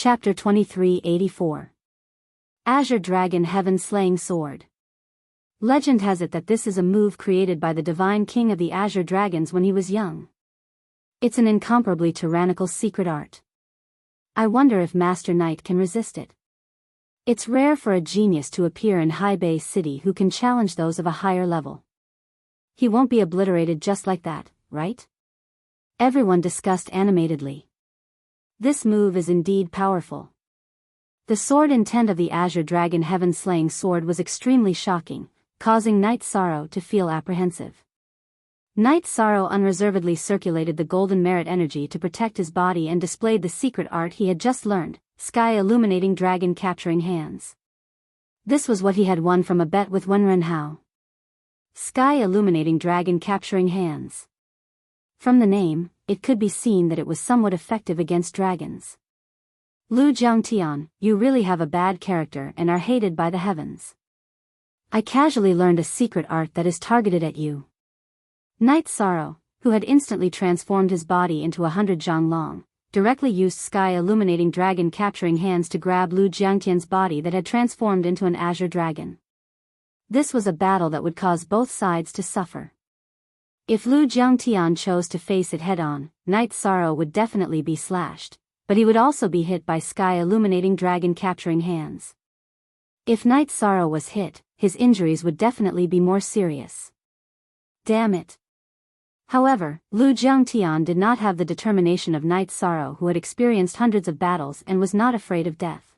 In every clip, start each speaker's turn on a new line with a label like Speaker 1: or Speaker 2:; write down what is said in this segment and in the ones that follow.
Speaker 1: Chapter 2384. Azure Dragon Heaven-Slaying Sword. Legend has it that this is a move created by the divine king of the Azure Dragons when he was young. It's an incomparably tyrannical secret art. I wonder if Master Knight can resist it. It's rare for a genius to appear in High Bay City who can challenge those of a higher level. He won't be obliterated just like that, right? Everyone discussed animatedly. This move is indeed powerful. The sword intent of the Azure Dragon Heaven-Slaying Sword was extremely shocking, causing Knight Sorrow to feel apprehensive. Knight Sorrow unreservedly circulated the golden merit energy to protect his body and displayed the secret art he had just learned, Sky Illuminating Dragon Capturing Hands. This was what he had won from a bet with Wenren Hao. Sky Illuminating Dragon Capturing Hands. From the name, it could be seen that it was somewhat effective against dragons. Lu Jiangtian, you really have a bad character and are hated by the heavens. I casually learned a secret art that is targeted at you. Knight Sorrow, who had instantly transformed his body into 100 Zhonglong, directly used Sky Illuminating Dragon Capturing Hands to grab Lu Jiangtian's body that had transformed into an azure dragon. This was a battle that would cause both sides to suffer. If Lu Jiangtian chose to face it head-on, Knight Sorrow would definitely be slashed, but he would also be hit by Sky Illuminating Dragon Capturing Hands. If Knight Sorrow was hit, his injuries would definitely be more serious. Damn it. However, Lu Jiangtian did not have the determination of Knight Sorrow, who had experienced hundreds of battles and was not afraid of death.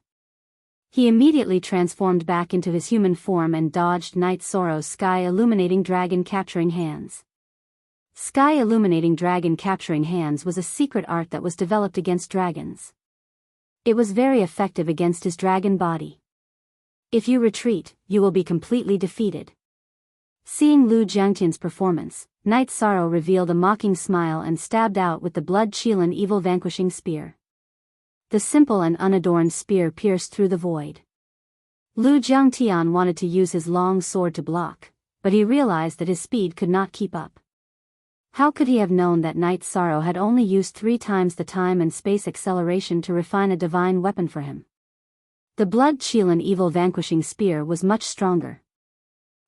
Speaker 1: He immediately transformed back into his human form and dodged Knight Sorrow's Sky Illuminating Dragon Capturing Hands. Sky Illuminating Dragon Capturing Hands was a secret art that was developed against dragons. It was very effective against his dragon body. If you retreat, you will be completely defeated. Seeing Lu Jiangtian's performance, Knight Sorrow revealed a mocking smile and stabbed out with the Blood Qilin Evil Vanquishing Spear. The simple and unadorned spear pierced through the void. Lu Jiangtian wanted to use his long sword to block, but he realized that his speed could not keep up. How could he have known that Knight Sorrow had only used 3 times the time and space acceleration to refine a divine weapon for him? The Blood Qilin Evil Vanquishing Spear was much stronger.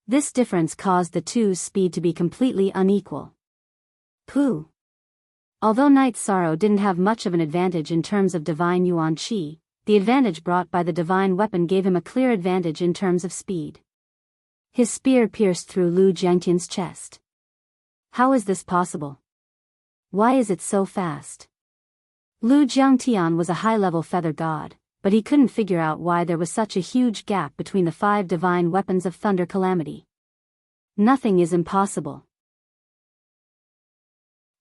Speaker 1: This difference caused the two's speed to be completely unequal. Pooh. Although Knight Sorrow didn't have much of an advantage in terms of divine yuan qi, the advantage brought by the divine weapon gave him a clear advantage in terms of speed. His spear pierced through Lu Jiangtian's chest. How is this possible? Why is it so fast? Lu Jiangtian was a high-level feather god, but he couldn't figure out why there was such a huge gap between the 5 divine weapons of Thunder Calamity. Nothing is impossible.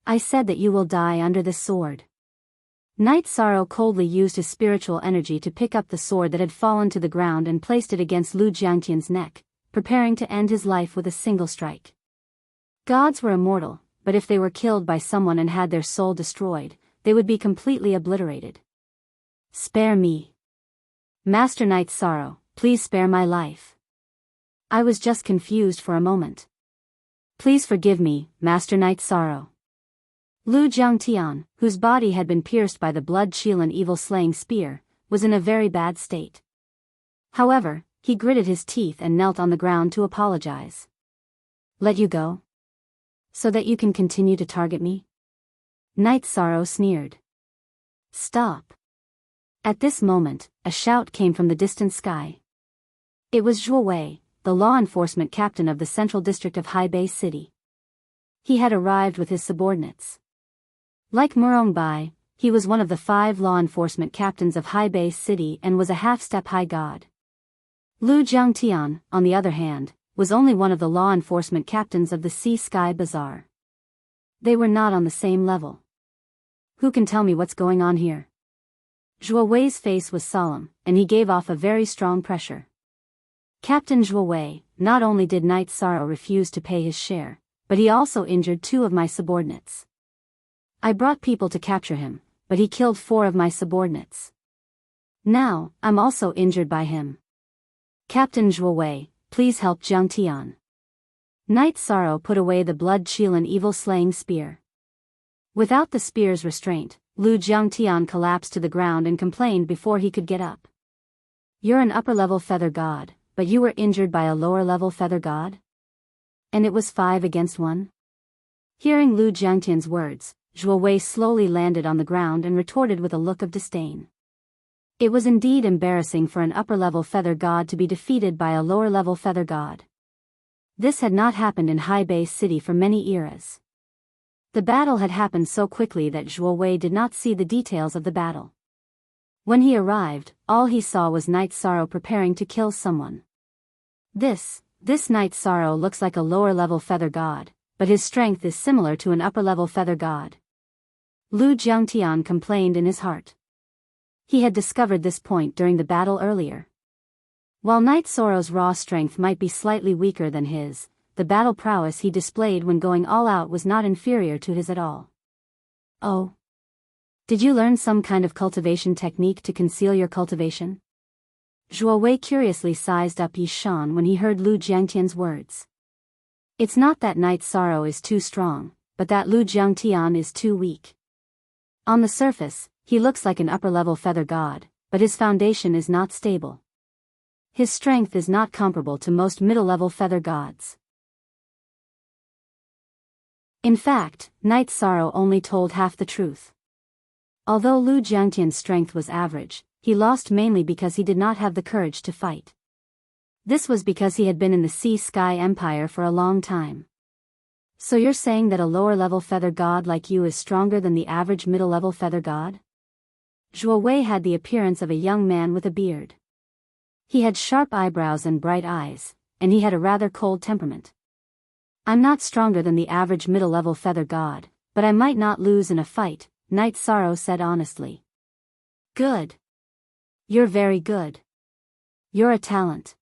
Speaker 1: I said that you will die under this sword. Knight Sorrow coldly used his spiritual energy to pick up the sword that had fallen to the ground and placed it against Lu Jiangtian's neck, preparing to end his life with a single strike. Gods were immortal, but if they were killed by someone and had their soul destroyed, they would be completely obliterated. Spare me. Master Knight Sorrow, please spare my life. I was just confused for a moment. Please forgive me, Master Knight Sorrow. Lu Jiangtian, whose body had been pierced by the Blood Qilin Evil Slaying Spear, was in a very bad state. However, he gritted his teeth and knelt on the ground to apologize. Let you go? So that you can continue to target me? Knight Sorrow sneered. Stop. At this moment, a shout came from the distant sky. It was Zhuo Wei, the law enforcement captain of the Central District of High Bay City. He had arrived with his subordinates. Like Murongbai, he was one of the 5 law enforcement captains of High Bay City and was a half-step high god. Lu Jiangtian, on the other hand, was only one of the law enforcement captains of the Sea Sky Bazaar. They were not on the same level. Who can tell me what's going on here? Zhuo Wei's face was solemn, and he gave off a very strong pressure. Captain Zhuo Wei, not only did Knight Sorrow refuse to pay his share, but he also injured 2 of my subordinates. I brought people to capture him, but he killed 4 of my subordinates. Now, I'm also injured by him. Captain Zhuo Wei, please help Jiangtian. Knight Sorrow put away the Blood Qilin Evil Slaying Spear. Without the spear's restraint, Lu Jiangtian collapsed to the ground and complained before he could get up. You're an upper-level feather god, but you were injured by a lower-level feather god? And it was 5 against 1? Hearing Lu Jiangtian's words, Zhuo Wei slowly landed on the ground and retorted with a look of disdain. It was indeed embarrassing for an upper-level feather god to be defeated by a lower-level feather god. This had not happened in High Base City for many eras. The battle had happened so quickly that Zhuo Wei did not see the details of the battle. When he arrived, all he saw was Night Sorrow preparing to kill someone. This Night Sorrow looks like a lower-level feather god, but his strength is similar to an upper-level feather god. Lu Jiangtian complained in his heart. He had discovered this point during the battle earlier. While Night Sorrow's raw strength might be slightly weaker than his, the battle prowess he displayed when going all out was not inferior to his at all. Oh. Did you learn some kind of cultivation technique to conceal your cultivation? Zhuo Wei curiously sized up Yi Shan when he heard Lu Jiangtian's words. It's not that Night Sorrow is too strong, but that Lu Jiangtian is too weak. On the surface, he looks like an upper-level feather god, but his foundation is not stable. His strength is not comparable to most middle-level feather gods. In fact, Night Sorrow only told half the truth. Although Lu Jiangtian's strength was average, he lost mainly because he did not have the courage to fight. This was because he had been in the Sea-Sky Empire for a long time. So you're saying that a lower-level feather god like you is stronger than the average middle-level feather god? Zhuo Wei had the appearance of a young man with a beard. He had sharp eyebrows and bright eyes, and he had a rather cold temperament. I'm not stronger than the average middle-level feather god, but I might not lose in a fight, Night Sorrow said honestly. Good. You're very good. You're a talent.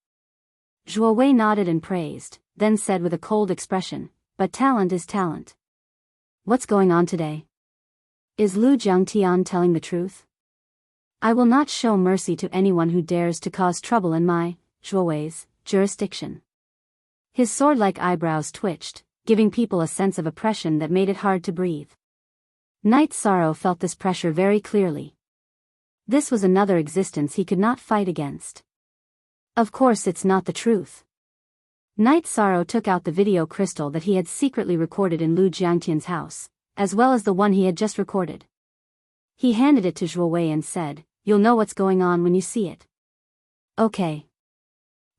Speaker 1: Zhuo Wei nodded and praised, then said with a cold expression, but talent is talent. What's going on today? Is Lu Jiangtian telling the truth? I will not show mercy to anyone who dares to cause trouble in my, Zhuo Wei's, jurisdiction. His sword-like eyebrows twitched, giving people a sense of oppression that made it hard to breathe. Night Sorrow felt this pressure very clearly. This was another existence he could not fight against. Of course it's not the truth. Night Sorrow took out the video crystal that he had secretly recorded in Lu Jiangtian's house, as well as the one he had just recorded. He handed it to Zhuo Wei and said, "You'll know what's going on when you see it." Okay.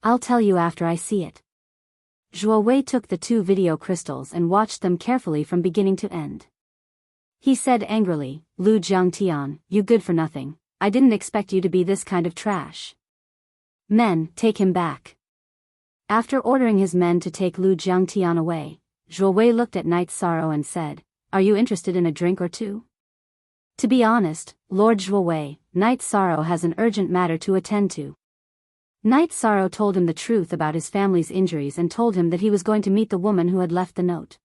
Speaker 1: I'll tell you after I see it. Zhuo Wei took the 2 video crystals and watched them carefully from beginning to end. He said angrily, "Lu Jiangtian, you good for nothing, I didn't expect you to be this kind of trash. Men, take him back." After ordering his men to take Lu Jiangtian away, Zhuo Wei looked at Night Sorrow and said, "Are you interested in a drink or two?" To be honest, Lord Zhuo Wei, Night Sorrow has an urgent matter to attend to. Night Sorrow told him the truth about his family's injuries and told him that he was going to meet the woman who had left the note.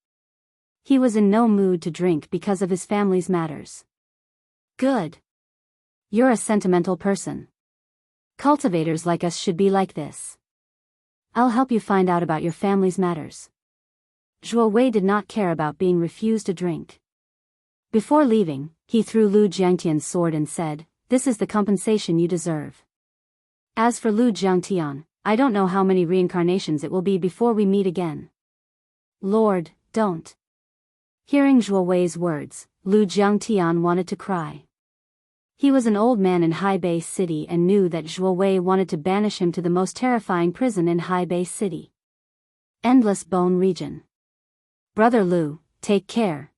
Speaker 1: He was in no mood to drink because of his family's matters. Good. You're a sentimental person. Cultivators like us should be like this. I'll help you find out about your family's matters. Zhuo Wei did not care about being refused a drink. Before leaving, he threw Lu Jiangtian's sword and said, "This is the compensation you deserve. As for Lu Jiangtian, I don't know how many reincarnations it will be before we meet again." Lord, don't. Hearing Zhuo Wei's words, Lu Jiangtian wanted to cry. He was an old man in High Base City and knew that Zhuo Wei wanted to banish him to the most terrifying prison in High Base City. Endless Bone Region. Brother Lu, take care.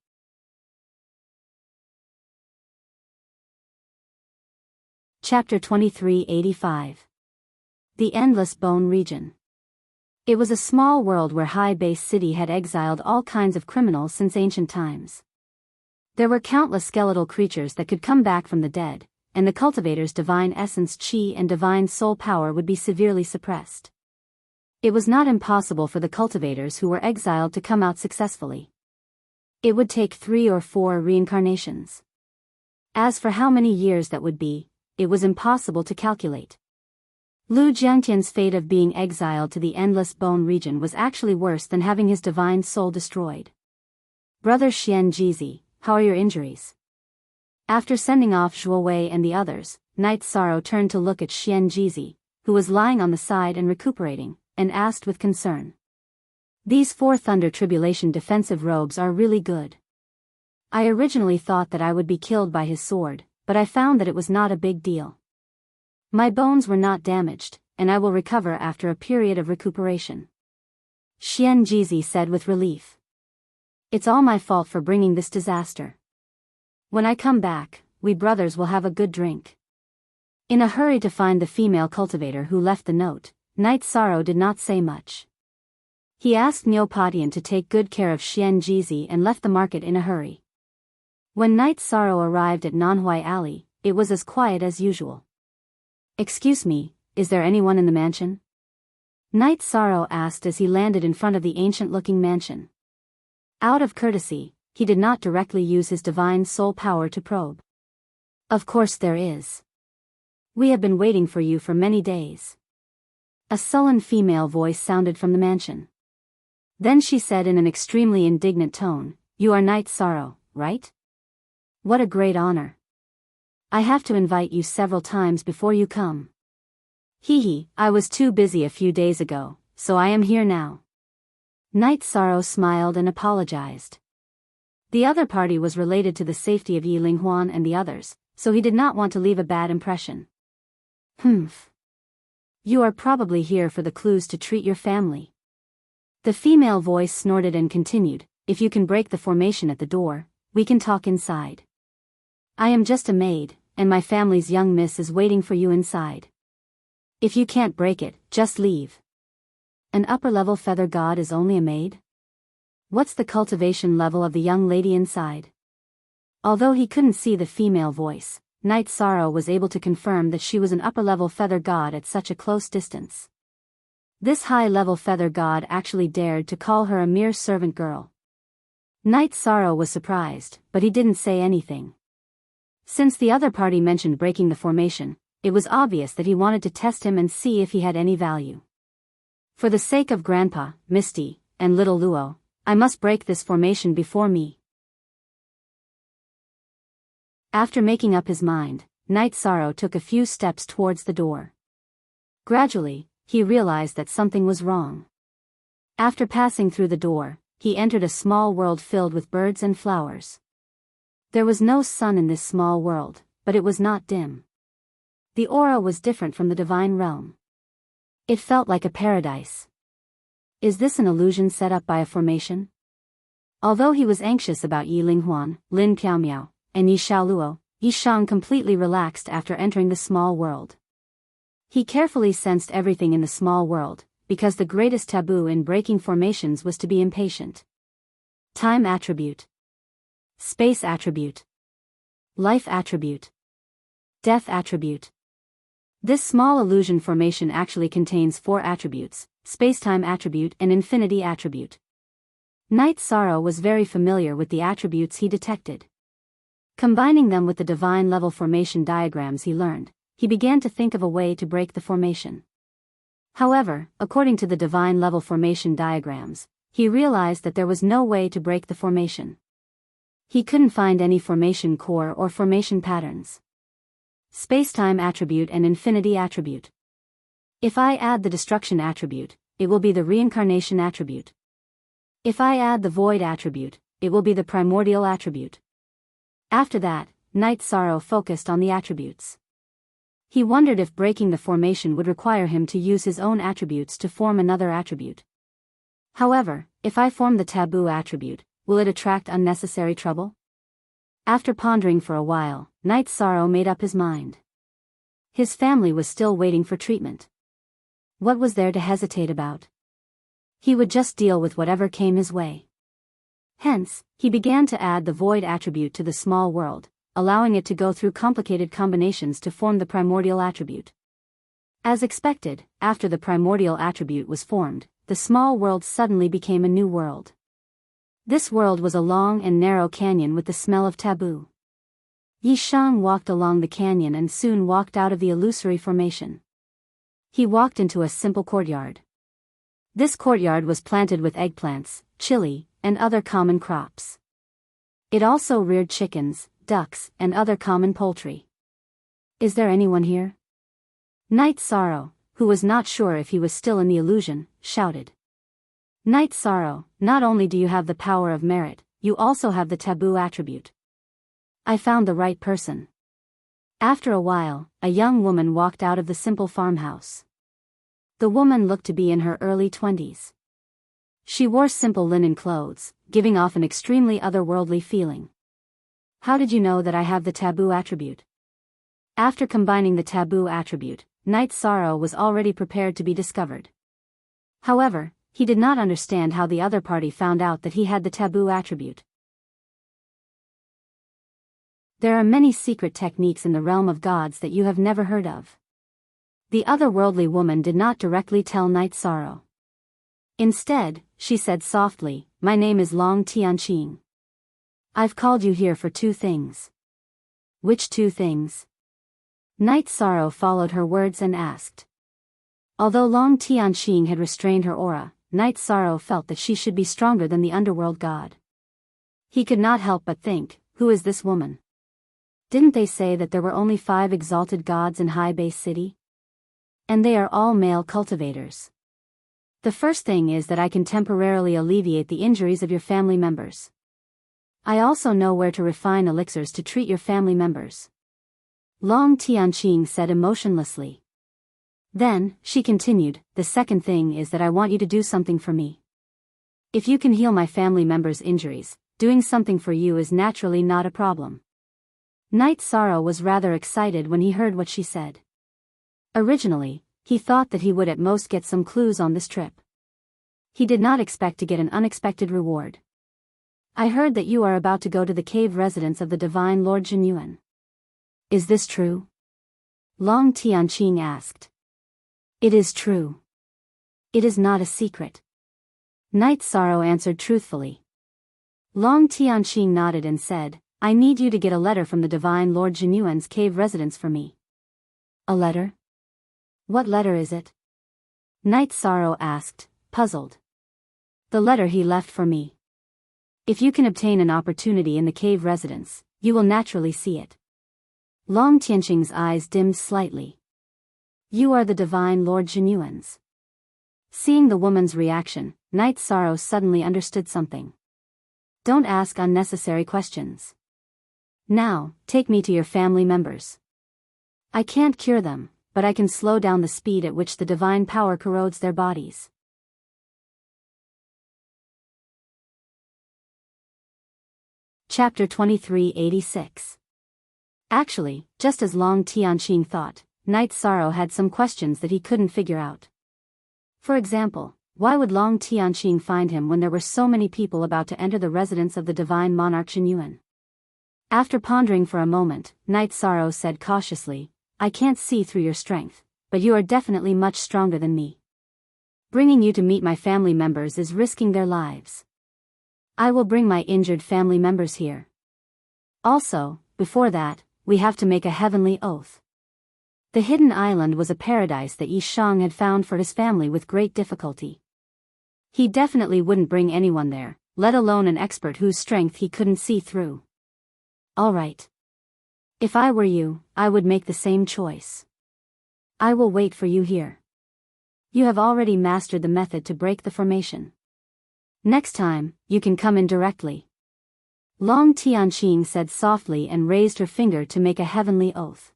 Speaker 1: Chapter 2385. The Endless Bone Region. It was a small world where High Base City had exiled all kinds of criminals since ancient times. There were countless skeletal creatures that could come back from the dead, and the cultivator's divine essence chi and divine soul power would be severely suppressed. It was not impossible for the cultivators who were exiled to come out successfully. It would take 3 or 4 reincarnations. As for how many years that would be, it was impossible to calculate. Lu Jiangtian's fate of being exiled to the Endless Bone Region was actually worse than having his divine soul destroyed. Brother Xian Jizi, how are your injuries? After sending off Zhuo Wei and the others, Night Sorrow turned to look at Xian Jizi, who was lying on the side and recuperating, and asked with concern. These 4 Thunder Tribulation defensive robes are really good. I originally thought that I would be killed by his sword, but I found that it was not a big deal. My bones were not damaged, and I will recover after a period of recuperation. Xian Jizi said with relief. It's all my fault for bringing this disaster. When I come back, we brothers will have a good drink. In a hurry to find the female cultivator who left the note, Night Sorrow did not say much. He asked Neopatian to take good care of Xian Jizi and left the market in a hurry. When Night Sorrow arrived at Nanhuai Alley, it was as quiet as usual. Excuse me, is there anyone in the mansion? Night Sorrow asked as he landed in front of the ancient-looking mansion. Out of courtesy, he did not directly use his divine soul power to probe. Of course there is. We have been waiting for you for many days. A sullen female voice sounded from the mansion. Then she said in an extremely indignant tone, You are Night Sorrow, right? What a great honor. I have to invite you several times before you come. Hee, I was too busy a few days ago, so I am here now. Night Sorrow smiled and apologized. The other party was related to the safety of Yi Linghuan and the others, so he did not want to leave a bad impression. Humph. You are probably here for the clues to treat your family. The female voice snorted and continued, If you can break the formation at the door, we can talk inside. I am just a maid, and my family's young miss is waiting for you inside. If you can't break it, just leave. An upper-level feather god is only a maid? What's the cultivation level of the young lady inside? Although he couldn't see the female voice, Night Sorrow was able to confirm that she was an upper-level feather god at such a close distance. This high-level feather god actually dared to call her a mere servant girl. Night Sorrow was surprised, but he didn't say anything. Since the other party mentioned breaking the formation, it was obvious that he wanted to test him and see if he had any value. For the sake of Grandpa, Misty, and little Luo, I must break this formation before me. After making up his mind, Night Sorrow took a few steps towards the door. Gradually, he realized that something was wrong. After passing through the door, he entered a small world filled with birds and flowers. There was no sun in this small world, but it was not dim. The aura was different from the divine realm. It felt like a paradise. Is this an illusion set up by a formation? Although he was anxious about Yi Linghuan, Lin Piaomiao, and Yi Xiaoluo, Yi Shang completely relaxed after entering the small world. He carefully sensed everything in the small world, because the greatest taboo in breaking formations was to be impatient. Time attribute. Space attribute. Life attribute. Death attribute. This small illusion formation actually contains 4 attributes, spacetime attribute and infinity attribute. Night Sorrow was very familiar with the attributes he detected. Combining them with the divine level formation diagrams he learned, he began to think of a way to break the formation. However, according to the divine level formation diagrams, he realized that there was no way to break the formation. He couldn't find any formation core or formation patterns. Spacetime attribute and infinity attribute. If I add the destruction attribute, it will be the reincarnation attribute. If I add the void attribute, it will be the primordial attribute. After that, Night Sorrow focused on the attributes. He wondered if breaking the formation would require him to use his own attributes to form another attribute. However, if I form the taboo attribute, will it attract unnecessary trouble? After pondering for a while, Night Sorrow made up his mind. His family was still waiting for treatment. What was there to hesitate about? He would just deal with whatever came his way. Hence, he began to add the void attribute to the small world, allowing it to go through complicated combinations to form the primordial attribute. As expected, after the primordial attribute was formed, the small world suddenly became a new world. This world was a long and narrow canyon with the smell of taboo. Yi Shang walked along the canyon and soon walked out of the illusory formation. He walked into a simple courtyard. This courtyard was planted with eggplants, chili, and other common crops. It also reared chickens, ducks, and other common poultry. Is there anyone here? Night Sorrow, who was not sure if he was still in the illusion, shouted. Night Sorrow, not only do you have the power of merit, you also have the taboo attribute. I found the right person. After a while, a young woman walked out of the simple farmhouse. The woman looked to be in her early 20s. She wore simple linen clothes, giving off an extremely otherworldly feeling. How did you know that I have the taboo attribute? After combining the taboo attribute, Night Sorrow was already prepared to be discovered. However, he did not understand how the other party found out that he had the taboo attribute. There are many secret techniques in the realm of gods that you have never heard of. The otherworldly woman did not directly tell Night Sorrow. Instead, she said softly, My name is Long Tianqing. I've called you here for two things. Which two things? Night Sorrow followed her words and asked. Although Long Tianqing had restrained her aura, Night Sorrow felt that she should be stronger than the underworld god. He could not help but think, who is this woman? Didn't they say that there were only 5 exalted gods in High Base City? And they are all male cultivators. The first thing is that I can temporarily alleviate the injuries of your family members. I also know where to refine elixirs to treat your family members. Long Tianqing said emotionlessly. Then, she continued, the second thing is that I want you to do something for me. If you can heal my family members' injuries, doing something for you is naturally not a problem. Night Sorrow was rather excited when he heard what she said. Originally, he thought that he would at most get some clues on this trip. He did not expect to get an unexpected reward. I heard that you are about to go to the cave residence of the Divine Lord Jinyuan. Is this true? Long Tianqing asked. It is true. It is not a secret. Night Sorrow answered truthfully. Long Tianqing nodded and said, I need you to get a letter from the Divine Lord Jinyuan's cave residence for me. A letter? What letter is it? Night Sorrow asked, puzzled. The letter he left for me. If you can obtain an opportunity in the cave residence, you will naturally see it. Long Tianqing's eyes dimmed slightly. You are the Divine Lord Jinyuan's. Seeing the woman's reaction, Night Sorrow suddenly understood something. Don't ask unnecessary questions. Now, take me to your family members. I can't cure them, but I can slow down the speed at which the divine power corrodes their bodies. Chapter 2386. Actually, just as Long Tianqing thought, Night Sorrow had some questions that he couldn't figure out. For example, why would Long Tianqing find him when there were so many people about to enter the residence of the divine monarch Jinyuan? After pondering for a moment, Night Sorrow said cautiously, I can't see through your strength, but you are definitely much stronger than me. Bringing you to meet my family members is risking their lives. I will bring my injured family members here. Also, before that, we have to make a heavenly oath. The hidden island was a paradise that Yi Shang had found for his family with great difficulty. He definitely wouldn't bring anyone there, let alone an expert whose strength he couldn't see through. All right. If I were you, I would make the same choice. I will wait for you here. You have already mastered the method to break the formation. Next time, you can come in directly. Long Tianqing said softly and raised her finger to make a heavenly oath.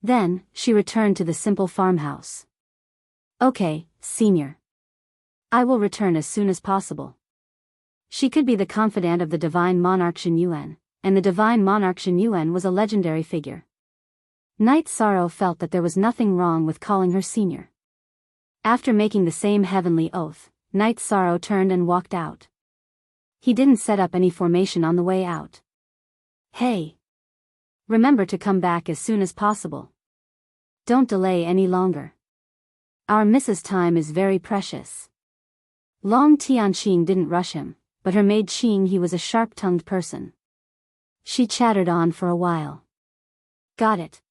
Speaker 1: Then, she returned to the simple farmhouse. Okay, senior. I will return as soon as possible. She could be the confidant of the divine monarch Jinyuan, and the divine monarch Jinyuan was a legendary figure. Night Sorrow felt that there was nothing wrong with calling her senior. After making the same heavenly oath, Night Sorrow turned and walked out. He didn't set up any formation on the way out. Hey! Remember to come back as soon as possible. Don't delay any longer. Our Mrs. Time is very precious. Long Tianqing didn't rush him, but her maid Qing he was a sharp-tongued person. She chattered on for a while. Got it.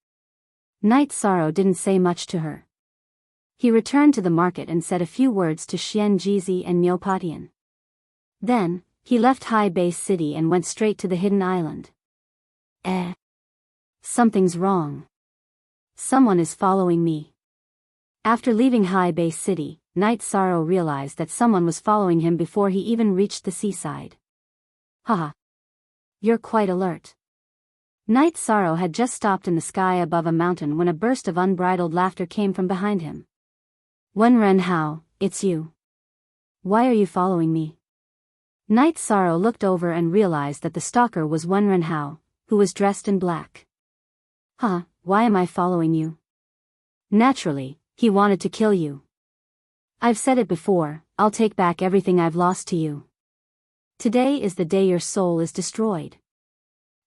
Speaker 1: Night Sorrow didn't say much to her. He returned to the market and said a few words to Xian Jizi and Niu Patian. Then, he left High Base City and went straight to the hidden island. Something's wrong. Someone is following me. After leaving High Bay City, Night Sorrow realized that someone was following him before he even reached the seaside. Haha. You're quite alert. Night Sorrow had just stopped in the sky above a mountain when a burst of unbridled laughter came from behind him. Wenren Hao, it's you. Why are you following me? Night Sorrow looked over and realized that the stalker was Wenren Hao, who was dressed in black. Why am I following you? Naturally, he wanted to kill you. I've said it before, I'll take back everything I've lost to you. Today is the day your soul is destroyed.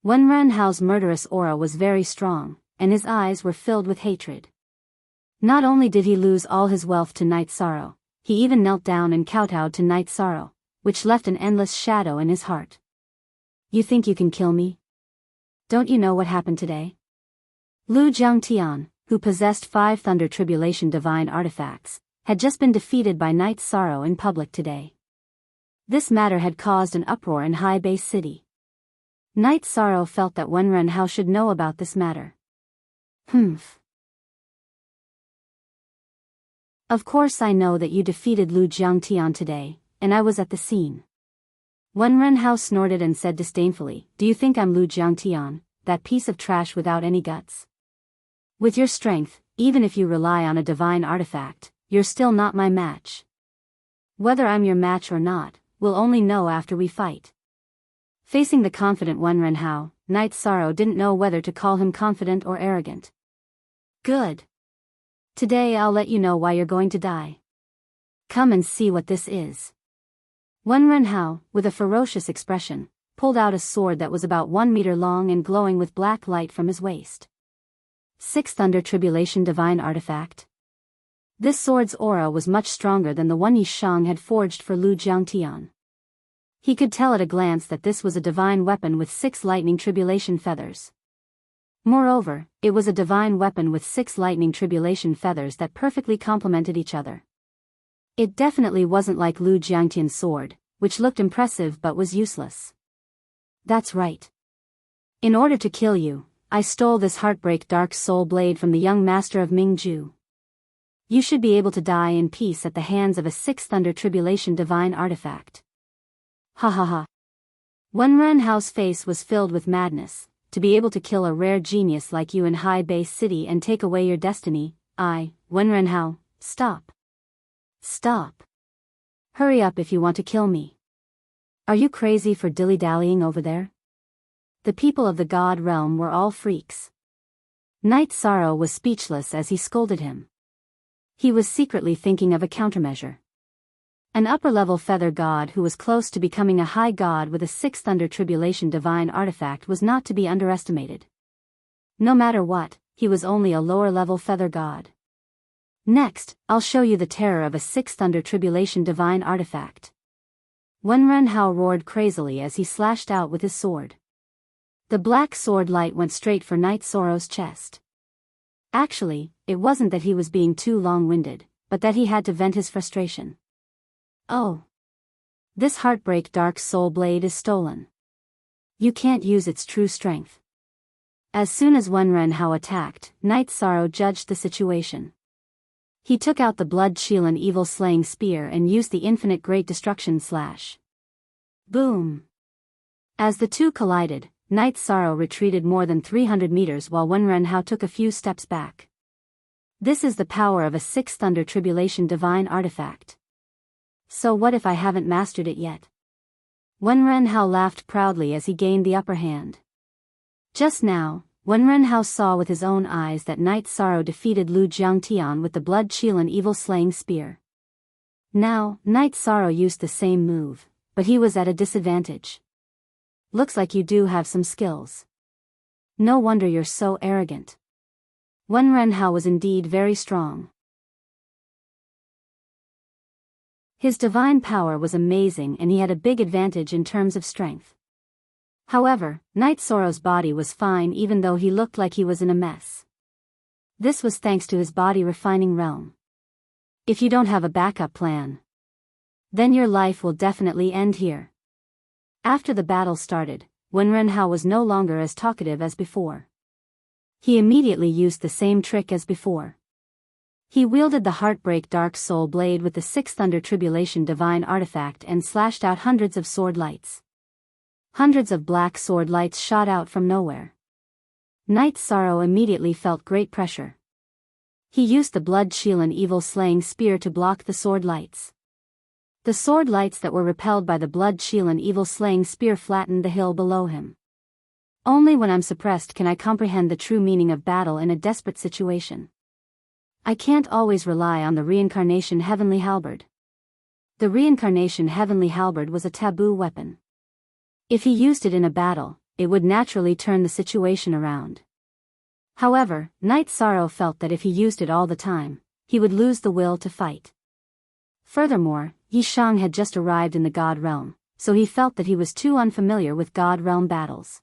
Speaker 1: Wenren Hao's murderous aura was very strong, and his eyes were filled with hatred. Not only did he lose all his wealth to Night Sorrow, he even knelt down and kowtowed to Night Sorrow, which left an endless shadow in his heart. You think you can kill me? Don't you know what happened today? Lu Jiangtian, who possessed 5 Thunder Tribulation divine artifacts, had just been defeated by Night Sorrow in public today. This matter had caused an uproar in High Bay City. Night Sorrow felt that Wenren Hao should know about this matter. Of course I know that you defeated Lu Jiangtian today, and I was at the scene. Wenren Hao snorted and said disdainfully, do you think I'm Lu Jiangtian, that piece of trash without any guts? With your strength, even if you rely on a divine artifact, you're still not my match. Whether I'm your match or not, we'll only know after we fight. Facing the confident Wenren Hao, Night Sorrow didn't know whether to call him confident or arrogant. Good. Today I'll let you know why you're going to die. Come and see what this is. Wenren Hao, with a ferocious expression, pulled out a sword that was about 1 meter long and glowing with black light from his waist. 6 Thunder Tribulation divine artifact. This sword's aura was much stronger than the one Yi Shang had forged for Lu Jiangtian. He could tell at a glance that this was a divine weapon with 6 lightning tribulation feathers. Moreover, it was a divine weapon with 6 lightning tribulation feathers that perfectly complemented each other. It definitely wasn't like Lu Jiangtian's sword, which looked impressive but was useless. That's right. In order to kill you, I stole this Heartbreak Dark Soul Blade from the young master of Mingju. You should be able to die in peace at the hands of a 6 Thunder Tribulation divine artifact. Ha ha ha. Wenren Hao's face was filled with madness. To be able to kill a rare genius like you in High Bay City and take away your destiny, Wenren Hao, stop. Stop. Hurry up if you want to kill me. Are you crazy for dilly-dallying over there? The people of the God realm were all freaks. Night Sorrow was speechless as he scolded him. He was secretly thinking of a countermeasure. An upper-level feather god who was close to becoming a high god with a 6 Thunder Tribulation divine artifact was not to be underestimated. No matter what, he was only a lower-level feather god. Next, I'll show you the terror of a 6 Thunder Tribulation divine artifact. Wenren Hao roared crazily as he slashed out with his sword. The black sword light went straight for Night Sorrow's chest. Actually, it wasn't that he was being too long-winded, but that he had to vent his frustration. Oh. This Heartbreak Dark Soul Blade is stolen. You can't use its true strength. As soon as Wenren Hao attacked, Night Sorrow judged the situation. He took out the Blood Chilan Evil Slaying Spear and used the Infinite Great Destruction Slash. Boom! As the two collided, Night Sorrow retreated more than 300 meters while Wenren Hao took a few steps back. This is the power of a 6 Thunder Tribulation divine artifact. So what if I haven't mastered it yet? Wenren Hao laughed proudly as he gained the upper hand. Just now, Wenren Hao saw with his own eyes that Night Sorrow defeated Lu Jiangtian with the Blood Chilan Evil Slaying Spear. Now, Night Sorrow used the same move, but he was at a disadvantage. Looks like you do have some skills. No wonder you're so arrogant. Wenren Hao was indeed very strong. His divine power was amazing and he had a big advantage in terms of strength. However, Night Sorrow's body was fine even though he looked like he was in a mess. This was thanks to his body refining realm. If you don't have a backup plan, then your life will definitely end here. After the battle started, Wenren was no longer as talkative as before. He immediately used the same trick as before. He wielded the Heartbreak Dark Soul Blade with the Sixth Thunder Tribulation Divine Artifact and slashed out hundreds of sword lights. Hundreds of black sword lights shot out from nowhere. Night Sorrow immediately felt great pressure. He used the Blood Shield and Evil Slaying Spear to block the sword lights. The sword lights that were repelled by the Blood Shield and Evil Slaying Spear flattened the hill below him. Only when I'm suppressed can I comprehend the true meaning of battle in a desperate situation. I can't always rely on the Reincarnation Heavenly Halberd. The Reincarnation Heavenly Halberd was a taboo weapon. If he used it in a battle, it would naturally turn the situation around. However, Night Sorrow felt that if he used it all the time, he would lose the will to fight. Furthermore, Yi Shang had just arrived in the God Realm, so he felt that he was too unfamiliar with God Realm battles.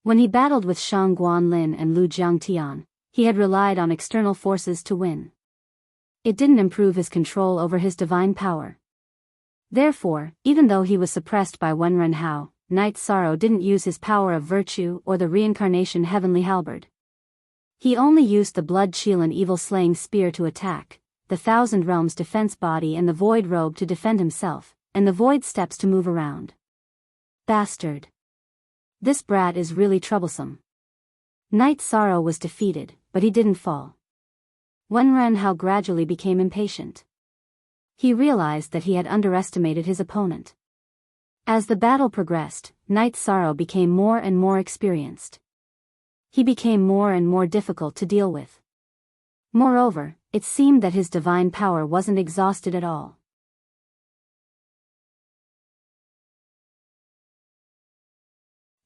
Speaker 1: When he battled with Shang Guanlin and Lu Jiangtian, he had relied on external forces to win. It didn't improve his control over his divine power. Therefore, even though he was suppressed by Wenren, Night Sorrow didn't use his power of virtue or the Reincarnation Heavenly Halberd. He only used the Blood Shield and Evil Slaying Spear to attack, the Thousand Realms Defense Body and the Void Robe to defend himself, and the Void Steps to move around. Bastard. This brat is really troublesome. Night Sorrow was defeated, but he didn't fall. Wenren gradually became impatient. He realized that he had underestimated his opponent. As the battle progressed, Night Sorrow became more and more experienced. He became more and more difficult to deal with. Moreover, it seemed that his divine power wasn't exhausted at all.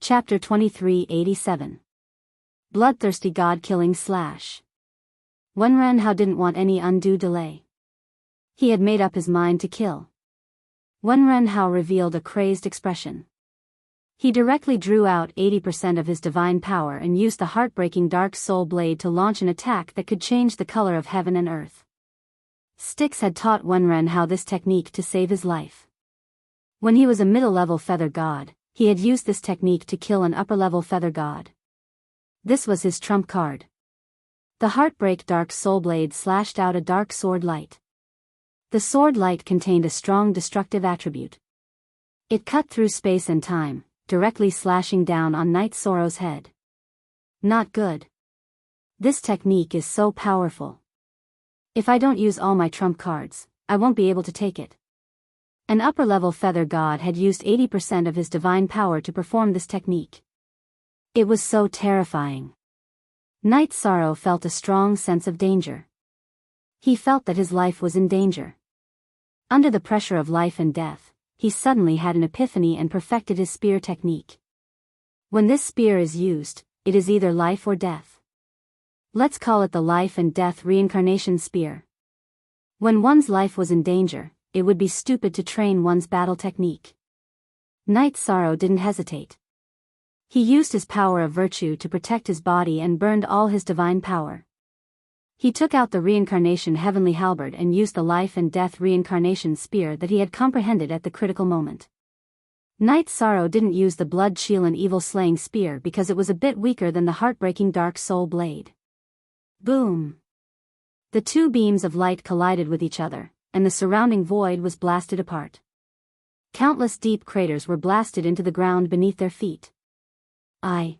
Speaker 1: Chapter 2387. Bloodthirsty God-Killing Slash. Wenren didn't want any undue delay. He had made up his mind to kill. Wenren revealed a crazed expression. He directly drew out 80% of his divine power and used the heartbreaking Dark Soul Blade to launch an attack that could change the color of heaven and earth. Styx had taught Wenren this technique to save his life. When he was a middle-level feather god, he had used this technique to kill an upper-level feather god. This was his trump card. The Heartbreak Dark Soul Blade slashed out a dark sword light. The sword light contained a strong destructive attribute. It cut through space and time, directly slashing down on Night Sorrow's head. Not good. This technique is so powerful. If I don't use all my trump cards, I won't be able to take it. An upper-level feather god had used 80% of his divine power to perform this technique. It was so terrifying. Night Sorrow felt a strong sense of danger. He felt that his life was in danger. Under the pressure of life and death, he suddenly had an epiphany and perfected his spear technique. When this spear is used, it is either life or death. Let's call it the Life and Death Reincarnation Spear. When one's life was in danger, it would be stupid to train one's battle technique. Night Sorrow didn't hesitate. He used his power of virtue to protect his body and burned all his divine power. He took out the Reincarnation Heavenly Halberd and used the Life and Death Reincarnation Spear that he had comprehended at the critical moment. Night Sorrow didn't use the Blood Shield and Evil Slaying Spear because it was a bit weaker than the Heartbreaking Dark Soul Blade. Boom! The two beams of light collided with each other, and the surrounding void was blasted apart. Countless deep craters were blasted into the ground beneath their feet. I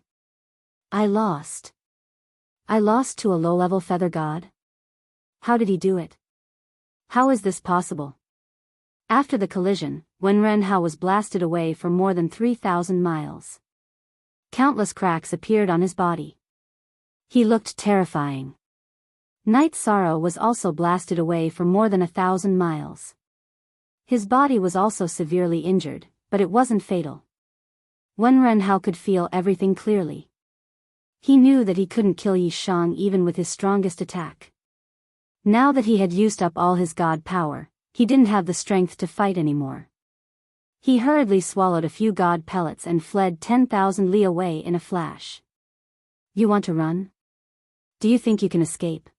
Speaker 1: lost. I lost to a low-level feather god? How did he do it? How is this possible? After the collision, Wenren was blasted away for more than 3,000 miles. Countless cracks appeared on his body. He looked terrifying. Night Sorrow was also blasted away for more than 1,000 miles. His body was also severely injured, but it wasn't fatal. Wenren could feel everything clearly. He knew that he couldn't kill Yi Shang even with his strongest attack. Now that he had used up all his god power, he didn't have the strength to fight anymore. He hurriedly swallowed a few god pellets and fled 10,000 li away in a flash. You want to run? Do you think you can escape?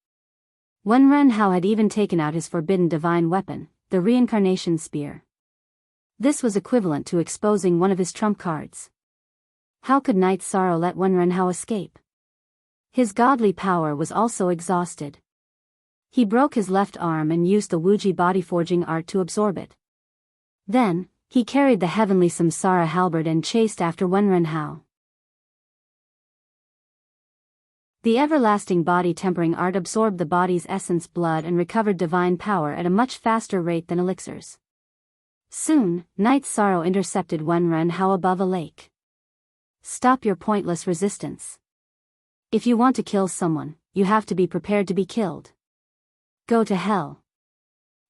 Speaker 1: Wenren had even taken out his forbidden divine weapon, the Reincarnation Spear. This was equivalent to exposing one of his trump cards. How could Night Sorrow let Wenrenhao escape? His godly power was also exhausted. He broke his left arm and used the Wuji body forging art to absorb it. Then, he carried the heavenly Samsara halberd and chased after Wenrenhao. The everlasting body tempering art absorbed the body's essence blood and recovered divine power at a much faster rate than elixirs. Soon, Night Sorrow intercepted Wenrenhao above a lake. Stop your pointless resistance. If you want to kill someone, you have to be prepared to be killed. Go to hell.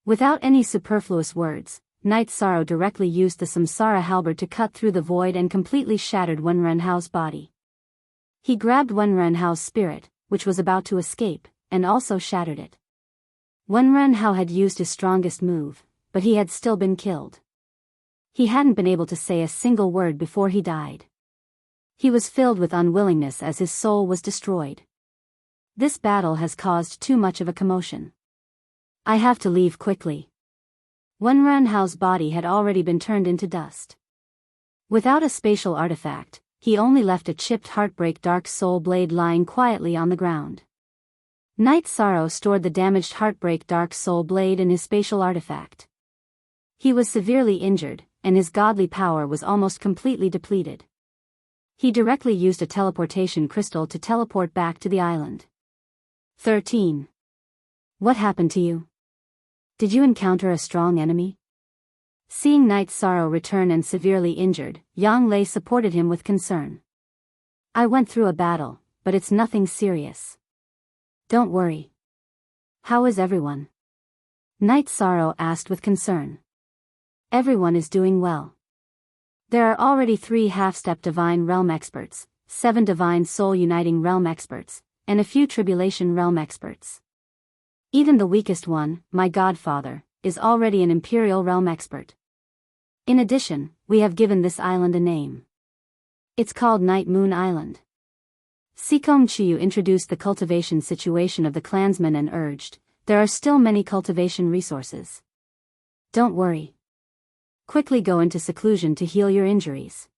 Speaker 1: Without any superfluous words, Night Sorrow directly used the Samsara halberd to cut through the void and completely shattered Wenrenhao's body. He grabbed Wenrenhao's spirit, which was about to escape, and also shattered it. Wenrenhao had used his strongest move, but he had still been killed. He hadn't been able to say a single word before he died. He was filled with unwillingness as his soul was destroyed. This battle has caused too much of a commotion. I have to leave quickly. Wenrenhao's body had already been turned into dust. Without a spatial artifact, he only left a chipped Heartbreak Dark Soul blade lying quietly on the ground. Night Sorrow stored the damaged Heartbreak Dark Soul blade in his spatial artifact. He was severely injured, and his godly power was almost completely depleted. He directly used a teleportation crystal to teleport back to the island. 13. What happened to you? Did you encounter a strong enemy? Seeing Night Sorrow return and severely injured, Yang Lei supported him with concern. I went through a battle, but it's nothing serious. Don't worry. How is everyone? Night Sorrow asked with concern. Everyone is doing well. There are already 3 half-step Divine Realm experts, 7 Divine Soul Uniting Realm experts, and a few Tribulation Realm experts. Even the weakest one, my godfather, is already an Imperial Realm expert. In addition, we have given this island a name. It's called Night Moon Island. Sikong Chiyu introduced the cultivation situation of the clansmen and urged, there are still many cultivation resources. Don't worry. Quickly go into seclusion to heal your injuries.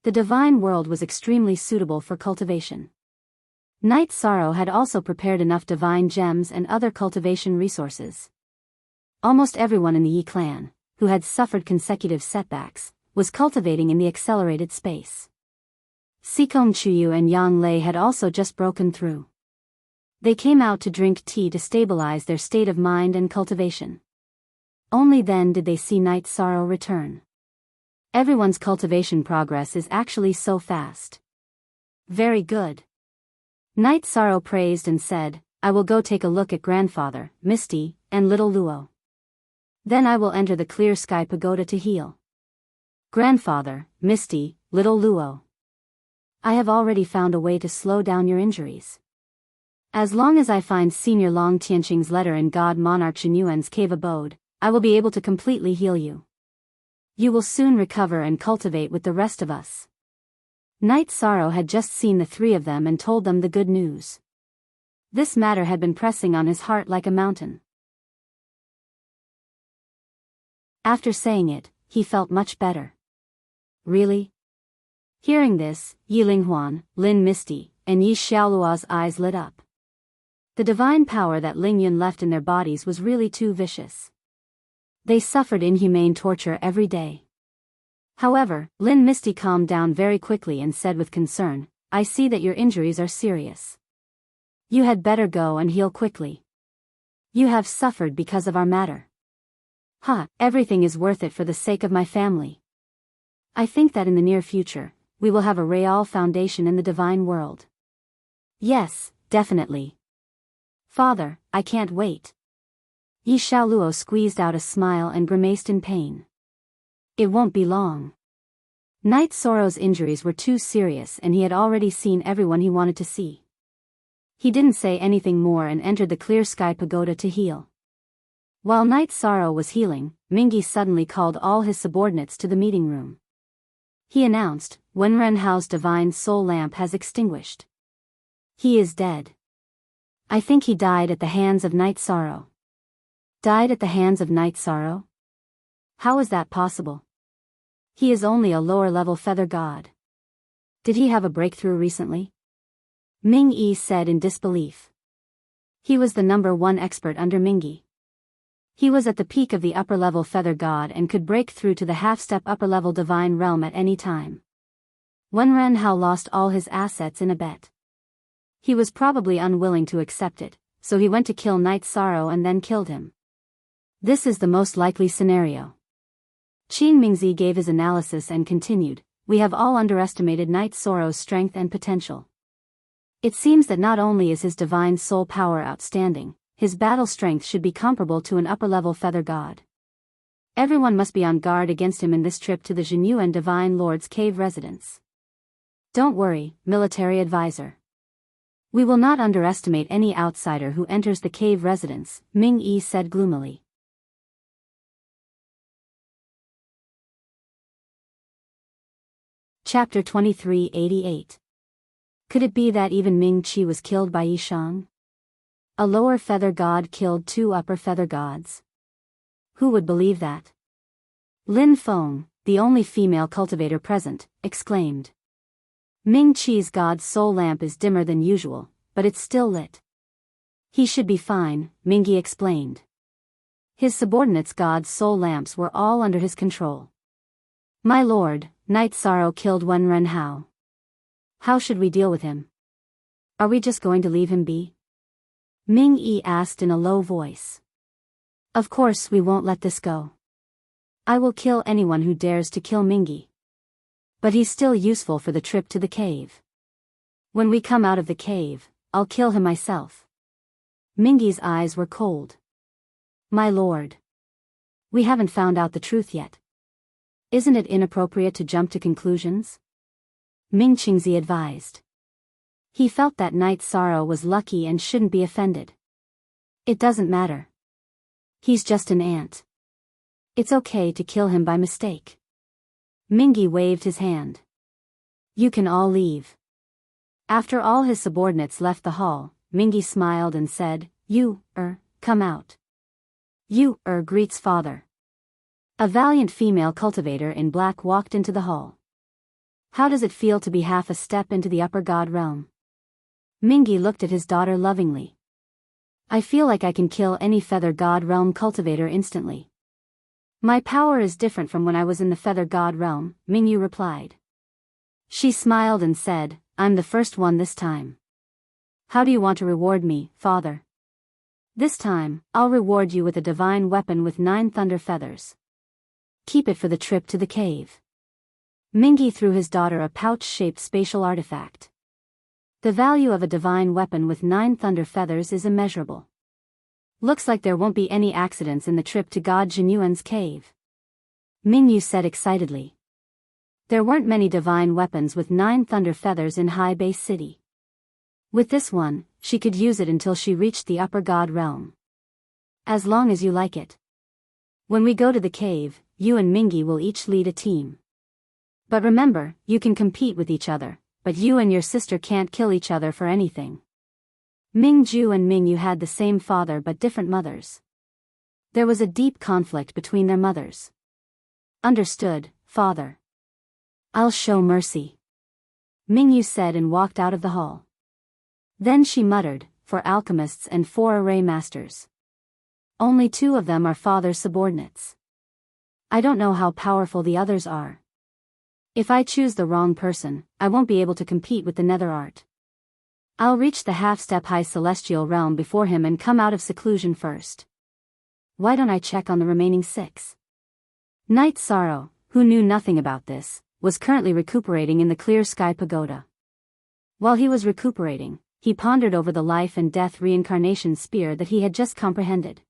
Speaker 1: The divine world was extremely suitable for cultivation. Night Sorrow had also prepared enough divine gems and other cultivation resources. Almost everyone in the Yi clan, who had suffered consecutive setbacks, was cultivating in the accelerated space. Sikong Chiyu and Yang Lei had also just broken through. They came out to drink tea to stabilize their state of mind and cultivation. Only then did they see Night Sorrow return. Everyone's cultivation progress is actually so fast. Very good. Night Sorrow praised and said, I will go take a look at Grandfather, Misty, and Little Luo. Then I will enter the Clear Sky Pagoda to heal. Grandfather, Misty, Little Luo. I have already found a way to slow down your injuries. As long as I find Senior Long Tianqing's letter in God Monarch Xinyuan's cave abode, I will be able to completely heal you. You will soon recover and cultivate with the rest of us. Night Sorrow had just seen the 3 of them and told them the good news. This matter had been pressing on his heart like a mountain. After saying it, he felt much better. Really? Hearing this, Yi Linghuan, Lin Misty, and Yi Xiaoluo's eyes lit up. The divine power that Lingyun left in their bodies was really too vicious. They suffered inhumane torture every day. However, Lin Misty calmed down very quickly and said with concern, I see that your injuries are serious. You had better go and heal quickly. You have suffered because of our matter. Everything is worth it for the sake of my family. I think that in the near future, we will have a Real Foundation in the divine world. Yes, definitely. Father, I can't wait. Yi Xiaoluo squeezed out a smile and grimaced in pain. It won't be long. Night Sorrow's injuries were too serious and he had already seen everyone he wanted to see. He didn't say anything more and entered the Clear Sky Pagoda to heal. While Night Sorrow was healing, Mingyi suddenly called all his subordinates to the meeting room. He announced, Wenrenhao's divine soul lamp has extinguished. He is dead. I think he died at the hands of Night Sorrow. Died at the hands of Night Sorrow? How is that possible? He is only a lower-level feather god. Did he have a breakthrough recently? Ming Yi said in disbelief. He was the #1 expert under Mingyi. He was at the peak of the upper-level feather god and could break through to the half-step upper-level divine realm at any time. Wen Renhao lost all his assets in a bet. He was probably unwilling to accept it, so he went to kill Knight Sorrow and then killed him. This is the most likely scenario. Qin Mingzi gave his analysis and continued, we have all underestimated Knight Sorrow's strength and potential. It seems that not only is his divine soul power outstanding, his battle strength should be comparable to an upper-level feather god. Everyone must be on guard against him in this trip to the Jinyuan Divine Lord's cave residence. Don't worry, military advisor. We will not underestimate any outsider who enters the cave residence, Ming Yi said gloomily. Chapter 2388. Could it be that even Ming Qi was killed by Yishang? A lower feather god killed 2 upper feather gods. Who would believe that? Lin Feng, the only female cultivator present, exclaimed. Ming Qi's god's soul lamp is dimmer than usual, but it's still lit. He should be fine, Mingyi explained. His subordinates' god's soul lamps were all under his control. My lord, Knight Sorrow killed Wen Renhao. How should we deal with him? Are we just going to leave him be? Ming Yi asked in a low voice. Of course we won't let this go. I will kill anyone who dares to kill Mingyi. But he's still useful for the trip to the cave. When we come out of the cave, I'll kill him myself. Mingyi's eyes were cold. My lord. We haven't found out the truth yet. Isn't it inappropriate to jump to conclusions? Ming Qingzi advised. He felt that Knight Sorrow was lucky and shouldn't be offended. It doesn't matter. He's just an ant. It's okay to kill him by mistake. Mingyi waved his hand. You can all leave. After all his subordinates left the hall, Mingyi smiled and said, You, come out. You, greets father. A valiant female cultivator in black walked into the hall. How does it feel to be half a step into the upper god realm? Mingyi looked at his daughter lovingly. I feel like I can kill any feather god realm cultivator instantly. My power is different from when I was in the feather god realm, Mingyu replied. She smiled and said, I'm the first one this time. How do you want to reward me, father? This time, I'll reward you with a divine weapon with 9 thunder feathers. Keep it for the trip to the cave. Mingyi threw his daughter a pouch-shaped spatial artifact. The value of a divine weapon with 9 thunder feathers is immeasurable. Looks like there won't be any accidents in the trip to God Jinyuan's cave. Mingyu said excitedly. There weren't many divine weapons with 9 thunder feathers in High Base City. With this one, she could use it until she reached the upper god realm. As long as you like it. When we go to the cave, you and Mingyi will each lead a team. But remember, you can compete with each other, but you and your sister can't kill each other for anything. Mingju and Mingyu had the same father but different mothers. There was a deep conflict between their mothers. Understood, father. I'll show mercy. Mingyu said and walked out of the hall. Then she muttered, for alchemists and 4 array masters. Only 2 of them are father's subordinates. I don't know how powerful the others are. If I choose the wrong person, I won't be able to compete with the nether art. I'll reach the half-step high celestial realm before him and come out of seclusion first. Why don't I check on the remaining 6? Knight Sorrow, who knew nothing about this, was currently recuperating in the clear sky pagoda. While he was recuperating, he pondered over the life and death reincarnation spear that he had just comprehended.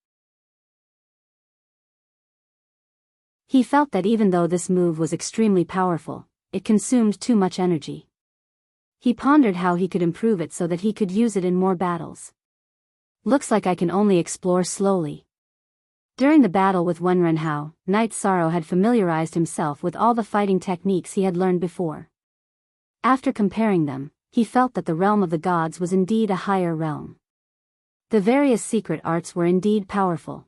Speaker 1: He felt that even though this move was extremely powerful, it consumed too much energy. He pondered how he could improve it so that he could use it in more battles. Looks like I can only explore slowly. During the battle with Wen Renhao, Knight Sorrow had familiarized himself with all the fighting techniques he had learned before. After comparing them, he felt that the realm of the gods was indeed a higher realm. The various secret arts were indeed powerful.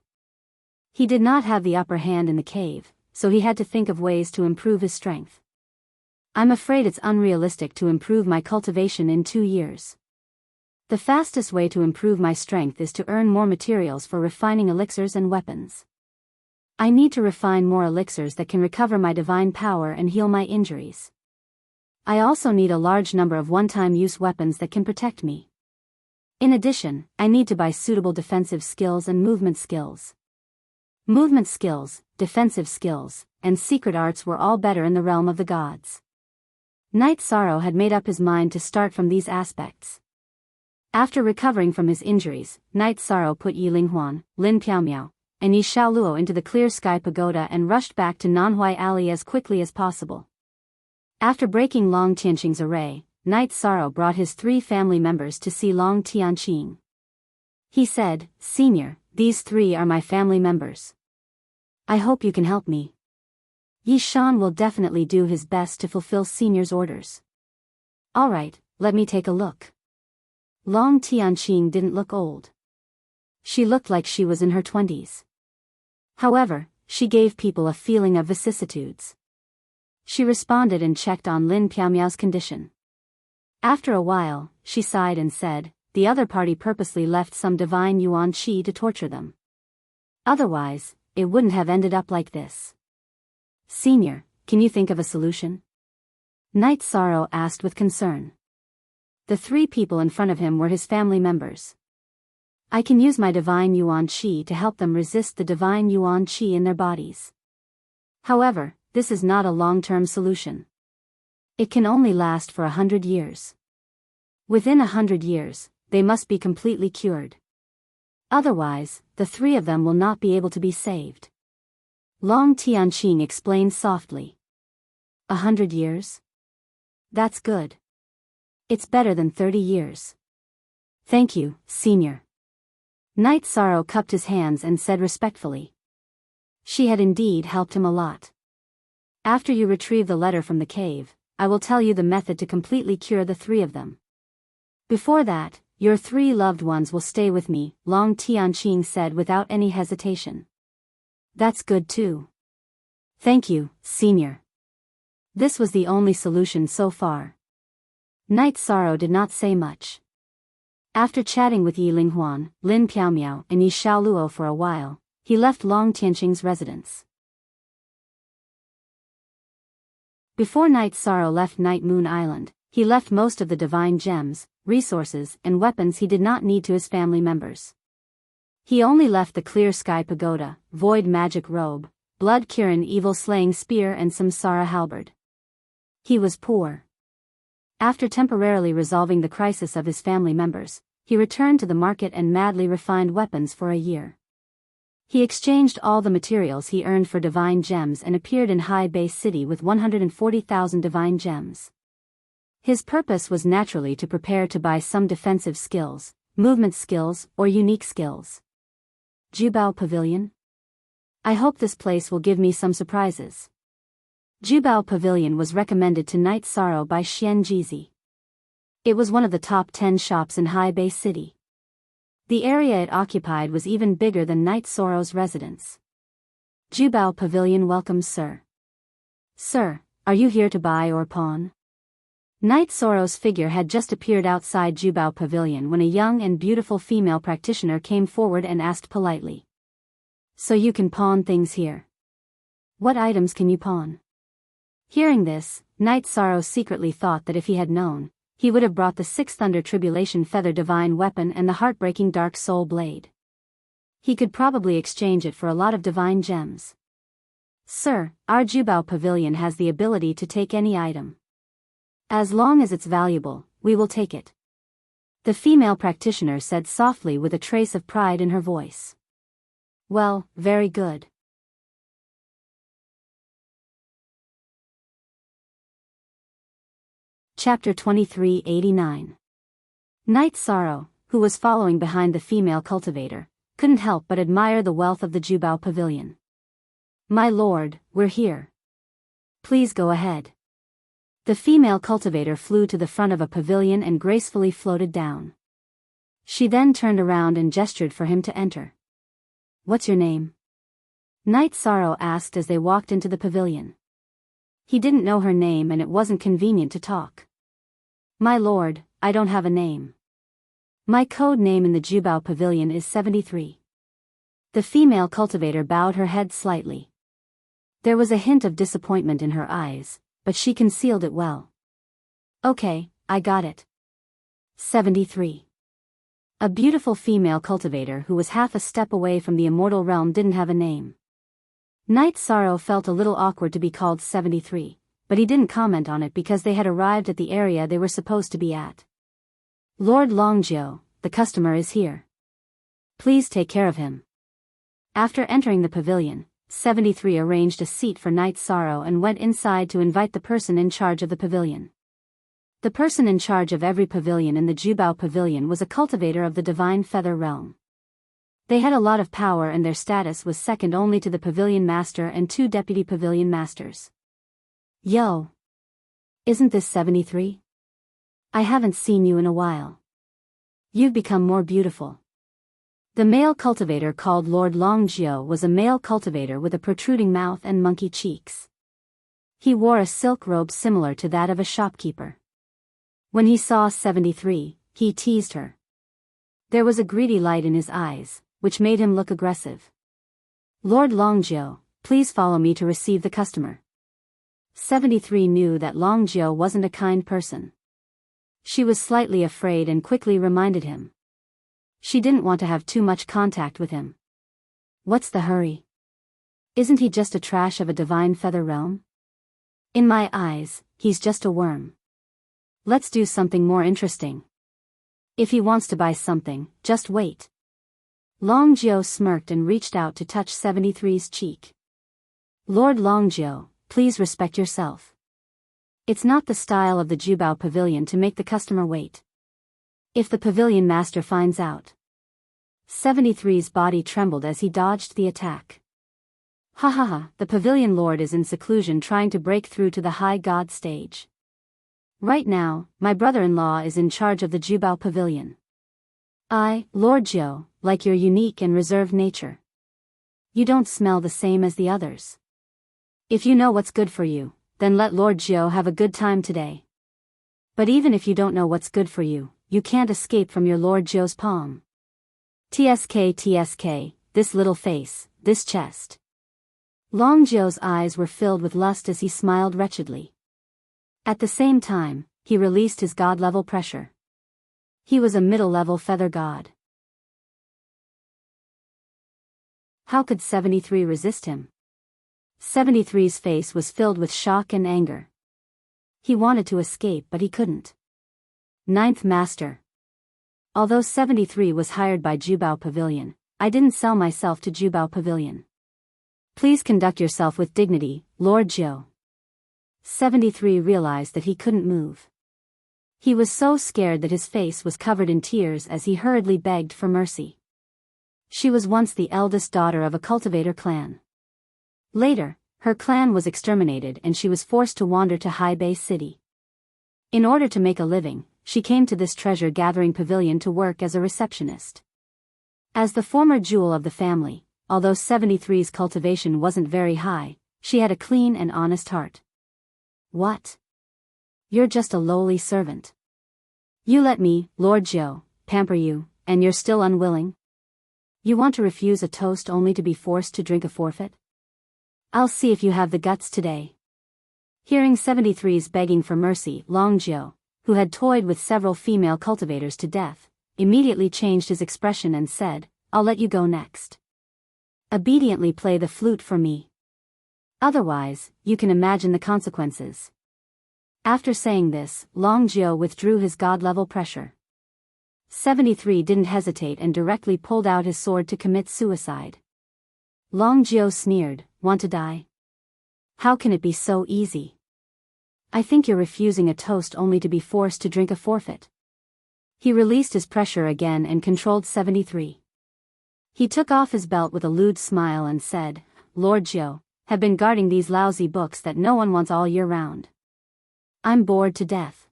Speaker 1: He did not have the upper hand in the cave, so he had to think of ways to improve his strength. I'm afraid it's unrealistic to improve my cultivation in 2 years. The fastest way to improve my strength is to earn more materials for refining elixirs and weapons. I need to refine more elixirs that can recover my divine power and heal my injuries. I also need a large number of one-time use weapons that can protect me. In addition, I need to buy suitable defensive skills and movement skills. Movement skills, defensive skills, and secret arts were all better in the realm of the gods. Knight Sorrow had made up his mind to start from these aspects. After recovering from his injuries, Knight Sorrow put Yi Linghuan, Lin Piaomiao, and Yi Xiaoluo into the Clear Sky Pagoda and rushed back to Nanhuai Alley as quickly as possible. After breaking Long Tianqing's array, Knight Sorrow brought his 3 family members to see Long Tianqing. He said, "Senior, these 3 are my family members. I hope you can help me. Yi Shan will definitely do his best to fulfill Senior's orders." "Alright, let me take a look." Long Tianqing didn't look old. She looked like she was in her 20s. However, she gave people a feeling of vicissitudes. She responded and checked on Lin Piaomiao's condition. After a while, she sighed and said, "The other party purposely left some divine yuan qi to torture them. Otherwise, it wouldn't have ended up like this." "Senior, can you think of a solution?" Knight Sorrow asked with concern. The 3 people in front of him were his family members. "I can use my divine yuan qi to help them resist the divine yuan qi in their bodies. However, this is not a long-term solution. It can only last for 100 years. Within 100 years, they must be completely cured. Otherwise, the 3 of them will not be able to be saved." Long Tianqing explained softly. 100 years? That's good. It's better than 30 years. "Thank you, Senior." Knight Sorrow cupped his hands and said respectfully. She had indeed helped him a lot. "After you retrieve the letter from the cave, I will tell you the method to completely cure the 3 of them. Before that, your 3 loved ones will stay with me," Long Tianqing said without any hesitation. "That's good too. Thank you, Senior." This was the only solution so far. Knight Sorrow did not say much. After chatting with Yi Linghuan, Lin Piaomiao and Yi Xiaoluo for a while, he left Long Tianqing's residence. Before Knight Sorrow left Night Moon Island, he left most of the divine gems, resources and weapons he did not need to his family members. He only left the Clear Sky Pagoda, Void Magic Robe, Blood Kirin Evil Slaying Spear and Samsara Halberd. He was poor. After temporarily resolving the crisis of his family members, he returned to the market and madly refined weapons for a year. He exchanged all the materials he earned for divine gems and appeared in High Bay City with 140,000 divine gems. His purpose was naturally to prepare to buy some defensive skills, movement skills, or unique skills. Jubao Pavilion? I hope this place will give me some surprises. Jubao Pavilion was recommended to Knight Sorrow by Xian Jizi. It was one of the top 10 shops in High Bay City. The area it occupied was even bigger than Knight Sorrow's residence. Jubao Pavilion welcomes Sir. "Sir, are you here to buy or pawn?" Knight Sorrow's figure had just appeared outside Jubao Pavilion when a young and beautiful female practitioner came forward and asked politely. "So you can pawn things here? What items can you pawn?" Hearing this, Knight Sorrow secretly thought that if he had known, he would have brought the 6th Thunder Tribulation Feather Divine Weapon and the Heartbreaking Dark Soul Blade. He could probably exchange it for a lot of divine gems. "Sir, our Jubao Pavilion has the ability to take any item. As long as it's valuable, we will take it," the female practitioner said softly with a trace of pride in her voice. "Well, very good." Chapter 2389. Knight Sorrow, who was following behind the female cultivator, couldn't help but admire the wealth of the Jubao Pavilion. "My lord, we're here. Please go ahead." The female cultivator flew to the front of a pavilion and gracefully floated down. She then turned around and gestured for him to enter. "What's your name?" Knight Sorrow asked as they walked into the pavilion. He didn't know her name and it wasn't convenient to talk. My lord, I don't have a name. My code name in the Jubao Pavilion is 73. The female cultivator bowed her head slightly. There was a hint of disappointment in her eyes, but she concealed it well. Okay, I got it. 73. A beautiful female cultivator who was half a step away from the immortal realm didn't have a name. Knight Sorrow felt a little awkward to be called 73, but he didn't comment on it because they had arrived at the area they were supposed to be at. Lord Longjio, the customer is here. Please take care of him. After entering the pavilion, 73 arranged a seat for Knight Sorrow and went inside to invite the person in charge of the pavilion. The person in charge of every pavilion in the Jubao Pavilion was a cultivator of the Divine Feather Realm. They had a lot of power and their status was second only to the Pavilion Master and 2 Deputy Pavilion Masters. Yo! Isn't this 73? I haven't seen you in a while. You've become more beautiful. The male cultivator called Lord Longjio was a male cultivator with a protruding mouth and monkey cheeks. He wore a silk robe similar to that of a shopkeeper. When he saw 73, he teased her. There was a greedy light in his eyes, which made him look aggressive. Lord Longjio, please follow me to receive the customer. 73 knew that Longjio wasn't a kind person. She was slightly afraid and quickly reminded him. She didn't want to have too much contact with him. What's the hurry? Isn't he just a trash of a divine feather realm? In my eyes, he's just a worm. Let's do something more interesting. If he wants to buy something, just wait. Longjio smirked and reached out to touch 73's cheek. Lord Longjio, please respect yourself. It's not the style of the Jubao Pavilion to make the customer wait. If the pavilion master finds out. 73's body trembled as he dodged the attack. Ha ha ha, the pavilion lord is in seclusion trying to break through to the high god stage. Right now, my brother-in-law is in charge of the Jubao Pavilion. I, Lord Jio, like your unique and reserved nature. You don't smell the same as the others. If you know what's good for you, then let Lord Jio have a good time today. But even if you don't know what's good for you, you can't escape from your Lord Jio's palm. TSK, this little face, this chest. Longjio's eyes were filled with lust as he smiled wretchedly. At the same time, he released his god-level pressure. He was a middle-level feather god. How could 73 resist him? 73's face was filled with shock and anger. He wanted to escape but he couldn't. Ninth Master. Although 73 was hired by Jubao Pavilion, I didn't sell myself to Jubao Pavilion. Please conduct yourself with dignity, Lord Jio. 73 realized that he couldn't move. He was so scared that his face was covered in tears as he hurriedly begged for mercy. She was once the eldest daughter of a cultivator clan. Later, her clan was exterminated and she was forced to wander to High Bay City. In order to make a living, she came to this treasure-gathering pavilion to work as a receptionist. As the former jewel of the family, although 73's cultivation wasn't very high, she had a clean and honest heart. What? You're just a lowly servant. You let me, Lord Jio, pamper you, and you're still unwilling? You want to refuse a toast only to be forced to drink a forfeit? I'll see if you have the guts today. Hearing 73's begging for mercy, Longjio, who had toyed with several female cultivators to death, immediately changed his expression and said, I'll let you go next. Obediently play the flute for me. Otherwise, you can imagine the consequences. After saying this, Longjio withdrew his god-level pressure. 73 didn't hesitate and directly pulled out his sword to commit suicide. Longjio sneered, want to die? How can it be so easy? I think you're refusing a toast only to be forced to drink a forfeit. He released his pressure again and controlled 73. He took off his belt with a lewd smile and said, Lord Jio, have been guarding these lousy books that no one wants all year round. I'm bored to death.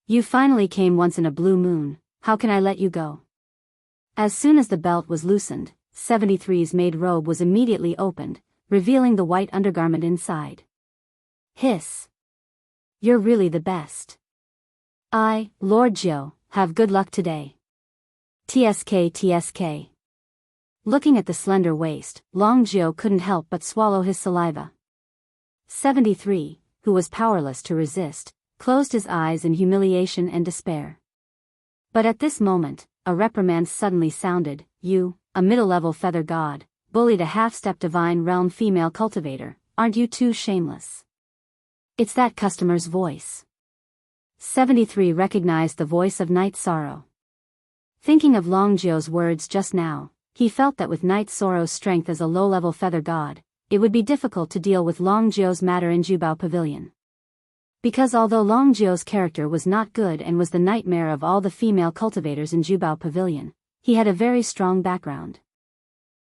Speaker 1: You finally came once in a blue moon, how can I let you go? As soon as the belt was loosened, 73's maid robe was immediately opened, revealing the white undergarment inside. Hiss. You're really the best. Lord Jiu, have good luck today. TSK. Looking at the slender waist, Long Jiu couldn't help but swallow his saliva. 73, who was powerless to resist, closed his eyes in humiliation and despair. But at this moment, a reprimand suddenly sounded. You, a middle-level feather god, bullied a half-step divine realm female cultivator, aren't you too shameless? It's that customer's voice. 73 recognized the voice of Night Sorrow. Thinking of Long Jiu's words just now, he felt that with Night Sorrow's strength as a low-level feather god, it would be difficult to deal with Long Jiu's matter in Jubao Pavilion. Because although Long Jiu's character was not good and was the nightmare of all the female cultivators in Jubao Pavilion, he had a very strong background.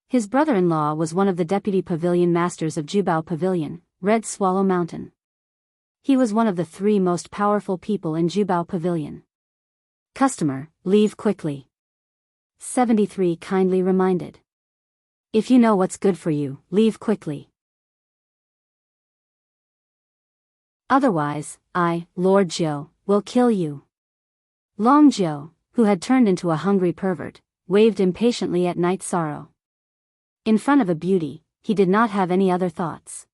Speaker 1: His brother-in-law was one of the deputy pavilion masters of Jubao Pavilion, Red Swallow Mountain. He was one of the 3 most powerful people in Jubao Pavilion. Customer, leave quickly. 73 kindly reminded. If you know what's good for you, leave quickly. Otherwise, Lord Jiu, will kill you. Long Jiu, who had turned into a hungry pervert, waved impatiently at Night Sorrow. In front of a beauty, he did not have any other thoughts.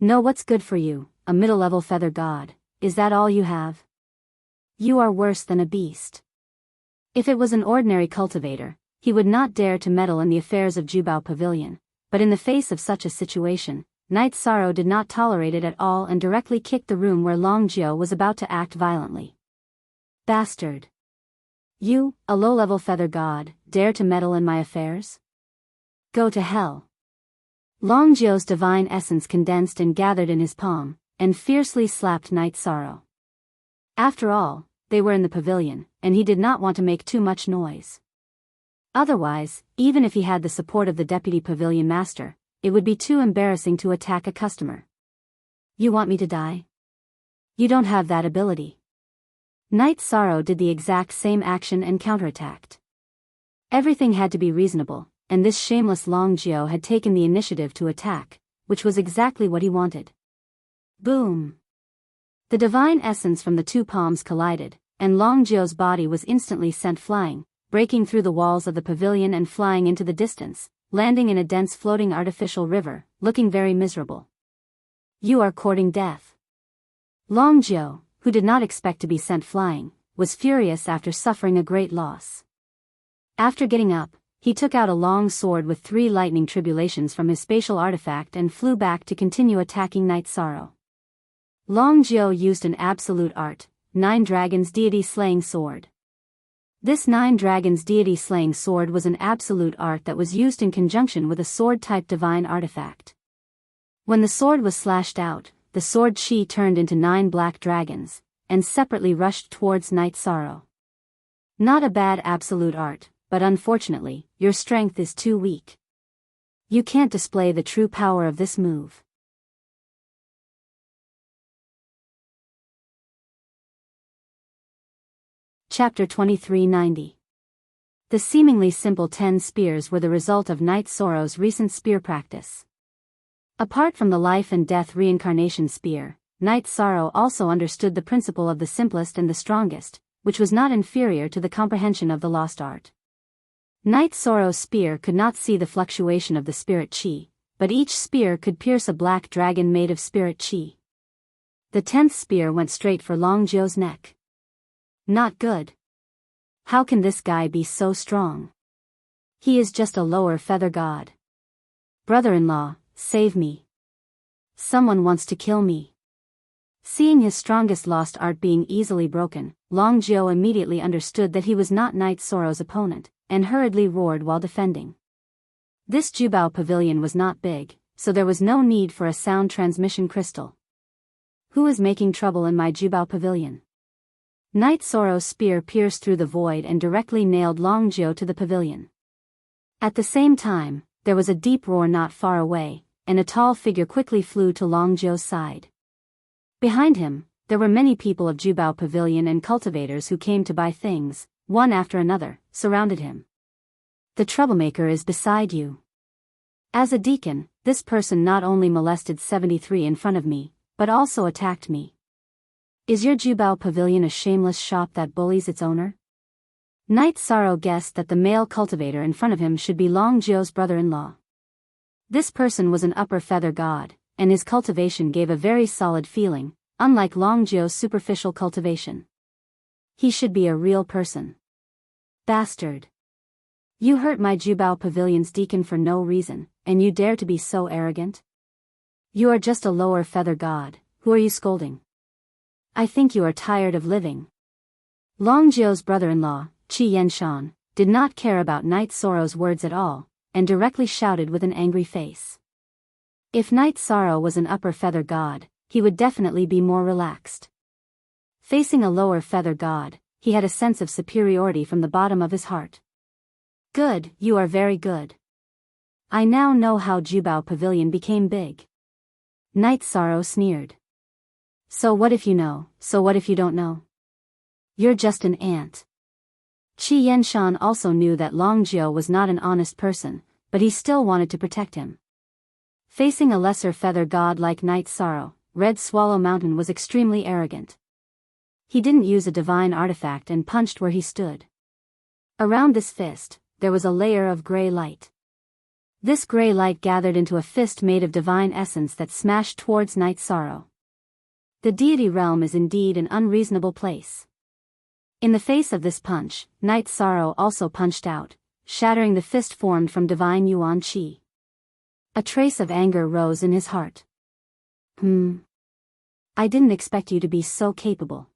Speaker 1: Know what's good for you, a middle-level feather god, is that all you have? You are worse than a beast. If it was an ordinary cultivator, he would not dare to meddle in the affairs of Jubao Pavilion, but in the face of such a situation, Night Sorrow did not tolerate it at all and directly kicked the room where Long Jiu was about to act violently. Bastard! You, a low-level feather god, dare to meddle in my affairs? Go to hell. Long Jiu's divine essence condensed and gathered in his palm, and fiercely slapped Night Sorrow. After all, they were in the pavilion, and he did not want to make too much noise. Otherwise, even if he had the support of the deputy pavilion master, it would be too embarrassing to attack a customer. You want me to die? You don't have that ability. Night Sorrow did the exact same action and counterattacked. Everything had to be reasonable, and this shameless Long Jiu had taken the initiative to attack, which was exactly what he wanted. Boom! The divine essence from the 2 palms collided, and Long Jiu's body was instantly sent flying, breaking through the walls of the pavilion and flying into the distance, landing in a dense floating artificial river, looking very miserable. You are courting death. Long Jiu, who did not expect to be sent flying, was furious after suffering a great loss. After getting up, he took out a long sword with 3 lightning tribulations from his spatial artifact and flew back to continue attacking Night Sorrow. Long Jiu used an absolute art, 9 Dragons Deity Slaying Sword. This 9 Dragons Deity Slaying Sword was an absolute art that was used in conjunction with a sword-type divine artifact. When the sword was slashed out, the sword chi turned into 9 black dragons, and separately rushed towards Night Sorrow. Not a bad absolute art, but unfortunately, your strength is too weak. You can't display the true power of this move. Chapter 2390. The seemingly simple 10 spears were the result of Night Sorrow's recent spear practice. Apart from the life and death reincarnation spear, Night Sorrow also understood the principle of the simplest and the strongest, which was not inferior to the comprehension of the lost art. Night Sorrow's spear could not see the fluctuation of the spirit chi, but each spear could pierce a black dragon made of spirit chi. The 10th spear went straight for Long Jiu's neck. Not good. How can this guy be so strong? He is just a lower feather god. Brother-in-law, save me. Someone wants to kill me. Seeing his strongest lost art being easily broken, Long Jiu immediately understood that he was not Night Sorrow's opponent, and hurriedly roared while defending. This Jubao Pavilion was not big, so there was no need for a sound transmission crystal. Who is making trouble in my Jubao Pavilion? Night Sorrow's spear pierced through the void and directly nailed Long Jiu to the pavilion. At the same time, there was a deep roar not far away, and a tall figure quickly flew to Long Jiu's side. Behind him, there were many people of Jubao Pavilion and cultivators who came to buy things, one after another, surrounded him. The troublemaker is beside you. As a deacon, this person not only molested 73 in front of me, but also attacked me. Is your Jubao Pavilion a shameless shop that bullies its owner? Night Sorrow guessed that the male cultivator in front of him should be Long Jio's brother-in-law. This person was an upper feather god, and his cultivation gave a very solid feeling, unlike Long Jio's superficial cultivation. He should be a real person. Bastard. You hurt my Jubao Pavilion's deacon for no reason, and you dare to be so arrogant? You are just a lower feather god, who are you scolding? I think you are tired of living. Long Jio's brother-in-law, Qi Yenshan, did not care about Night Sorrow's words at all, and directly shouted with an angry face. If Night Sorrow was an upper feather god, he would definitely be more relaxed. Facing a lower feather god, he had a sense of superiority from the bottom of his heart. Good, you are very good. I now know how Jubao Pavilion became big. Night Sorrow sneered. So what if you know, so what if you don't know? You're just an ant. Qi Yenshan also knew that Long Jio was not an honest person, but he still wanted to protect him. Facing a lesser feather god like Night Sorrow, Red Swallow Mountain was extremely arrogant. He didn't use a divine artifact and punched where he stood. Around this fist, there was a layer of gray light. This gray light gathered into a fist made of divine essence that smashed towards Night Sorrow. The deity realm is indeed an unreasonable place. In the face of this punch, Night Sorrow also punched out, shattering the fist formed from divine Yuan Qi. A trace of anger rose in his heart. I didn't expect you to be so capable.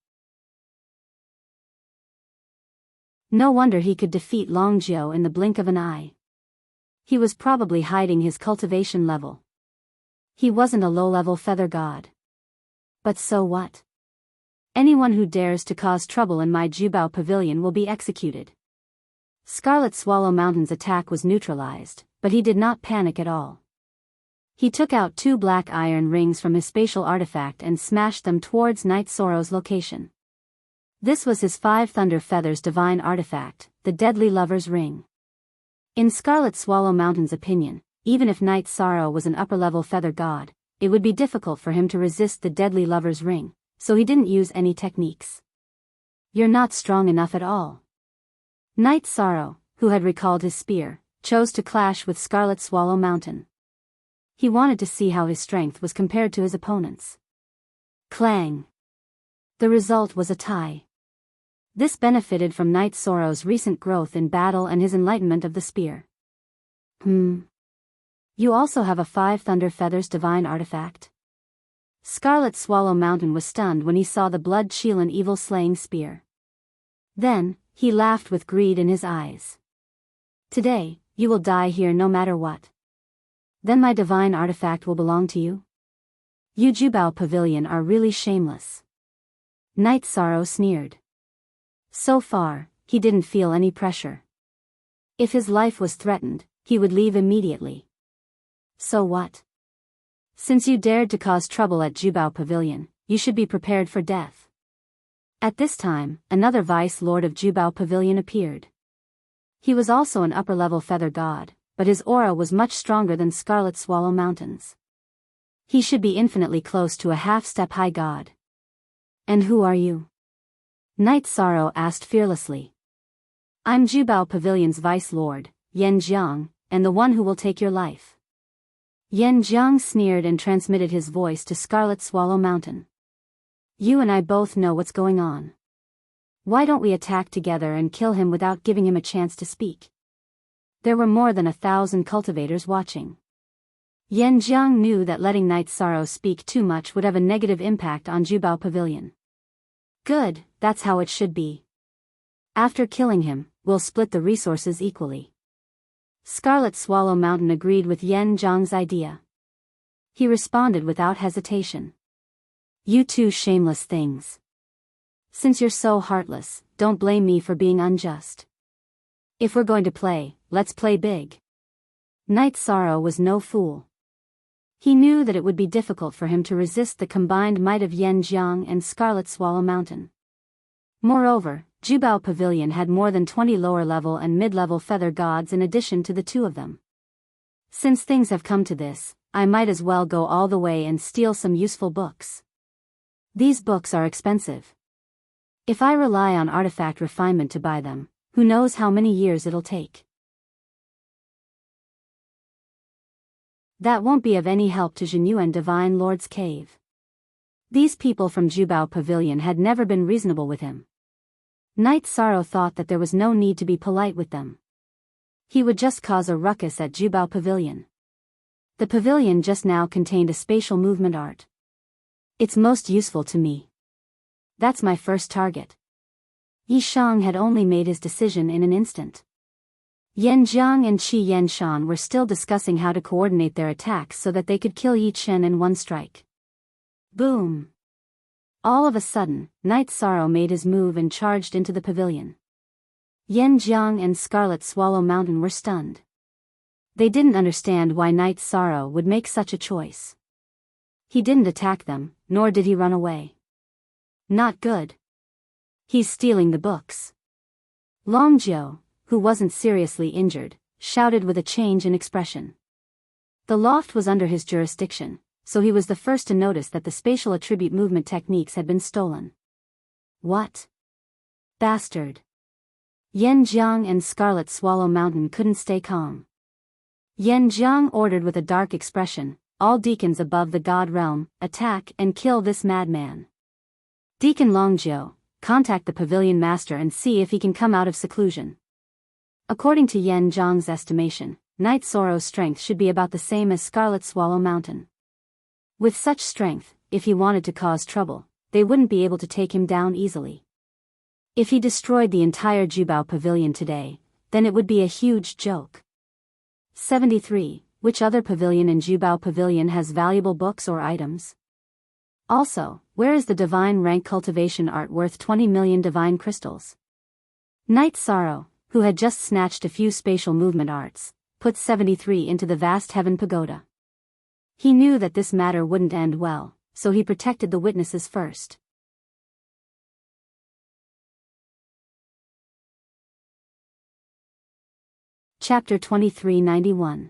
Speaker 1: No wonder he could defeat Long Jio in the blink of an eye. He was probably hiding his cultivation level. He wasn't a low-level feather god. But so what? Anyone who dares to cause trouble in my Jubao Pavilion will be executed. Scarlet Swallow Mountain's attack was neutralized, but he did not panic at all. He took out 2 black iron rings from his spatial artifact and smashed them towards Night Sorrow's location. This was his 5 Thunder Feathers divine artifact, the Deadly Lover's Ring. In Scarlet Swallow Mountain's opinion, even if Night Sorrow was an upper-level feather god, it would be difficult for him to resist the Deadly Lover's Ring, so he didn't use any techniques. You're not strong enough at all. Night Sorrow, who had recalled his spear, chose to clash with Scarlet Swallow Mountain. He wanted to see how his strength was compared to his opponent's. Clang! The result was a tie. This benefited from Night Sorrow's recent growth in battle and his enlightenment of the spear. You also have a 5 Thunder Feathers divine artifact? Scarlet Swallow Mountain was stunned when he saw the blood Chilan evil slaying spear. Then, he laughed with greed in his eyes. Today, you will die here no matter what. Then my divine artifact will belong to you? You Jubao Pavilion are really shameless. Night Sorrow sneered. So far, he didn't feel any pressure. If his life was threatened, he would leave immediately. So what? Since you dared to cause trouble at Jubao Pavilion, you should be prepared for death. At this time, another Vice Lord of Jubao Pavilion appeared. He was also an upper-level feather god, but his aura was much stronger than Scarlet Swallow Mountain's. He should be infinitely close to a half-step high god. And who are you? Night Sorrow asked fearlessly. I'm Jubao Pavilion's Vice Lord, Yan Jiang, and the one who will take your life. Yan Jiang sneered and transmitted his voice to Scarlet Swallow Mountain. You and I both know what's going on. Why don't we attack together and kill him without giving him a chance to speak? There were more than 1,000 cultivators watching. Yan Jiang knew that letting Night Sorrow speak too much would have a negative impact on Jubao Pavilion. Good, that's how it should be. After killing him, we'll split the resources equally. Scarlet Swallow Mountain agreed with Yan Jiang's idea. He responded without hesitation. You two shameless things. Since you're so heartless, don't blame me for being unjust. If we're going to play, let's play big. Night Sorrow was no fool. He knew that it would be difficult for him to resist the combined might of Yan Jiang and Scarlet Swallow Mountain. Moreover, Jubao Pavilion had more than 20 lower-level and mid-level feather gods in addition to the 2 of them. Since things have come to this, I might as well go all the way and steal some useful books. These books are expensive. If I rely on artifact refinement to buy them, who knows how many years it'll take. That won't be of any help to Jinyu and Divine Lord's cave. These people from Jubao Pavilion had never been reasonable with him. Knight Sorrow thought that there was no need to be polite with them. He would just cause a ruckus at Jubao Pavilion. The pavilion just now contained a spatial movement art. It's most useful to me. That's my first target. Yi Shang had only made his decision in an instant. Yan Jiang and Qi Yanshan were still discussing how to coordinate their attacks so that they could kill Yi Chen in one strike. Boom! All of a sudden, Knight Sorrow made his move and charged into the pavilion. Yan Jiang and Scarlet Swallow Mountain were stunned. They didn't understand why Knight Sorrow would make such a choice. He didn't attack them, nor did he run away. Not good. He's stealing the books. Long Jiu, who wasn't seriously injured, shouted with a change in expression. The loft was under his jurisdiction, so he was the first to notice that the spatial attribute movement techniques had been stolen. What? Bastard. Yan Jiang and Scarlet Swallow Mountain couldn't stay calm. Yan Jiang ordered with a dark expression, all deacons above the God realm, attack and kill this madman. Deacon Longjiu, contact the pavilion master and see if he can come out of seclusion. According to Yan Jiang's estimation, Knight Sorrow's strength should be about the same as Scarlet Swallow Mountain. With such strength, if he wanted to cause trouble, they wouldn't be able to take him down easily. If he destroyed the entire Jubao Pavilion today, then it would be a huge joke. 73. Which other pavilion in Jubao Pavilion has valuable books or items? Also, where is the divine rank cultivation art worth 20 million divine crystals? Knight Sorrow, who had just snatched a few spatial movement arts, put 73 into the vast heaven pagoda. He knew that this matter wouldn't end well, so he protected the witnesses first. Chapter 2391.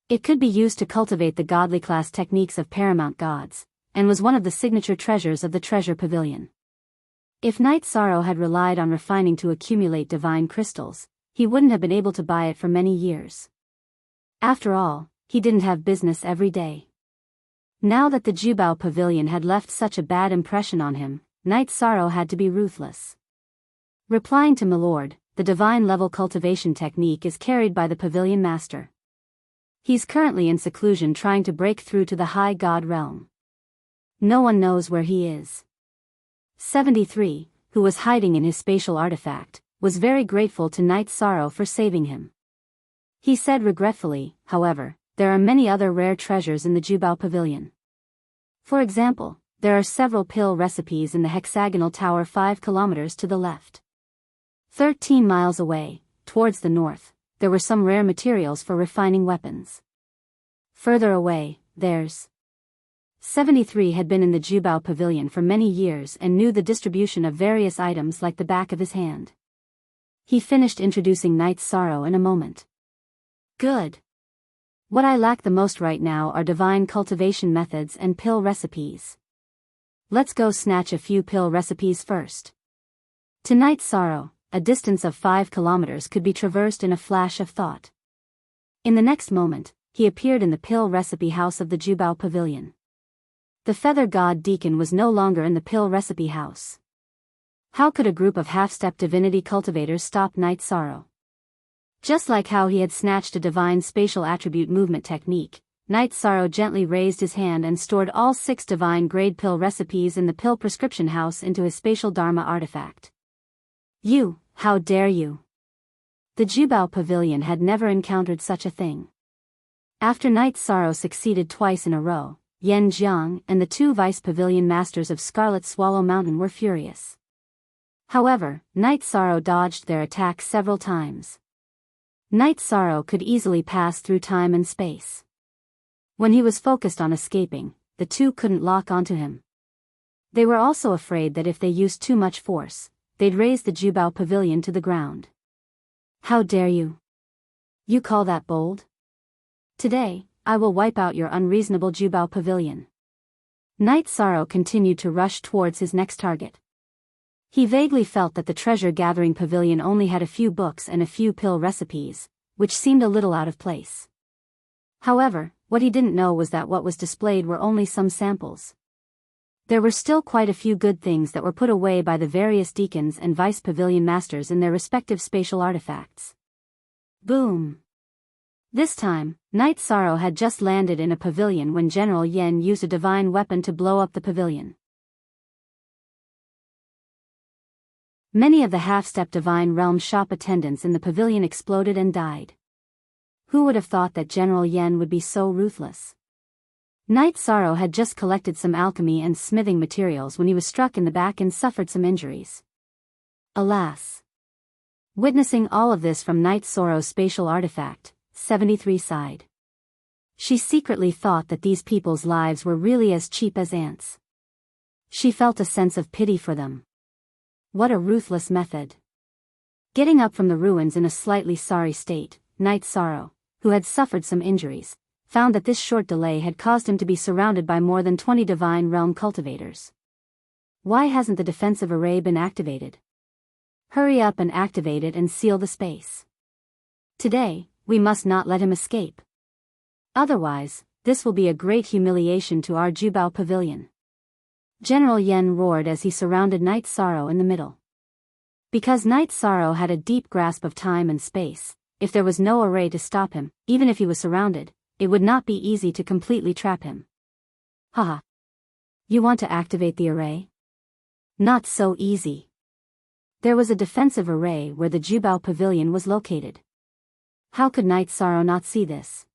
Speaker 1: It could be used to cultivate the godly class techniques of paramount gods, and was one of the signature treasures of the treasure pavilion. If Knight Sorrow had relied on refining to accumulate divine crystals, he wouldn't have been able to buy it for many years. After all, he didn't have business every day. Now that the Jubao Pavilion had left such a bad impression on him, Knight Sorrow had to be ruthless. Replying to Milord, the divine level cultivation technique is carried by the pavilion master. He's currently in seclusion trying to break through to the high god realm. No one knows where he is. 73, who was hiding in his spatial artifact, was very grateful to Knight Sorrow for saving him. He said regretfully, however, there are many other rare treasures in the Jubao Pavilion. For example, there are several pill recipes in the hexagonal tower 5 kilometers to the left. 13 miles away, towards the north, there were some rare materials for refining weapons. Further away, there's 73 had been in the Jubao Pavilion for many years and knew the distribution of various items like the back of his hand. He finished introducing Knight Sorrow in a moment. Good. What I lack the most right now are divine cultivation methods and pill recipes. Let's go snatch a few pill recipes first. To Knight Sorrow, a distance of 5 kilometers could be traversed in a flash of thought. In the next moment, he appeared in the pill recipe house of the Jubao Pavilion. The feather god deacon was no longer in the pill recipe house. How could a group of half-step divinity cultivators stop Knight Sorrow? Just like how he had snatched a divine spatial attribute movement technique, Knight Sorrow gently raised his hand and stored all 6 divine grade pill recipes in the pill prescription house into his spatial dharma artifact. You, how dare you? The Jubao Pavilion had never encountered such a thing. After Knight Sorrow succeeded twice in a row, Yan Jiang and the 2 vice pavilion masters of Scarlet Swallow Mountain were furious. However, Knight Sorrow dodged their attacks several times. Knight Sorrow could easily pass through time and space. When he was focused on escaping, the 2 couldn't lock onto him. They were also afraid that if they used too much force, they'd raise the Jubao Pavilion to the ground. How dare you? You call that bold? Today, I will wipe out your unreasonable Jubao Pavilion. Night Sorrow continued to rush towards his next target. He vaguely felt that the treasure-gathering pavilion only had a few books and a few pill recipes, which seemed a little out of place. However, what he didn't know was that what was displayed were only some samples. There were still quite a few good things that were put away by the various deacons and vice pavilion masters in their respective spatial artifacts. Boom! This time, Night Sorrow had just landed in a pavilion when General Yen used a divine weapon to blow up the pavilion. Many of the half-step divine realm shop attendants in the pavilion exploded and died. Who would have thought that General Yen would be so ruthless? Night Sorrow had just collected some alchemy and smithing materials when he was struck in the back and suffered some injuries. Alas! Witnessing all of this from Night Sorrow's spatial artifact, 73 sighed. She secretly thought that these people's lives were really as cheap as ants. She felt a sense of pity for them. What a ruthless method. Getting up from the ruins in a slightly sorry state, Night Sorrow, who had suffered some injuries, found that this short delay had caused him to be surrounded by more than 20 divine realm cultivators. Why hasn't the defensive array been activated? Hurry up and activate it and seal the space. Today, we must not let him escape. Otherwise, this will be a great humiliation to our Jubao Pavilion. General Yen roared as he surrounded Night Sorrow in the middle. Because Night Sorrow had a deep grasp of time and space, if there was no array to stop him, even if he was surrounded, it would not be easy to completely trap him. Haha. You want to activate the array? Not so easy. There was a defensive array where the Jubao Pavilion was located. How could Night Sorrow not see this?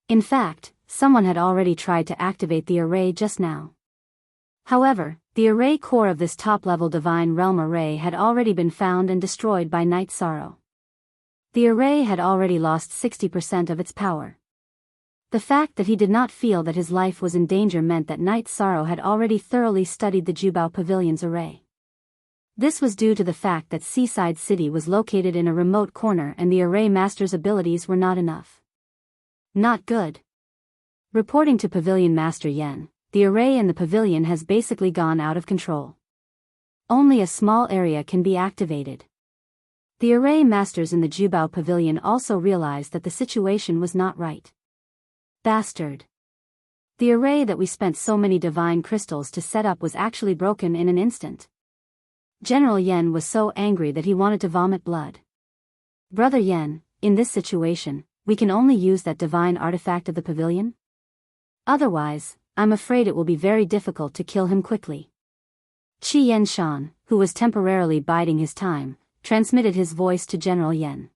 Speaker 1: In fact, someone had already tried to activate the array just now. However, the array core of this top-level Divine Realm array had already been found and destroyed by Night Sorrow. The array had already lost 60% of its power. The fact that he did not feel that his life was in danger meant that Night Sorrow had already thoroughly studied the Jubao Pavilion's array. This was due to the fact that Seaside City was located in a remote corner and the array master's abilities were not enough. Not good. Reporting to Pavilion Master Yen, the array in the pavilion has basically gone out of control. Only a small area can be activated. The array masters in the Jubao Pavilion also realized that the situation was not right. Bastard. The array that we spent so many divine crystals to set up was actually broken in an instant. General Yen was so angry that he wanted to vomit blood. Brother Yen, in this situation, we can only use that divine artifact of the pavilion? Otherwise, I'm afraid it will be very difficult to kill him quickly. Qi Yenshan, who was temporarily biding his time, transmitted his voice to General Yen.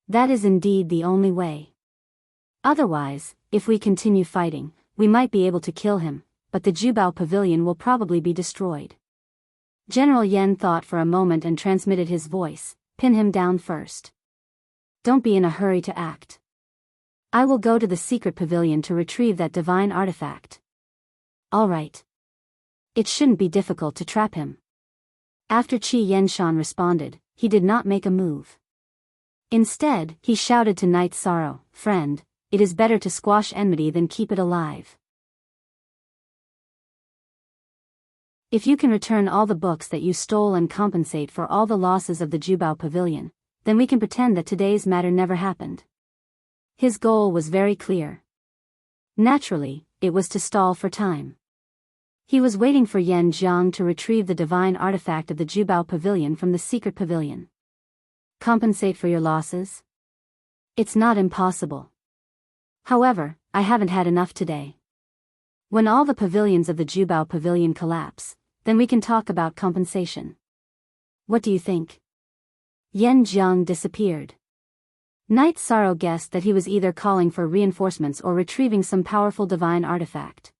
Speaker 1: That is indeed the only way. Otherwise, if we continue fighting, we might be able to kill him, but the Jubao Pavilion will probably be destroyed. General Yen thought for a moment and transmitted his voice, pin him down first. Don't be in a hurry to act. I will go to the secret pavilion to retrieve that divine artifact. All right. It shouldn't be difficult to trap him. After Qi Yenshan responded, he did not make a move. Instead, he shouted to Night Sorrow, friend, it is better to squash enmity than keep it alive. If you can return all the books that you stole and compensate for all the losses of the Jubao Pavilion, then we can pretend that today's matter never happened. His goal was very clear. Naturally, it was to stall for time. He was waiting for Yen Jiang to retrieve the divine artifact of the Jubao Pavilion from the secret pavilion. Compensate for your losses? It's not impossible. However, I haven't had enough today. When all the pavilions of the Jubao Pavilion collapse, then we can talk about compensation. What do you think? Yen Jiang disappeared. Night Sorrow guessed that he was either calling for reinforcements or retrieving some powerful divine artifact.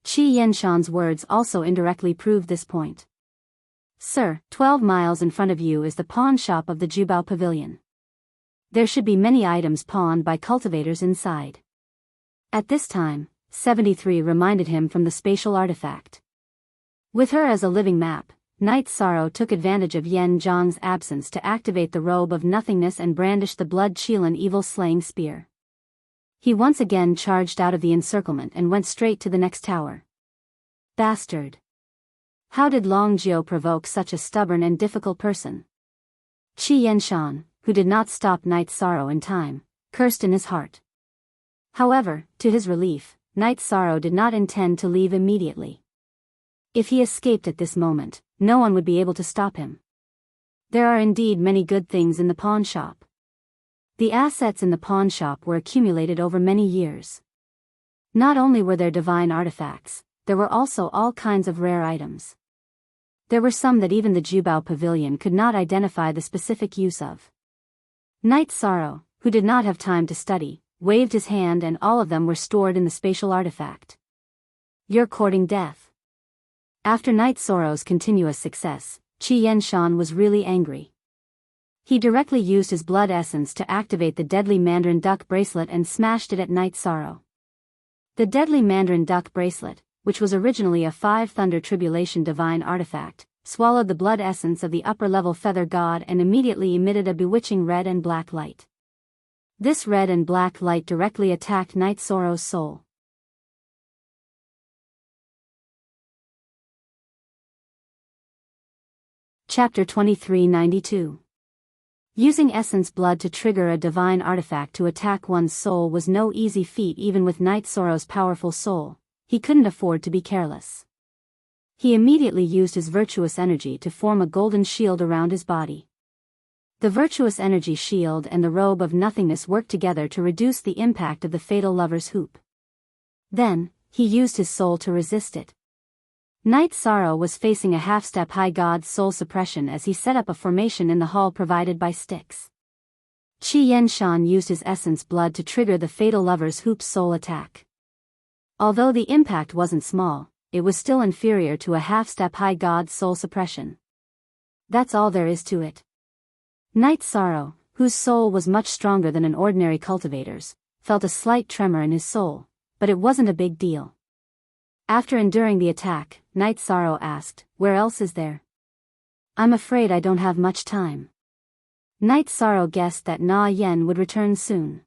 Speaker 1: Qi Yenshan's words also indirectly proved this point. Sir, 12 miles in front of you is the pawn shop of the Jubao Pavilion. There should be many items pawned by cultivators inside. At this time, 73 reminded him from the spatial artifact. With her as a living map, Night Sorrow took advantage of Yen Jiang's absence to activate the robe of nothingness and brandish the blood Qilin evil-slaying spear. He once again charged out of the encirclement and went straight to the next tower. Bastard! How did Long Jiao provoke such a stubborn and difficult person? Qi Yanshan, who did not stop Night Sorrow in time, cursed in his heart. However, to his relief, Night Sorrow did not intend to leave immediately. If he escaped at this moment, no one would be able to stop him. There are indeed many good things in the pawn shop. The assets in the pawn shop were accumulated over many years. Not only were there divine artifacts, there were also all kinds of rare items. There were some that even the Jubao Pavilion could not identify the specific use of. Night Sorrow, who did not have time to study, waved his hand and all of them were stored in the spatial artifact. You're courting death. After Night Sorrow's continuous success, Qi Yanshan was really angry. He directly used his blood essence to activate the deadly Mandarin Duck Bracelet and smashed it at Night Sorrow. The deadly Mandarin Duck Bracelet, which was originally a 5 Thunder Tribulation divine artifact, swallowed the blood essence of the upper-level feather god and immediately emitted a bewitching red and black light. This red and black light directly attacked Night Sorrow's soul. Chapter 2392. Using essence blood to trigger a divine artifact to attack one's soul was no easy feat even with Night Sorrow's powerful soul. He couldn't afford to be careless. He immediately used his virtuous energy to form a golden shield around his body. The virtuous energy shield and the robe of nothingness worked together to reduce the impact of the fatal lover's hoop. Then, he used his soul to resist it. Night Sorrow was facing a half-step high god's soul suppression as he set up a formation in the hall provided by sticks. Qi Yanshan used his essence blood to trigger the fatal lover's hoop's soul attack. Although the impact wasn't small, it was still inferior to a half-step high god's soul suppression. That's all there is to it. Night Sorrow, whose soul was much stronger than an ordinary cultivator's, felt a slight tremor in his soul, but it wasn't a big deal. After enduring the attack, Night Sorrow asked, "Where else is there?" "I'm afraid I don't have much time." Night Sorrow guessed that Na Yen would return soon.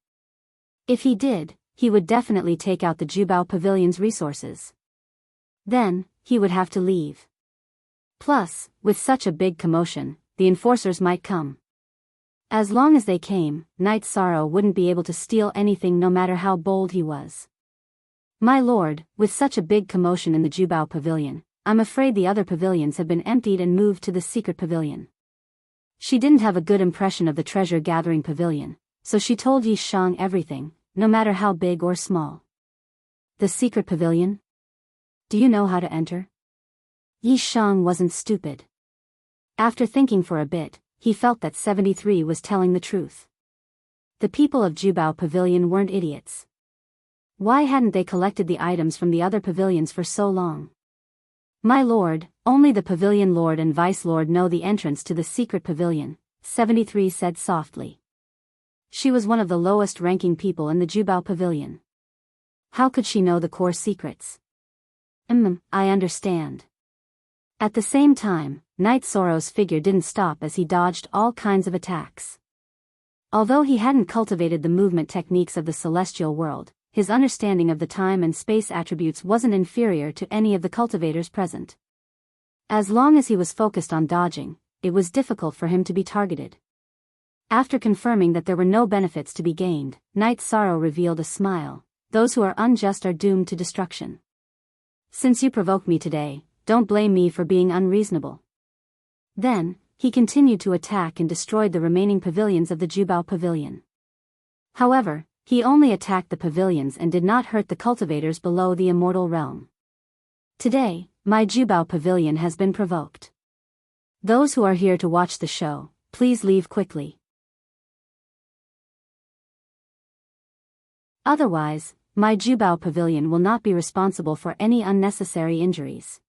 Speaker 1: If he did, he would definitely take out the Jubao Pavilion's resources. Then, he would have to leave. Plus, with such a big commotion, the enforcers might come. As long as they came, Night Sorrow wouldn't be able to steal anything no matter how bold he was. "My lord, with such a big commotion in the Jubao Pavilion, I'm afraid the other pavilions have been emptied and moved to the secret pavilion." She didn't have a good impression of the treasure-gathering pavilion, so she told Yi Shang everything, no matter how big or small. "The secret pavilion? Do you know how to enter?" Yi Shang wasn't stupid. After thinking for a bit, he felt that 73 was telling the truth. The people of Jubao Pavilion weren't idiots. Why hadn't they collected the items from the other pavilions for so long? "My lord, only the pavilion lord and vice lord know the entrance to the secret pavilion," 73 said softly. She was one of the lowest-ranking people in the Jubao Pavilion. How could she know the core secrets? I understand." At the same time, Night Sorrow's figure didn't stop as he dodged all kinds of attacks. Although he hadn't cultivated the movement techniques of the celestial world, his understanding of the time and space attributes wasn't inferior to any of the cultivators present. As long as he was focused on dodging, it was difficult for him to be targeted. After confirming that there were no benefits to be gained, Night Sorrow revealed a smile. "Those who are unjust are doomed to destruction. Since you provoked me today, don't blame me for being unreasonable." Then, he continued to attack and destroyed the remaining pavilions of the Jubao Pavilion. However, he only attacked the pavilions and did not hurt the cultivators below the immortal realm. "Today, my Jubao Pavilion has been provoked. Those who are here to watch the show, please leave quickly. Otherwise, my Jubao Pavilion will not be responsible for any unnecessary injuries."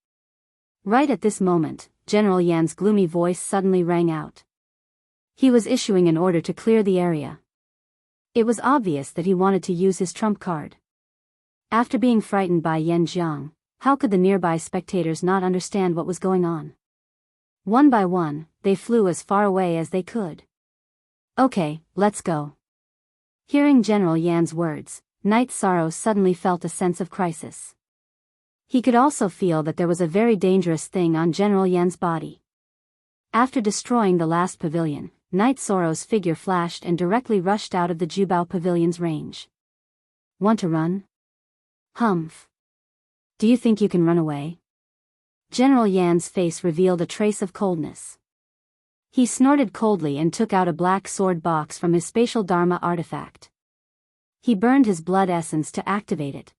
Speaker 1: Right at this moment, General Yan's gloomy voice suddenly rang out. He was issuing an order to clear the area. It was obvious that he wanted to use his trump card. After being frightened by Yan Jiang, how could the nearby spectators not understand what was going on? One by one, they flew as far away as they could. "Okay, let's go." Hearing General Yan's words, Knight Sorrow suddenly felt a sense of crisis. He could also feel that there was a very dangerous thing on General Yan's body. After destroying the last pavilion, Knight Sorrow's figure flashed and directly rushed out of the Jubao Pavilion's range. Want to run? Humph. Do you think you can run away? General Yan's face revealed a trace of coldness. He snorted coldly and took out a black sword box from his spatial Dharma artifact. He burned his blood essence to activate it.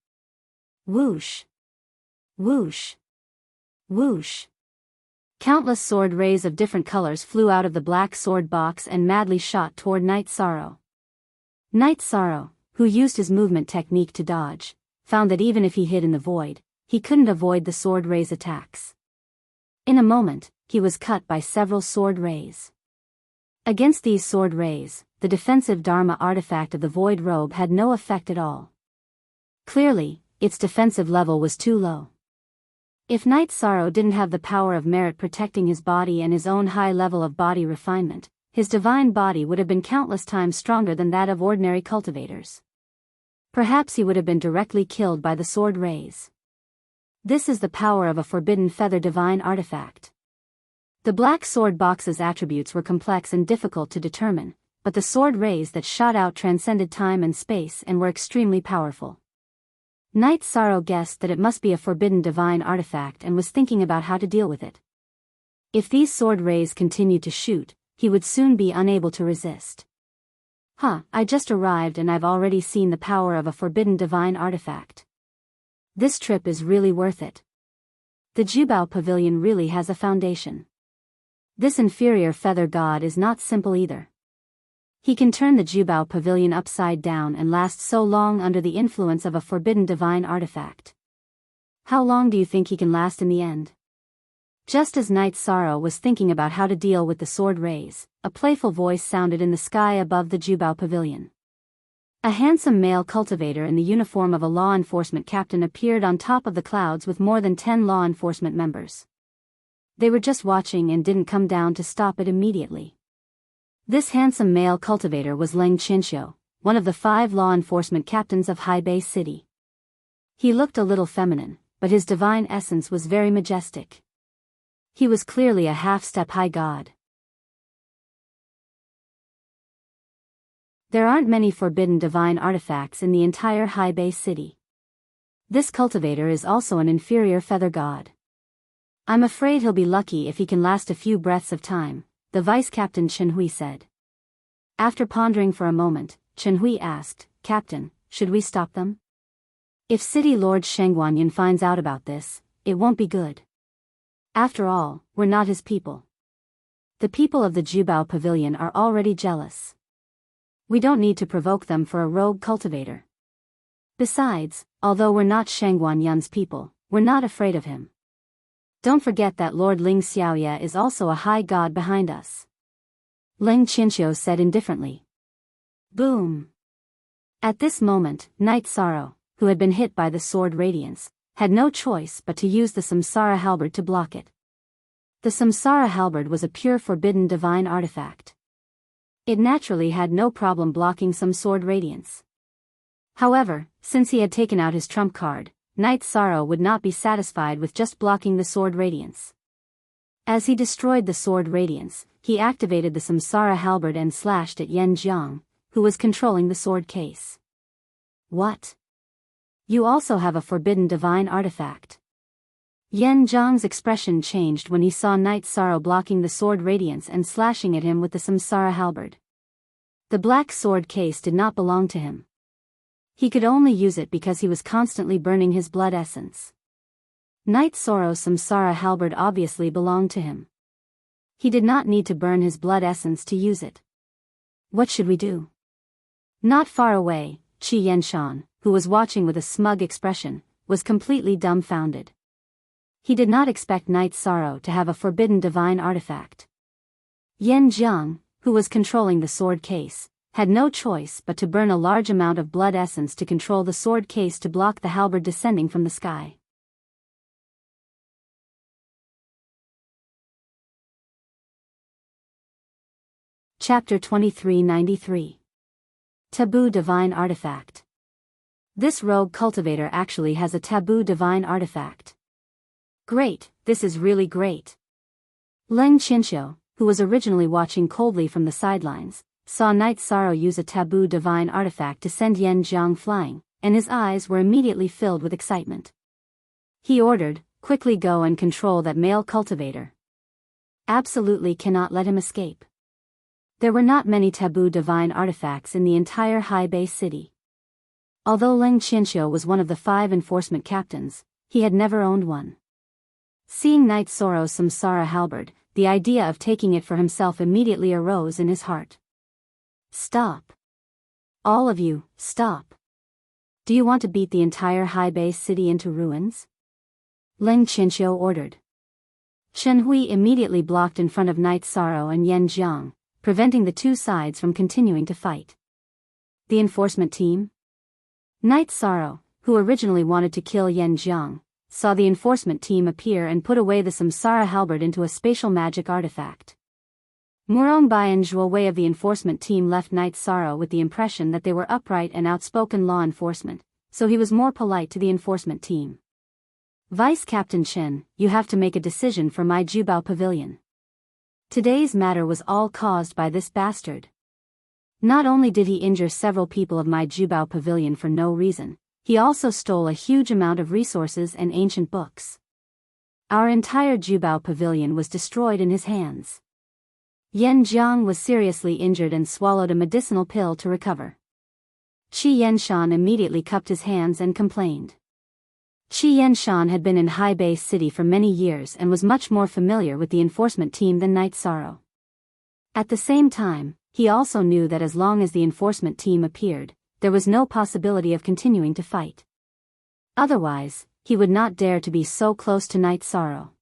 Speaker 1: Whoosh! Whoosh! Whoosh! Countless sword rays of different colors flew out of the black sword box and madly shot toward Knight Sorrow. Knight Sorrow, who used his movement technique to dodge, found that even if he hid in the void, he couldn't avoid the sword rays' attacks. In a moment, he was cut by several sword rays. Against these sword rays, the defensive Dharma artifact of the void robe had no effect at all. Clearly, its defensive level was too low. If Knight Sorrow didn't have the power of merit protecting his body and his own high level of body refinement, his divine body would have been countless times stronger than that of ordinary cultivators. Perhaps he would have been directly killed by the sword rays. This is the power of a forbidden feather divine artifact. The black sword box's attributes were complex and difficult to determine, but the sword rays that shot out transcended time and space and were extremely powerful. Knight Sorrow guessed that it must be a forbidden divine artifact and was thinking about how to deal with it. If these sword rays continued to shoot, he would soon be unable to resist. I just arrived and I've already seen the power of a forbidden divine artifact. This trip is really worth it. The Jubao Pavilion really has a foundation. This inferior feather god is not simple either. He can turn the Jubao Pavilion upside down and last so long under the influence of a forbidden divine artifact. How long do you think he can last in the end? Just as Knight Sorrow was thinking about how to deal with the sword rays, a playful voice sounded in the sky above the Jubao Pavilion. A handsome male cultivator in the uniform of a law enforcement captain appeared on top of the clouds with more than 10 law enforcement members. They were just watching and didn't come down to stop it immediately. This handsome male cultivator was Leng Chinxiu, one of the 5 law enforcement captains of Haibei City. He looked a little feminine, but his divine essence was very majestic. He was clearly a half-step high god. There aren't many forbidden divine artifacts in the entire Haibei City. This cultivator is also an inferior feather god. I'm afraid he'll be lucky if he can last a few breaths of time, the vice captain Chen Hui said. After pondering for a moment, Chen Hui asked, Captain, should we stop them? If City Lord Sheng Guanyin finds out about this, it won't be good. After all, we're not his people. The people of the Jubao Pavilion are already jealous. We don't need to provoke them for a rogue cultivator. Besides, although we're not Sheng Guanyun's people, we're not afraid of him. Don't forget that Lord Ling Xiaoye is also a high god behind us. Leng Chinxiu said indifferently. Boom! At this moment, Knight Sorrow, who had been hit by the sword radiance, had no choice but to use the Samsara halberd to block it. The Samsara halberd was a pure forbidden divine artifact. It naturally had no problem blocking some sword radiance. However, since he had taken out his trump card, Knight Sorrow would not be satisfied with just blocking the sword radiance. As he destroyed the sword radiance, he activated the Samsara halberd and slashed at Yan Jiang, who was controlling the sword case. What? You also have a forbidden divine artifact. Yan Jiang's expression changed when he saw Knight Sorrow blocking the sword radiance and slashing at him with the Samsara halberd. The black sword case did not belong to him. He could only use it because he was constantly burning his blood essence. Knight Sorrow's Samsara halberd obviously belonged to him. He did not need to burn his blood essence to use it. What should we do? Not far away, Qi Yenshan, who was watching with a smug expression, was completely dumbfounded. He did not expect Knight Sorrow to have a forbidden divine artifact. Yan Jiang, who was controlling the sword case, had no choice but to burn a large amount of blood essence to control the sword case to block the halberd descending from the sky. Chapter 2393. Taboo Divine Artifact. This rogue cultivator actually has a taboo divine artifact. Great, this is really great. Leng Qianxiu, who was originally watching coldly from the sidelines, saw Night Sorrow use a taboo divine artifact to send Yan Jiang flying, and his eyes were immediately filled with excitement. He ordered, "Quickly go and control that male cultivator. Absolutely cannot let him escape." There were not many taboo divine artifacts in the entire Hebei city. Although Leng Qianxiu was one of the 5 enforcement captains, he had never owned one. Seeing Night Sorrow's Samsara halberd, the idea of taking it for himself immediately arose in his heart. Stop. All of you, stop. Do you want to beat the entire Hebei city into ruins? Leng Qianxiu ordered. Shen Hui immediately blocked in front of Night Sorrow and Yan Jiang, preventing the two sides from continuing to fight. The enforcement team? Night Sorrow, who originally wanted to kill Yan Jiang, saw the enforcement team appear and put away the Samsara halberd into a spatial magic artifact. Murong Bai and Zhuo Wei of the enforcement team left Night Sorrow with the impression that they were upright and outspoken law enforcement, so he was more polite to the enforcement team. Vice Captain Chen, you have to make a decision for my Jubao Pavilion. Today's matter was all caused by this bastard. Not only did he injure several people of my Jubao Pavilion for no reason, he also stole a huge amount of resources and ancient books. Our entire Jubao Pavilion was destroyed in his hands. Yan Jiang was seriously injured and swallowed a medicinal pill to recover. Qi Yanshan immediately cupped his hands and complained. Qi Yanshan had been in Hebei City for many years and was much more familiar with the enforcement team than Night Sorrow. At the same time, he also knew that as long as the enforcement team appeared, there was no possibility of continuing to fight. Otherwise, he would not dare to be so close to Night Sorrow.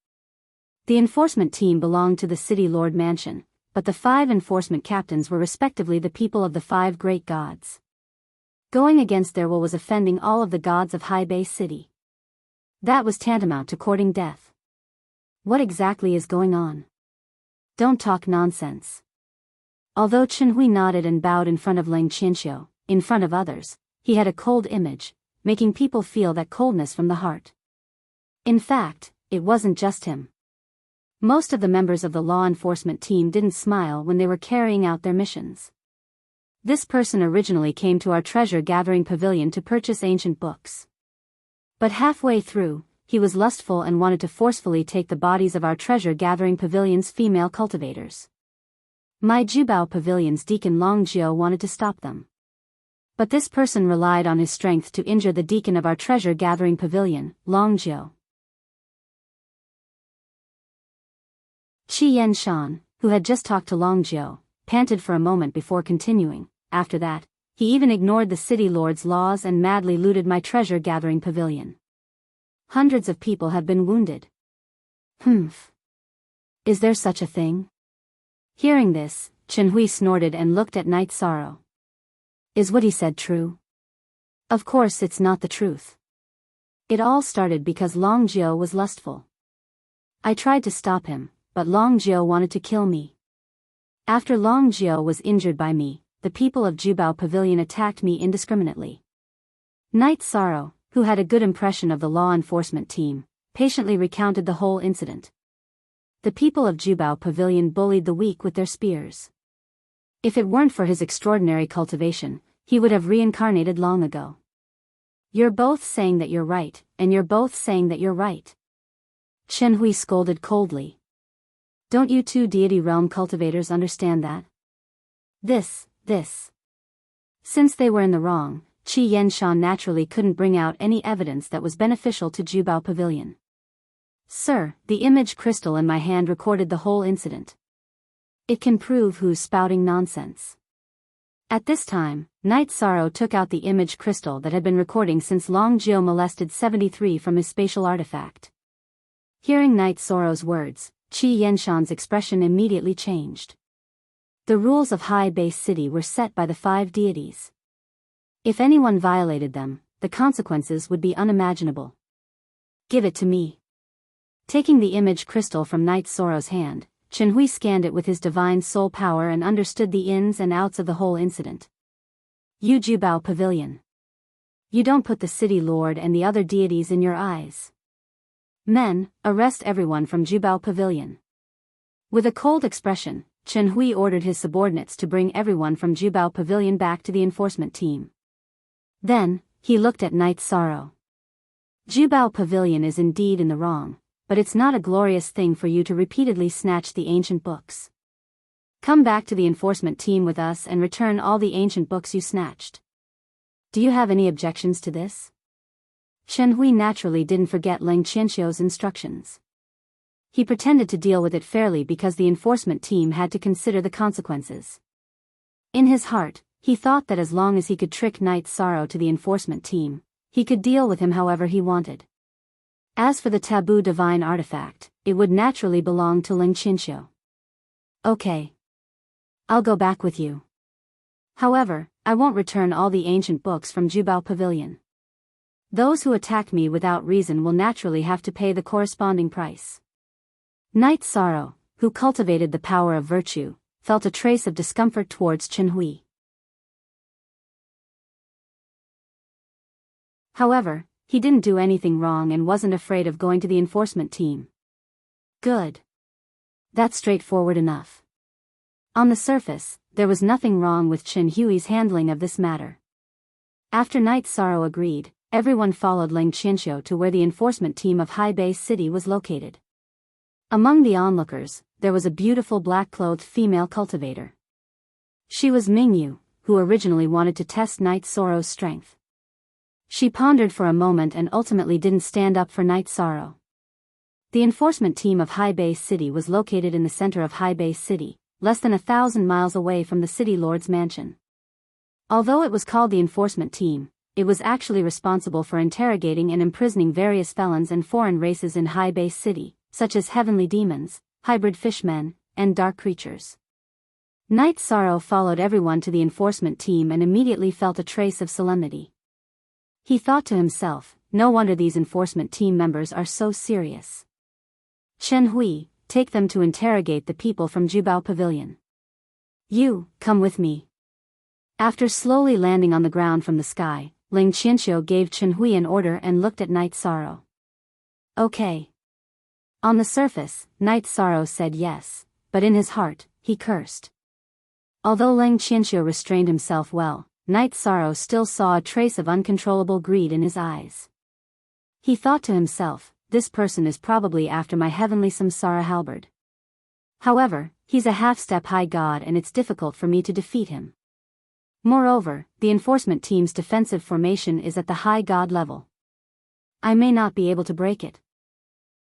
Speaker 1: The enforcement team belonged to the City Lord Mansion, but the 5 enforcement captains were respectively the people of the 5 great gods. Going against their will was offending all of the gods of Hebei City. That was tantamount to courting death. What exactly is going on? Don't talk nonsense. Although Chen Hui nodded and bowed in front of Leng Qianxiu, in front of others, he had a cold image, making people feel that coldness from the heart. In fact, it wasn't just him. Most of the members of the law enforcement team didn't smile when they were carrying out their missions. This person originally came to our treasure-gathering pavilion to purchase ancient books. But halfway through, he was lustful and wanted to forcefully take the bodies of our treasure-gathering pavilion's female cultivators. My Jubao Pavilion's Deacon Long Jiu wanted to stop them. But this person relied on his strength to injure the deacon of our treasure-gathering pavilion, Long Jiu. Qi Yanshan, who had just talked to Long Jiu, panted for a moment before continuing. After that, he even ignored the city lord's laws and madly looted my treasure-gathering pavilion. Hundreds of people have been wounded. Humph. Is there such a thing? Hearing this, Chen Hui snorted and looked at Night Sorrow. Is what he said true? Of course it's not the truth. It all started because Long Jiu was lustful. I tried to stop him, but Long Jiu wanted to kill me. After Long Jiu was injured by me, the people of Jubao Pavilion attacked me indiscriminately. Night Sorrow, who had a good impression of the law enforcement team, patiently recounted the whole incident. The people of Jubao Pavilion bullied the weak with their spears. If it weren't for his extraordinary cultivation, he would have reincarnated long ago. You're both saying that you're right, and you're both saying that you're right. Chen Hui scolded coldly. Don't you 2 deity realm cultivators understand that? This. Since they were in the wrong, Qi Yanshan naturally couldn't bring out any evidence that was beneficial to Jubao Pavilion. Sir, the image crystal in my hand recorded the whole incident. It can prove who's spouting nonsense. At this time, Night Sorrow took out the image crystal that had been recording since Long Jiu molested 73 from his spatial artifact. Hearing Night Sorrow's words, Qi Yanshan's expression immediately changed. The rules of Hebei City were set by the 5 deities. If anyone violated them, the consequences would be unimaginable. Give it to me. Taking the image crystal from Night Sorrow's hand, Chen Hui scanned it with his divine soul power and understood the ins and outs of the whole incident. Yu Jubao Pavilion. You don't put the city lord and the other deities in your eyes. Men, arrest everyone from Jubao Pavilion. With a cold expression, Chen Hui ordered his subordinates to bring everyone from Jubao Pavilion back to the enforcement team. Then, he looked at Knight Sorrow. Jubao Pavilion is indeed in the wrong, but it's not a glorious thing for you to repeatedly snatch the ancient books. Come back to the enforcement team with us and return all the ancient books you snatched. Do you have any objections to this? Chen Hui naturally didn't forget Ling Qianxiu's instructions. He pretended to deal with it fairly because the enforcement team had to consider the consequences. In his heart, he thought that as long as he could trick Knight Sorrow to the enforcement team, he could deal with him however he wanted. As for the taboo divine artifact, it would naturally belong to Ling Qianxiu. Okay. I'll go back with you. However, I won't return all the ancient books from Jubao Pavilion. Those who attack me without reason will naturally have to pay the corresponding price. Knight Sorrow, who cultivated the power of virtue, felt a trace of discomfort towards Chen Hui. However, he didn't do anything wrong and wasn't afraid of going to the enforcement team. Good. That's straightforward enough. On the surface, there was nothing wrong with Chen Hui's handling of this matter. After Knight Sorrow agreed, everyone followed Ling Qianxiu to where the enforcement team of High Base City was located. Among the onlookers, there was a beautiful black-clothed female cultivator. She was Mingyu, who originally wanted to test Knight Sorrow's strength. She pondered for a moment and ultimately didn't stand up for Knight Sorrow. The enforcement team of High Base City was located in the center of High Base City, less than 1,000 miles away from the city lord's mansion. Although it was called the enforcement team, it was actually responsible for interrogating and imprisoning various felons and foreign races in High Base City, such as heavenly demons, hybrid fishmen, and dark creatures. Knight Sorrow followed everyone to the enforcement team and immediately felt a trace of solemnity. He thought to himself, no wonder these enforcement team members are so serious. Chen Hui, take them to interrogate the people from Jubao Pavilion. You, come with me. After slowly landing on the ground from the sky, Ling Qianxiu gave Chen Hui an order and looked at Knight Sorrow. Okay. On the surface, Knight Sorrow said yes, but in his heart, he cursed. Although Ling Qianxiu restrained himself well, Knight Sorrow still saw a trace of uncontrollable greed in his eyes. He thought to himself, this person is probably after my heavenly samsara halberd. However, he's a half-step high god and it's difficult for me to defeat him. Moreover, the enforcement team's defensive formation is at the high god level. I may not be able to break it.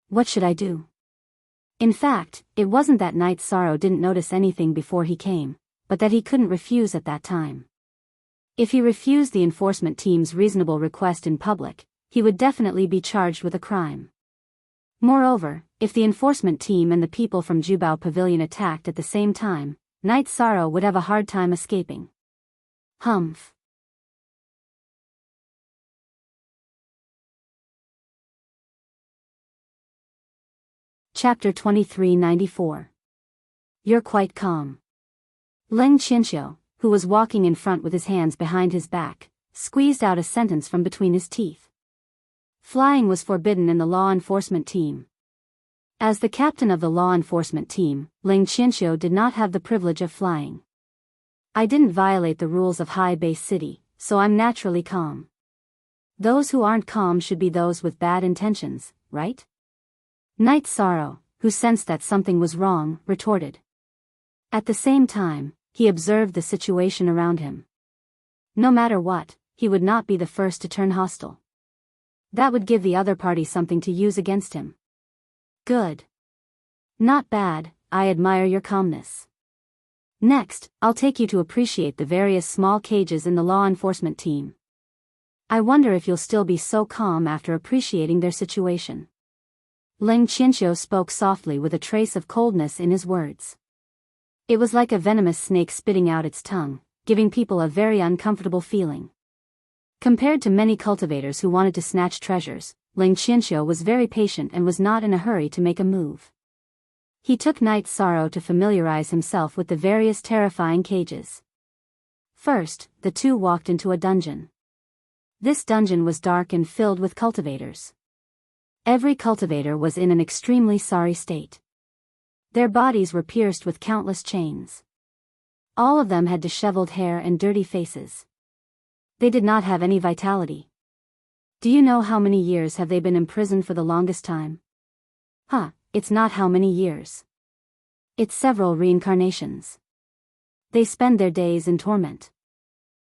Speaker 1: What should I do? In fact, it wasn't that Knight Sorrow didn't notice anything before he came, but that he couldn't refuse at that time. If he refused the enforcement team's reasonable request in public, he would definitely be charged with a crime. Moreover, if the enforcement team and the people from Jubao Pavilion attacked at the same time, Knight Sorrow would have a hard time escaping. Humph. Chapter 2394. You're quite calm. Ling Qianxiu, who was walking in front with his hands behind his back, squeezed out a sentence from between his teeth. Flying was forbidden in the law enforcement team. As the captain of the law enforcement team, Ling Qianxiu did not have the privilege of flying. I didn't violate the rules of High Base City, so I'm naturally calm. Those who aren't calm should be those with bad intentions, right? Knight Sorrow, who sensed that something was wrong, retorted. At the same time, he observed the situation around him. No matter what, he would not be the first to turn hostile. That would give the other party something to use against him. Good. Not bad, I admire your calmness. Next, I'll take you to appreciate the various small cages in the law enforcement team. I wonder if you'll still be so calm after appreciating their situation. Ling Qianxiu spoke softly with a trace of coldness in his words. It was like a venomous snake spitting out its tongue, giving people a very uncomfortable feeling. Compared to many cultivators who wanted to snatch treasures, Ling Qianxiu was very patient and was not in a hurry to make a move. He took Knight Sorrow to familiarize himself with the various terrifying cages. First, the two walked into a dungeon. This dungeon was dark and filled with cultivators. Every cultivator was in an extremely sorry state. Their bodies were pierced with countless chains. All of them had disheveled hair and dirty faces. They did not have any vitality. Do you know how many years have they been imprisoned for the longest time? It's not how many years. It's several reincarnations. They spend their days in torment.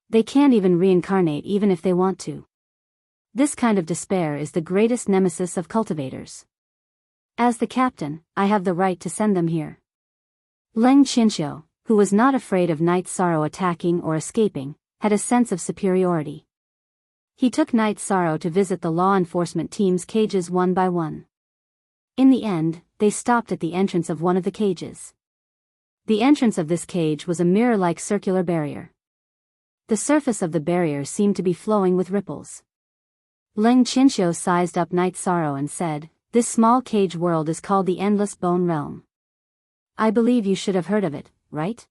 Speaker 1: They can't even reincarnate even if they want to. This kind of despair is the greatest nemesis of cultivators. As the captain, I have the right to send them here. Leng Qinxiu, who was not afraid of Night Sorrow attacking or escaping, had a sense of superiority. He took Night Sorrow to visit the law enforcement team's cages one by one. In the end, they stopped at the entrance of one of the cages. The entrance of this cage was a mirror-like circular barrier. The surface of the barrier seemed to be flowing with ripples. Leng Qinxiu sized up Night Sorrow and said, "This small cage world is called the Endless Bone Realm. I believe you should have heard of it, right?"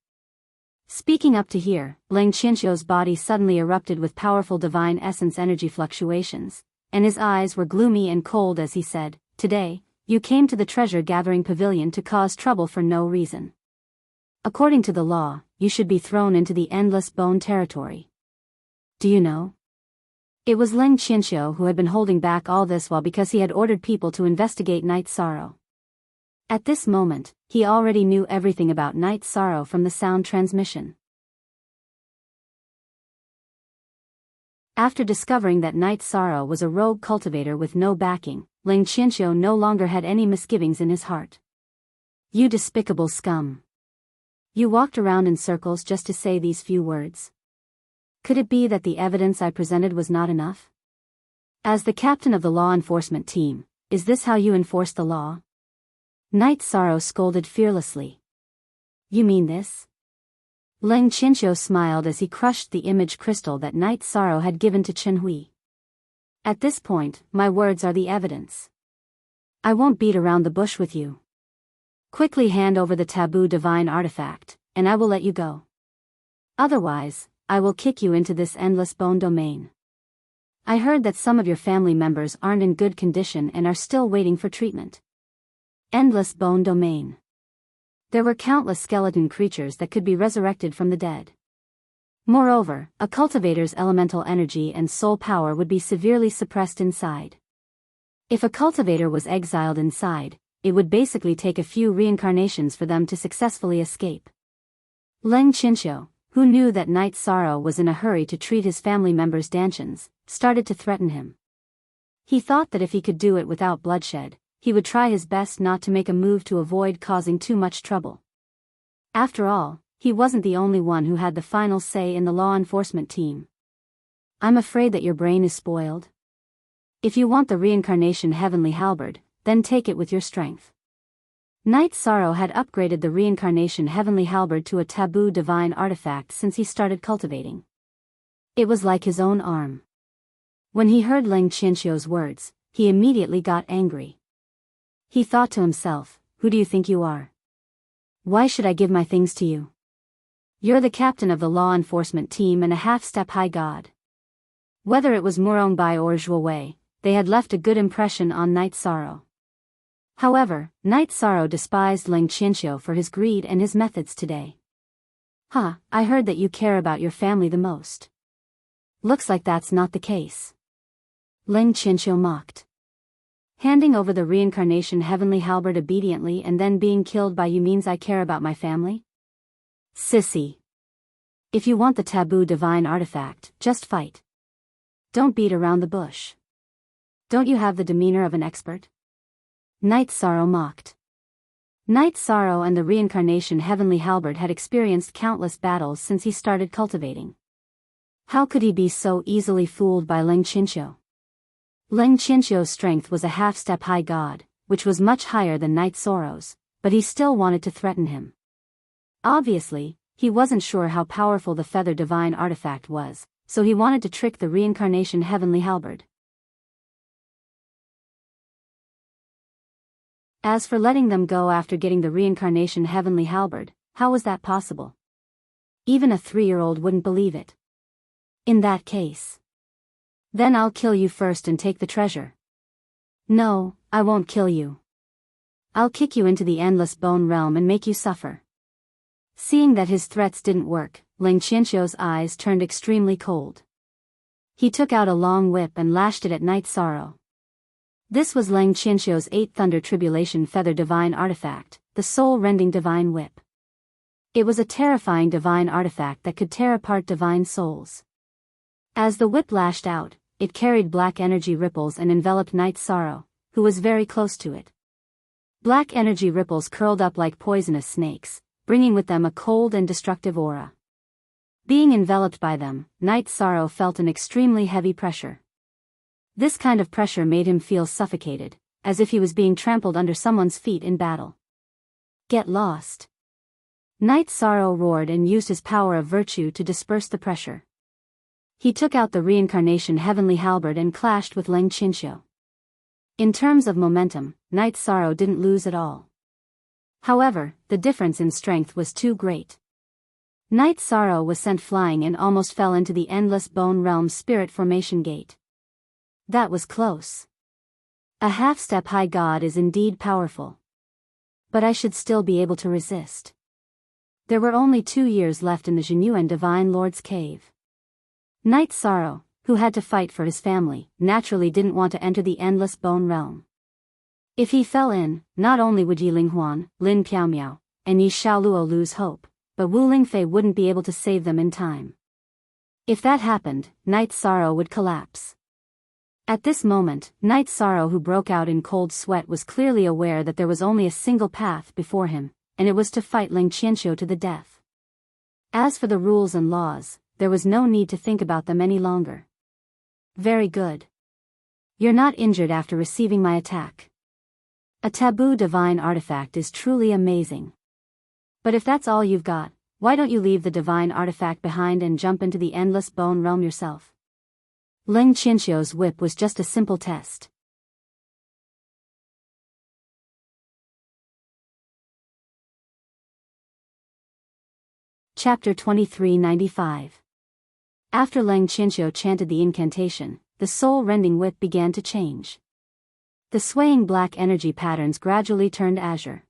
Speaker 1: Speaking up to here, Leng Qinxiu's body suddenly erupted with powerful divine essence energy fluctuations, and his eyes were gloomy and cold as he said, "Today, you came to the treasure-gathering pavilion to cause trouble for no reason. According to the law, you should be thrown into the Endless Bone territory. Do you know?" It was Leng Qinxiu who had been holding back all this while because he had ordered people to investigate Night Sorrow. At this moment, he already knew everything about Night Sorrow from the sound transmission. After discovering that Night Sorrow was a rogue cultivator with no backing, Leng Qinxiu no longer had any misgivings in his heart. "You despicable scum. You walked around in circles just to say these few words. Could it be that the evidence I presented was not enough? As the captain of the law enforcement team, is this how you enforce the law?" Night Sorrow scolded fearlessly. "You mean this?" Leng Qinxiu smiled as he crushed the image crystal that Night Sorrow had given to Chen Hui. "At this point, my words are the evidence. I won't beat around the bush with you. Quickly hand over the taboo divine artifact, and I will let you go. Otherwise, I will kick you into this endless bone domain. I heard that some of your family members aren't in good condition and are still waiting for treatment." Endless bone domain. There were countless skeleton creatures that could be resurrected from the dead. Moreover, a cultivator's elemental energy and soul power would be severely suppressed inside. If a cultivator was exiled inside, it would basically take a few reincarnations for them to successfully escape. Leng Qinxiu, who knew that Night Sorrow was in a hurry to treat his family members' dantians, started to threaten him. He thought that if he could do it without bloodshed, he would try his best not to make a move to avoid causing too much trouble. After all, he wasn't the only one who had the final say in the law enforcement team. "I'm afraid that your brain is spoiled. If you want the reincarnation heavenly halberd, then take it with your strength." Night Sorrow had upgraded the reincarnation heavenly halberd to a taboo divine artifact since he started cultivating. It was like his own arm. When he heard Leng Qinxiu's words, he immediately got angry. He thought to himself, "Who do you think you are? Why should I give my things to you? You're the captain of the law enforcement team and a half-step high god." Whether it was Murongbai or Zhuowei, they had left a good impression on Night Sorrow. However, Night Sorrow despised Leng Qinxiu for his greed and his methods today. I heard that you care about your family the most. Looks like that's not the case." Leng Qinxiu mocked. "Handing over the reincarnation heavenly halberd obediently and then being killed by you means I care about my family? Sissy. If you want the taboo divine artifact, just fight. Don't beat around the bush. Don't you have the demeanor of an expert?" Night Sorrow mocked. Night Sorrow and the reincarnation heavenly halberd had experienced countless battles since he started cultivating. How could he be so easily fooled by Leng Qinxiu? Leng Qinxiu's strength was a half-step high god, which was much higher than Night Sorrow's, but he still wanted to threaten him. Obviously, he wasn't sure how powerful the feather divine artifact was, so he wanted to trick the reincarnation heavenly halberd. As for letting them go after getting the reincarnation heavenly halberd, how was that possible? Even a 3-year-old wouldn't believe it. In that case, Then I'll kill you first and take the treasure. No, I won't kill you. I'll kick you into the endless bone realm and make you suffer. Seeing that his threats didn't work, Ling Qianqiu's eyes turned extremely cold. He took out a long whip and lashed it at Night Sorrow. This was Ling Qianqiu's 8th Thunder Tribulation Feather Divine Artifact, the soul-rending Divine Whip. It was a terrifying divine artifact that could tear apart divine souls. As the whip lashed out, it carried black energy ripples and enveloped Night Sorrow, who was very close to it. Black energy ripples curled up like poisonous snakes, bringing with them a cold and destructive aura. Being enveloped by them, Night Sorrow felt an extremely heavy pressure. This kind of pressure made him feel suffocated, as if he was being trampled under someone's feet in battle. Get lost. Night Sorrow roared and used his power of virtue to disperse the pressure. He took out the reincarnation heavenly halberd and clashed with Ling Qianqiu. In terms of momentum, Night Sorrow didn't lose at all. However, the difference in strength was too great. Night Sorrow was sent flying and almost fell into the endless bone realm spirit formation gate. That was close. A half-step high god is indeed powerful. But I should still be able to resist. There were only 2 years left in the Jinyuan Divine Lord's cave. Night Sorrow, who had to fight for his family, naturally didn't want to enter the endless bone realm. If he fell in, not only would Yi Linghuan, Lin Piaomiao, and Yi Xiaoluo lose hope, but Wu Lingfei wouldn't be able to save them in time. If that happened, Night Sorrow would collapse. At this moment, Night Sorrow, who broke out in cold sweat, was clearly aware that there was only a single path before him, and it was to fight Ling Qianqiu to the death. As for the rules and laws, there was no need to think about them any longer. Very good. You're not injured after receiving my attack. A taboo divine artifact is truly amazing. But if that's all you've got, why don't you leave the divine artifact behind and jump into the endless bone realm yourself? Ling Qianqiu's whip was just a simple test. Chapter 2395. After Ling Qianqiu chanted the incantation, the soul-rending whip began to change. The swaying black energy patterns gradually turned azure.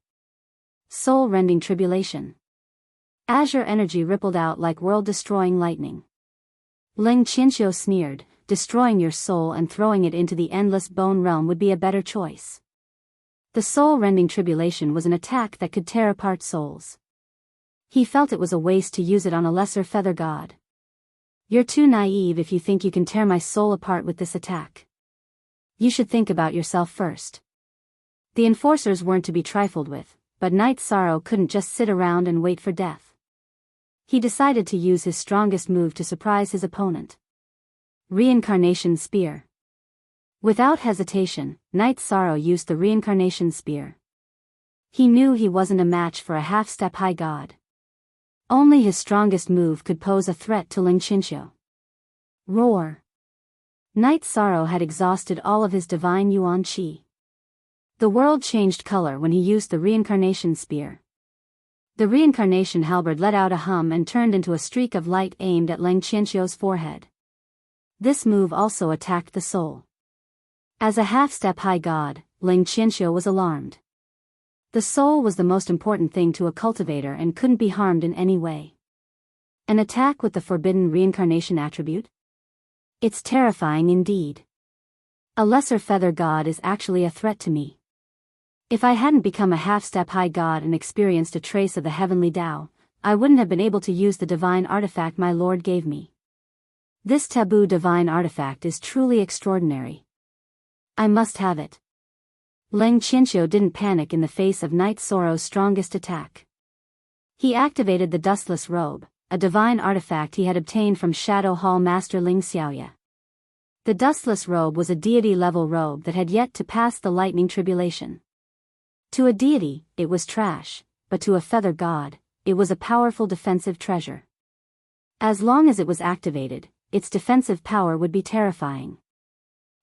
Speaker 1: Soul-rending tribulation. Azure energy rippled out like world-destroying lightning. Ling Qianqiu sneered, destroying your soul and throwing it into the endless bone realm would be a better choice. The soul-rending tribulation was an attack that could tear apart souls. He felt it was a waste to use it on a lesser feather god. You're too naive if you think you can tear my soul apart with this attack. You should think about yourself first. The enforcers weren't to be trifled with, but Night Sorrow couldn't just sit around and wait for death. He decided to use his strongest move to surprise his opponent. Reincarnation Spear. Without hesitation, Night Sorrow used the Reincarnation Spear. He knew he wasn't a match for a half-step high god. Only his strongest move could pose a threat to Ling Qianqiu. Roar. Night Sorrow had exhausted all of his divine yuan qi. The world changed color when he used the Reincarnation Spear. The Reincarnation Halberd let out a hum and turned into a streak of light aimed at Ling Qianqiu's forehead. This move also attacked the soul. As a half-step high god, Ling Qianqiu was alarmed. The soul was the most important thing to a cultivator and couldn't be harmed in any way. An attack with the forbidden reincarnation attribute? It's terrifying indeed. A lesser feather god is actually a threat to me. If I hadn't become a half-step high god and experienced a trace of the heavenly Tao, I wouldn't have been able to use the divine artifact my lord gave me. This taboo divine artifact is truly extraordinary. I must have it. Ling Qianqiu didn't panic in the face of Night Sorrow's strongest attack. He activated the Dustless Robe, a divine artifact he had obtained from Shadow Hall Master Ling Xiaoya. The Dustless Robe was a deity-level robe that had yet to pass the lightning tribulation. To a deity, it was trash, but to a feather god, it was a powerful defensive treasure. As long as it was activated, its defensive power would be terrifying.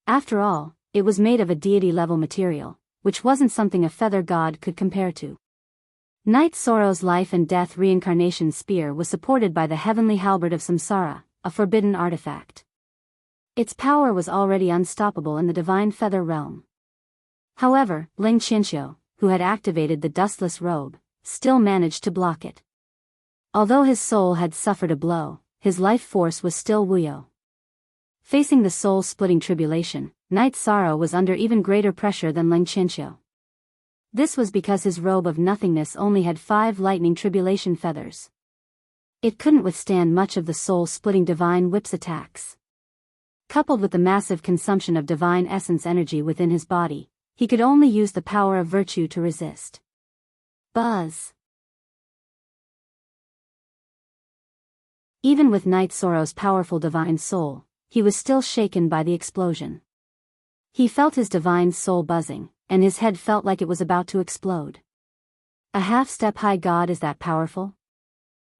Speaker 1: After all, it was made of a deity-level material, which wasn't something a feather god could compare to. Night Sorrow's life and death reincarnation spear was supported by the heavenly halberd of Samsara, a forbidden artifact. Its power was already unstoppable in the divine feather realm. However, Ling Qianxiu, who had activated the dustless robe, still managed to block it. Although his soul had suffered a blow, his life force was still Wuyo. Facing the soul-splitting tribulation, Night Sorrow was under even greater pressure than Ling Qianxiu. This was because his robe of nothingness only had 5 lightning tribulation feathers. It couldn't withstand much of the soul-splitting divine whip's attacks. Coupled with the massive consumption of divine essence energy within his body, he could only use the power of virtue to resist. Buzz. Even with Night Sorrow's powerful divine soul, he was still shaken by the explosion. He felt his divine soul buzzing, and his head felt like it was about to explode. A half-step high god is that powerful?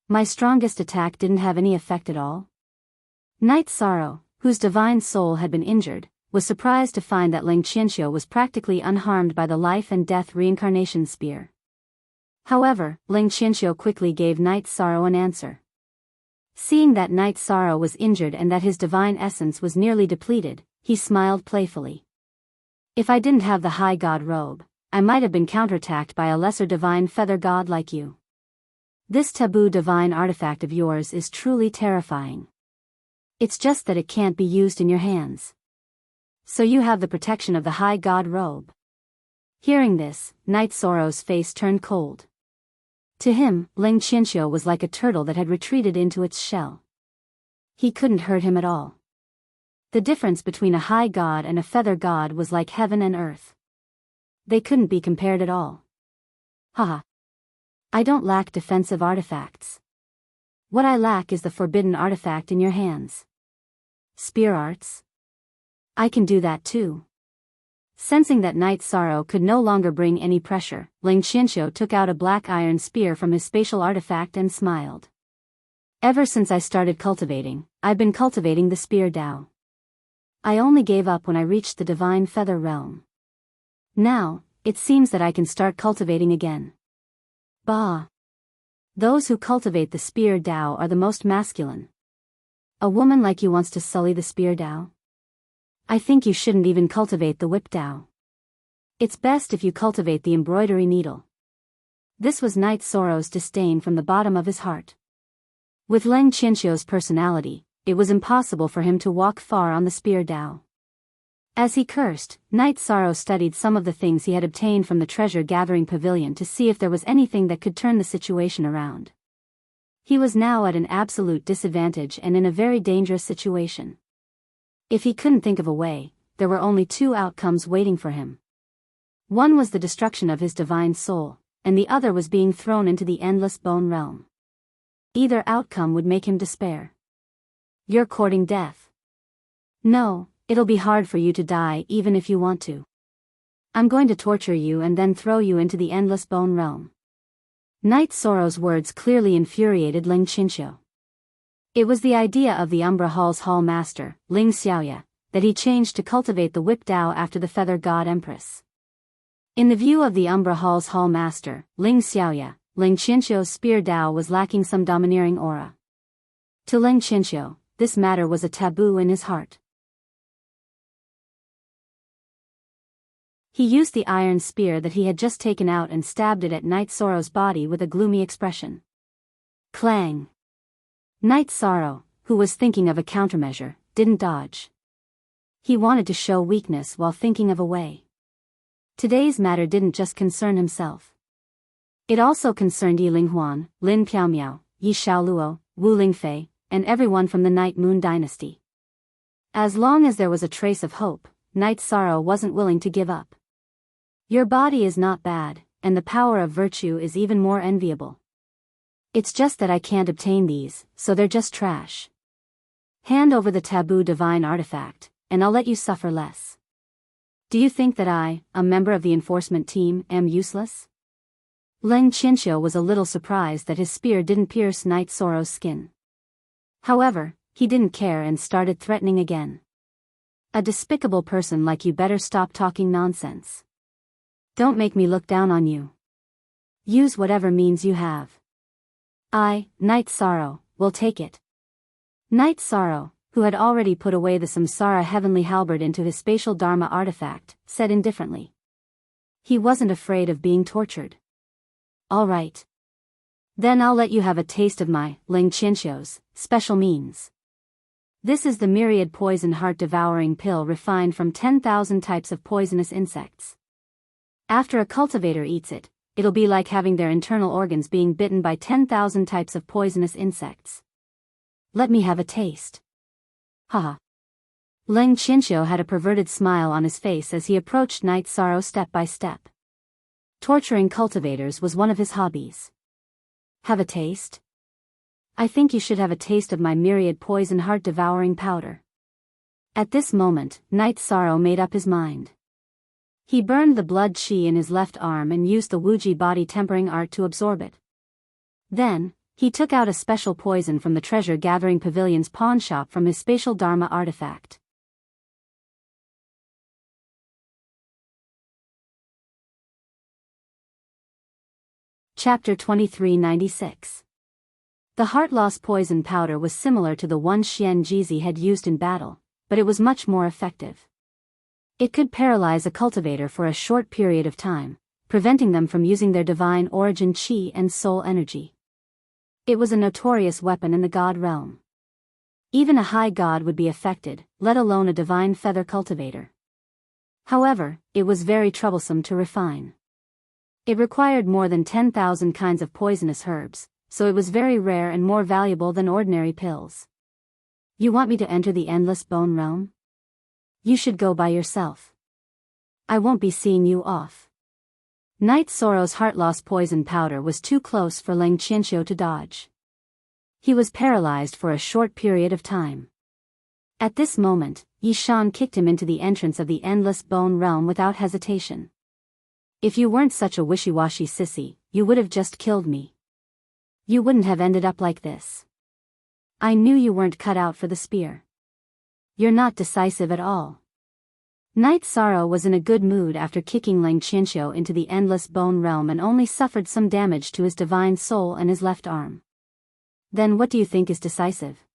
Speaker 1: My strongest attack didn't have any effect at all? Night Sorrow, whose divine soul had been injured, was surprised to find that Ling Qianxiu was practically unharmed by the life and death reincarnation spear. However, Ling Qianxiu quickly gave Night Sorrow an answer. Seeing that Night Sorrow was injured and that his divine essence was nearly depleted, he smiled playfully. If I didn't have the high god robe, I might have been counterattacked by a lesser divine feather god like you. This taboo divine artifact of yours is truly terrifying. It's just that it can't be used in your hands. So you have the protection of the high god robe. Hearing this, Night Sorrow's face turned cold. To him, Ling Qianxiu was like a turtle that had retreated into its shell. He couldn't hurt him at all. The difference between a high god and a feather god was like heaven and earth. They couldn't be compared at all. Haha. I don't lack defensive artifacts. What I lack is the forbidden artifact in your hands. Spear arts? I can do that too. Sensing that Night Sorrow could no longer bring any pressure, Ling Qianxiu took out a black iron spear from his spatial artifact and smiled. Ever since I started cultivating, I've been cultivating the spear Dao. I only gave up when I reached the divine feather realm. Now, it seems that I can start cultivating again. Bah! Those who cultivate the spear Dao are the most masculine. A woman like you wants to sully the spear Dao? I think you shouldn't even cultivate the whip Dao. It's best if you cultivate the embroidery needle. This was Night Sorrow's disdain from the bottom of his heart. With Ling Qianxiu's personality, it was impossible for him to walk far on the spear Dao. As he cursed, Night Sorrow studied some of the things he had obtained from the treasure-gathering pavilion to see if there was anything that could turn the situation around. He was now at an absolute disadvantage and in a very dangerous situation. If he couldn't think of a way, there were only 2 outcomes waiting for him. One was the destruction of his divine soul, and the other was being thrown into the endless bone realm. Either outcome would make him despair. You're courting death. No, it'll be hard for you to die even if you want to. I'm going to torture you and then throw you into the endless bone realm. Night Sorrow's words clearly infuriated Ling Qianxiu. It was the idea of the Umbra Hall's Hall Master, Ling Xiaoya, that he changed to cultivate the whip Dao after the Feather God Empress. In the view of the Umbra Hall's Hall Master, Ling Xiaoya, Ling Qianxiu's spear Dao was lacking some domineering aura. To Ling Qianxiu, this matter was a taboo in his heart. He used the iron spear that he had just taken out and stabbed it at Night Sorrow's body with a gloomy expression. Clang! Night Sorrow, who was thinking of a countermeasure, didn't dodge. He wanted to show weakness while thinking of a way. Today's matter didn't just concern himself. It also concerned Yi Linghuan, Lin Piaomiao, Yi Xiaoluo, Wu Lingfei, and everyone from the Night Moon dynasty. As long as there was a trace of hope, Night Sorrow wasn't willing to give up. Your body is not bad, and the power of virtue is even more enviable. It's just that I can't obtain these, so they're just trash. Hand over the taboo divine artifact, and I'll let you suffer less. Do you think that I, a member of the enforcement team, am useless? Ling Qianxiu was a little surprised that his spear didn't pierce Night Sorrow's skin. However, he didn't care and started threatening again. A despicable person like you better stop talking nonsense. Don't make me look down on you. Use whatever means you have. I, Night Sorrow, will take it. Night Sorrow, who had already put away the samsara heavenly halberd into his spatial dharma artifact, said indifferently. He wasn't afraid of being tortured. All right. Then I'll let you have a taste of my Ling Qianxiu's special means. This is the myriad poison heart-devouring pill refined from 10,000 types of poisonous insects. After a cultivator eats it, it'll be like having their internal organs being bitten by 10,000 types of poisonous insects. Let me have a taste. Haha. Ling Qianxiu had a perverted smile on his face as he approached Night Sorrow step by step. Torturing cultivators was one of his hobbies. Have a taste? I think you should have a taste of my myriad poison heart-devouring powder. At this moment, Night Sorrow made up his mind. He burned the blood qi in his left arm and used the Wuji body tempering art to absorb it. Then, he took out a special poison from the treasure-gathering pavilion's pawn shop from his spatial dharma artifact. Chapter 2396. The heart-loss poison powder was similar to the one Xian Jizi had used in battle, but it was much more effective. It could paralyze a cultivator for a short period of time, preventing them from using their divine origin qi and soul energy. It was a notorious weapon in the god realm. Even a high god would be affected, let alone a divine feather cultivator. However, it was very troublesome to refine. It required more than 10,000 kinds of poisonous herbs, so it was very rare and more valuable than ordinary pills. You want me to enter the endless bone realm? You should go by yourself. I won't be seeing you off. Night Sorrow's heart-loss poison powder was too close for Ling Qianxiu to dodge. He was paralyzed for a short period of time. At this moment, Yi Shan kicked him into the entrance of the endless bone realm without hesitation. If you weren't such a wishy-washy sissy, you would have just killed me. You wouldn't have ended up like this. I knew you weren't cut out for the spear. You're not decisive at all. Night Sorrow was in a good mood after kicking Ling Qianxiu into the endless bone realm and only suffered some damage to his divine soul and his left arm. Then what do you think is decisive?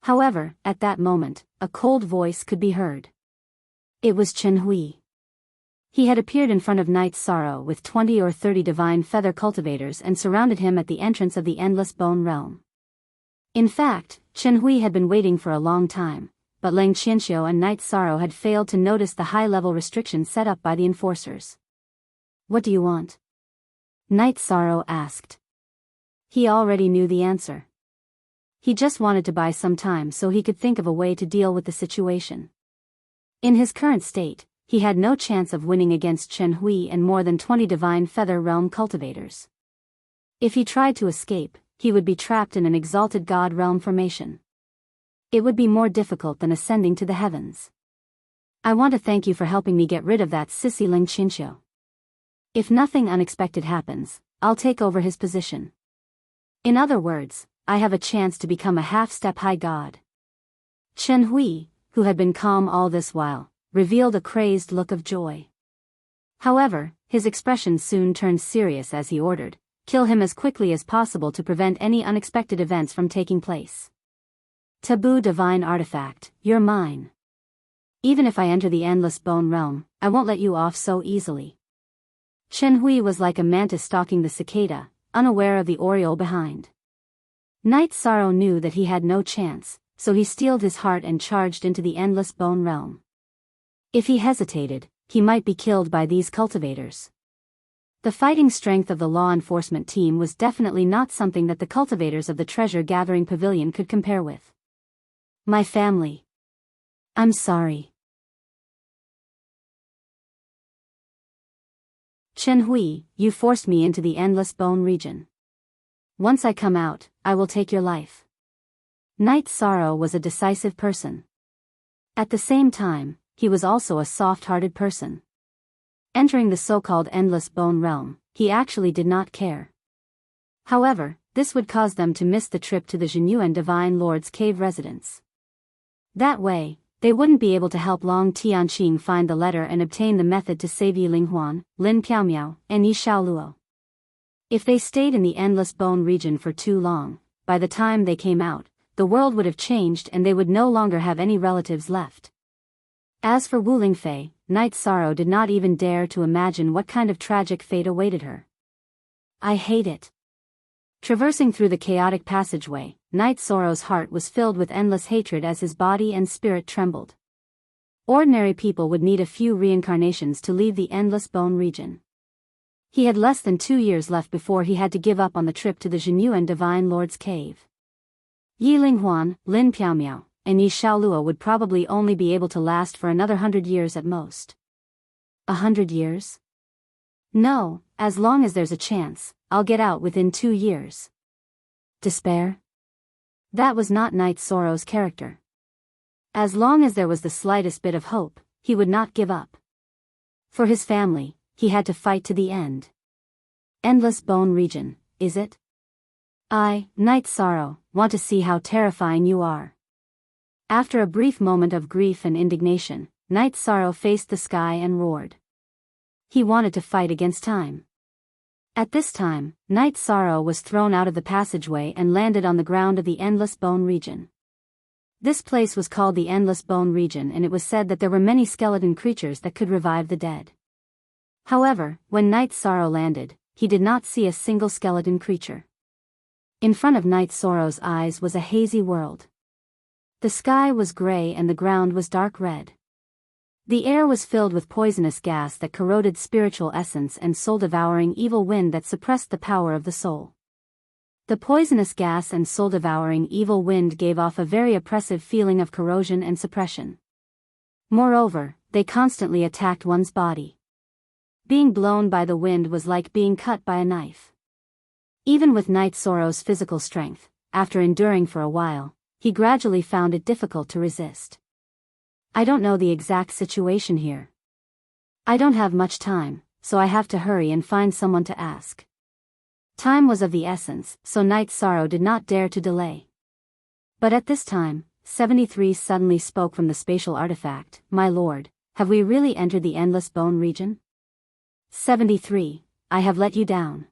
Speaker 1: However, at that moment, a cold voice could be heard. It was Chen Hui. He had appeared in front of Night Sorrow with 20 or 30 divine feather cultivators and surrounded him at the entrance of the endless bone realm. In fact, Chen Hui had been waiting for a long time, but Ling Qianxiu and Night Sorrow had failed to notice the high-level restrictions set up by the enforcers. What do you want? Night Sorrow asked. He already knew the answer. He just wanted to buy some time so he could think of a way to deal with the situation. In his current state, he had no chance of winning against Chen Hui and more than 20 divine feather realm cultivators. If he tried to escape, he would be trapped in an exalted god realm formation. It would be more difficult than ascending to the heavens. I want to thank you for helping me get rid of that sissy Ling Qianxiu. If nothing unexpected happens, I'll take over his position. In other words, I have a chance to become a half-step high god. Chen Hui, who had been calm all this while, revealed a crazed look of joy. However, his expression soon turned serious as he ordered, "Kill him as quickly as possible to prevent any unexpected events from taking place. Taboo divine artifact, you're mine. Even if I enter the endless bone realm, I won't let you off so easily." Chen Hui was like a mantis stalking the cicada, unaware of the oriole behind. Night Sorrow knew that he had no chance, so he steeled his heart and charged into the endless bone realm. If he hesitated, he might be killed by these cultivators. The fighting strength of the law enforcement team was definitely not something that the cultivators of the treasure-gathering pavilion could compare with. My family. I'm sorry. Chen Hui, you forced me into the endless bone region. Once I come out, I will take your life. Night Sorrow was a decisive person. At the same time, he was also a soft-hearted person. Entering the so-called endless bone realm, he actually did not care. However, this would cause them to miss the trip to the Zhenyuan Divine Lord's cave residence. That way, they wouldn't be able to help Long Tianqing find the letter and obtain the method to save Yi Linghuan, Lin Piaomiao, and Yi Shaoluo. If they stayed in the endless bone region for too long, by the time they came out, the world would have changed and they would no longer have any relatives left. As for Wu Lingfei, Night Sorrow did not even dare to imagine what kind of tragic fate awaited her. I hate it. Traversing through the chaotic passageway, Night Sorrow's heart was filled with endless hatred as his body and spirit trembled. Ordinary people would need a few reincarnations to leave the endless bone region. He had less than 2 years left before he had to give up on the trip to the Jinyuan Divine Lord's cave. Yi Linghuan, Lin Piaomiao, and Yi Shaolua would probably only be able to last for another 100 years at most. 100 years? No, as long as there's a chance, I'll get out within 2 years. Despair? That was not Night Sorrow's character. As long as there was the slightest bit of hope, he would not give up. For his family, he had to fight to the end. Endless bone region, is it? I, Night Sorrow, want to see how terrifying you are. After a brief moment of grief and indignation, Night Sorrow faced the sky and roared. He wanted to fight against time. At this time, Night Sorrow was thrown out of the passageway and landed on the ground of the Endless Bone region. This place was called the Endless Bone region, and it was said that there were many skeleton creatures that could revive the dead. However, when Night Sorrow landed, he did not see a single skeleton creature. In front of Night Sorrow's eyes was a hazy world. The sky was gray and the ground was dark red. The air was filled with poisonous gas that corroded spiritual essence and soul-devouring evil wind that suppressed the power of the soul. The poisonous gas and soul-devouring evil wind gave off a very oppressive feeling of corrosion and suppression. Moreover, they constantly attacked one's body. Being blown by the wind was like being cut by a knife. Even with Night Sorrow's physical strength, after enduring for a while, he gradually found it difficult to resist. I don't know the exact situation here. I don't have much time, so I have to hurry and find someone to ask. Time was of the essence, so Night Sorrow did not dare to delay. But at this time, 73 suddenly spoke from the spatial artifact. My lord, have we really entered the Endless Bone region? 73, I have let you down.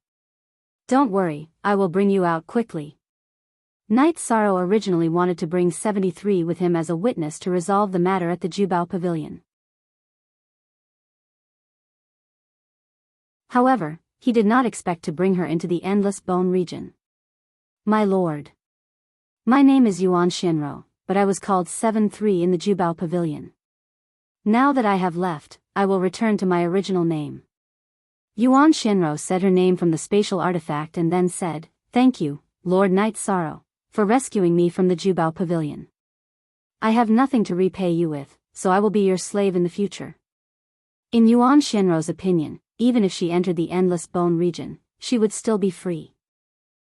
Speaker 1: Don't worry, I will bring you out quickly. Night Sorrow originally wanted to bring 73 with him as a witness to resolve the matter at the Jubao Pavilion. However, he did not expect to bring her into the Endless Bone region. My lord. My name is Yuan Shinro, but I was called 73 in the Jubao Pavilion. Now that I have left, I will return to my original name. Yuan Shinro said her name from the spatial artifact and then said, Thank you, Lord Night Sorrow, for rescuing me from the Jubao Pavilion. I have nothing to repay you with, so I will be your slave in the future. In Yuan Shinro's opinion, even if she entered the Endless Bone region, she would still be free.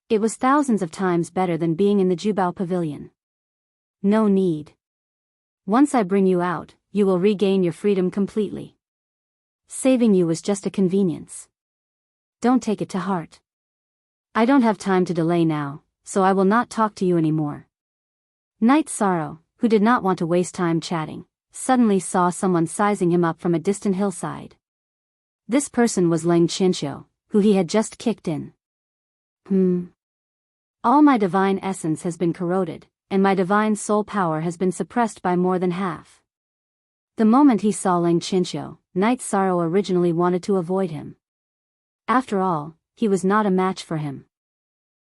Speaker 1: It was thousands of times better than being in the Jubao Pavilion. No need. Once I bring you out, you will regain your freedom completely. Saving you was just a convenience. Don't take it to heart. I don't have time to delay now, so I will not talk to you anymore. Night Sorrow, who did not want to waste time chatting, suddenly saw someone sizing him up from a distant hillside. This person was Leng Qinxiu, who he had just kicked in. All my divine essence has been corroded, and my divine soul power has been suppressed by more than half. The moment he saw Leng Qinxiu, Night Sorrow originally wanted to avoid him. After all, he was not a match for him.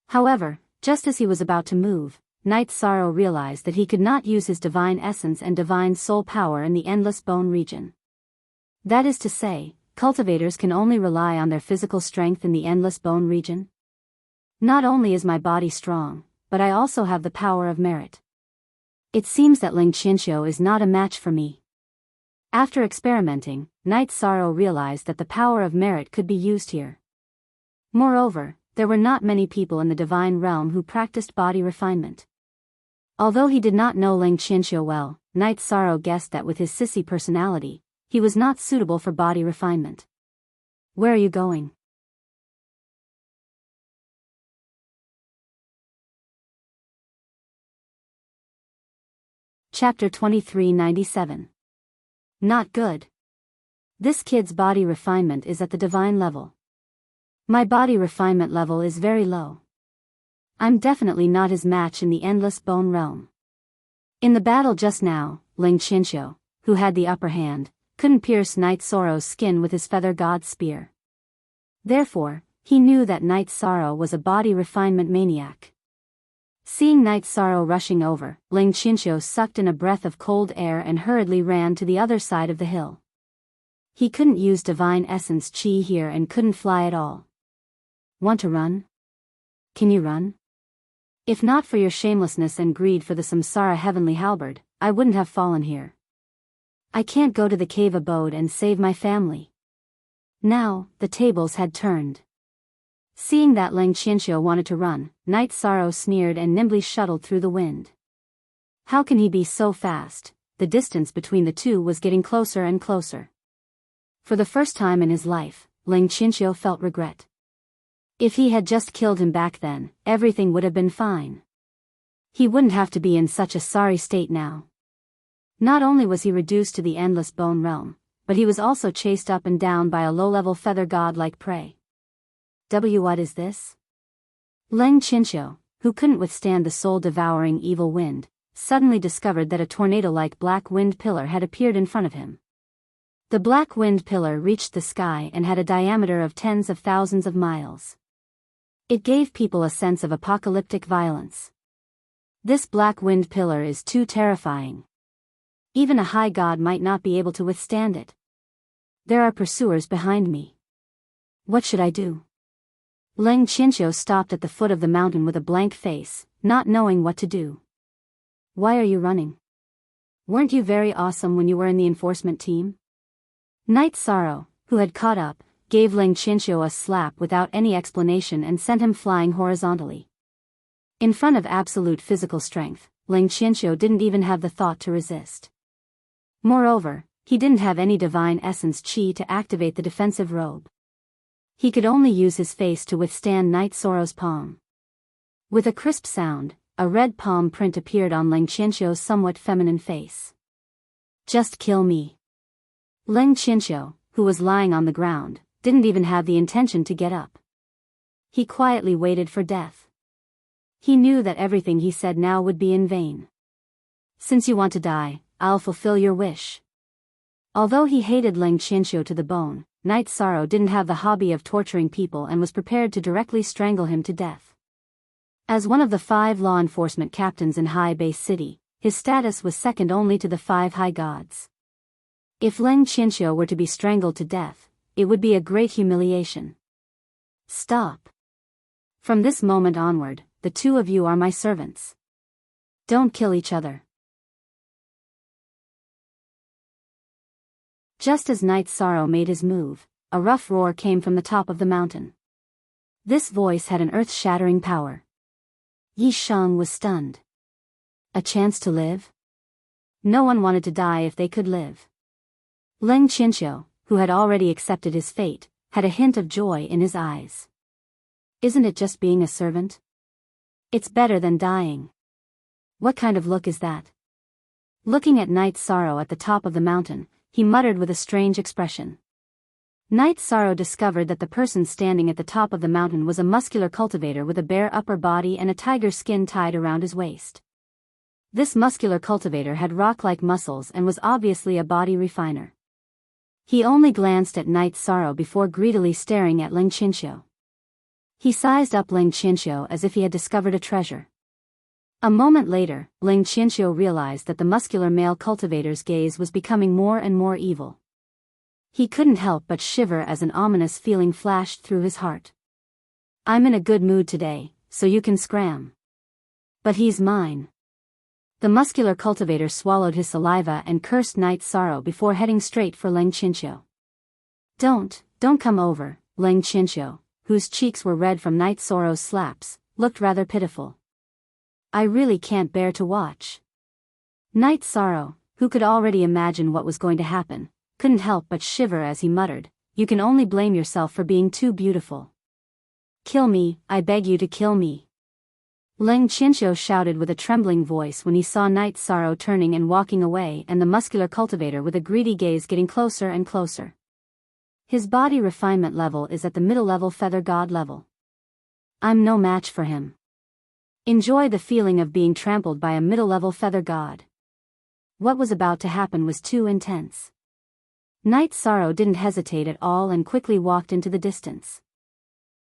Speaker 1: However, just as he was about to move, Night Sorrow realized that he could not use his divine essence and divine soul power in the Endless Bone region. That is to say, cultivators can only rely on their physical strength in the Endless Bone region. Not only is my body strong, but I also have the power of merit. It seems that Leng Qinxiu is not a match for me. After experimenting, Night Sorrow realized that the power of merit could be used here. Moreover, there were not many people in the divine realm who practiced body refinement. Although he did not know Leng Qinxiu well, Night Sorrow guessed that with his sissy personality, he was not suitable for body refinement. Where are you going? Chapter 2397. Not good. This kid's body refinement is at the divine level. My body refinement level is very low. I'm definitely not his match in the endless bone realm. In the battle just now, Ling Qinshu, who had the upper hand, couldn't pierce Night Sorrow's skin with his feather god spear. Therefore, he knew that Night Sorrow was a body refinement maniac. Seeing Night Sorrow rushing over, Ling Qinshu sucked in a breath of cold air and hurriedly ran to the other side of the hill. He couldn't use divine essence chi here and couldn't fly at all. Want to run? Can you run? If not for your shamelessness and greed for the Samsara heavenly halberd, I wouldn't have fallen here. I can't go to the cave abode and save my family. Now, the tables had turned. Seeing that Ling Qinshu wanted to run, Night Sorrow sneered and nimbly shuttled through the wind. How can he be so fast? The distance between the two was getting closer and closer. For the first time in his life, Ling Qinshu felt regret. If he had just killed him back then, everything would have been fine. He wouldn't have to be in such a sorry state now. Not only was he reduced to the endless bone realm, but he was also chased up and down by a low-level feather god like prey. What is this? Ling Qinshu, who couldn't withstand the soul-devouring evil wind, suddenly discovered that a tornado-like black wind pillar had appeared in front of him. The black wind pillar reached the sky and had a diameter of tens of thousands of miles. It gave people a sense of apocalyptic violence. This black wind pillar is too terrifying. Even a high god might not be able to withstand it. There are pursuers behind me. What should I do? Ling Qinshu stopped at the foot of the mountain with a blank face, not knowing what to do. Why are you running? Weren't you very awesome when you were in the enforcement team? Night Sorrow, who had caught up, gave Ling Qinshu a slap without any explanation and sent him flying horizontally. In front of absolute physical strength, Ling Qinshu didn't even have the thought to resist. Moreover, he didn't have any divine essence chi to activate the defensive robe. He could only use his face to withstand Night Sorrow's palm. With a crisp sound, a red palm print appeared on Ling Qinshu's somewhat feminine face. Just kill me. Ling Qinshu, who was lying on the ground, didn't even have the intention to get up. He quietly waited for death. He knew that everything he said now would be in vain. Since you want to die, I'll fulfill your wish. Although he hated Ling Qinshu to the bone, Night Sorrow didn't have the hobby of torturing people and was prepared to directly strangle him to death. As one of the 5 law enforcement captains in High Base City, his status was second only to the 5 high gods. If Ling Qinshu were to be strangled to death, it would be a great humiliation. Stop. From this moment onward, the two of you are my servants. Don't kill each other. Just as Night Sorrow made his move, a rough roar came from the top of the mountain. This voice had an earth-shattering power. Yi Shang was stunned. A chance to live? No one wanted to die if they could live. Ling Qinshu, who had already accepted his fate, had a hint of joy in his eyes. Isn't it just being a servant? It's better than dying. What kind of look is that? Looking at Night Sorrow at the top of the mountain, he muttered with a strange expression. Night Sorrow discovered that the person standing at the top of the mountain was a muscular cultivator with a bare upper body and a tiger skin tied around his waist. This muscular cultivator had rock-like muscles and was obviously a body refiner. He only glanced at Night Sorrow before greedily staring at Ling Qinshu. He sized up Ling Qinshu as if he had discovered a treasure. A moment later, Ling Qinshu realized that the muscular male cultivator's gaze was becoming more and more evil. He couldn't help but shiver as an ominous feeling flashed through his heart. I'm in a good mood today, so you can scram. But he's mine. The muscular cultivator swallowed his saliva and cursed Night Sorrow before heading straight for Ling Qinshu. Don't come over, Ling Qinshu, whose cheeks were red from Night Sorrow's slaps, looked rather pitiful. I really can't bear to watch. Night Sorrow, who could already imagine what was going to happen, couldn't help but shiver as he muttered, you can only blame yourself for being too beautiful. Kill me, I beg you to kill me. Ling Qinshu shouted with a trembling voice when he saw Night Sorrow turning and walking away and the muscular cultivator with a greedy gaze getting closer and closer. His body refinement level is at the middle level feather god level. I'm no match for him. Enjoy the feeling of being trampled by a middle-level feather god. What was about to happen was too intense. Knight Sorrow didn't hesitate at all and quickly walked into the distance.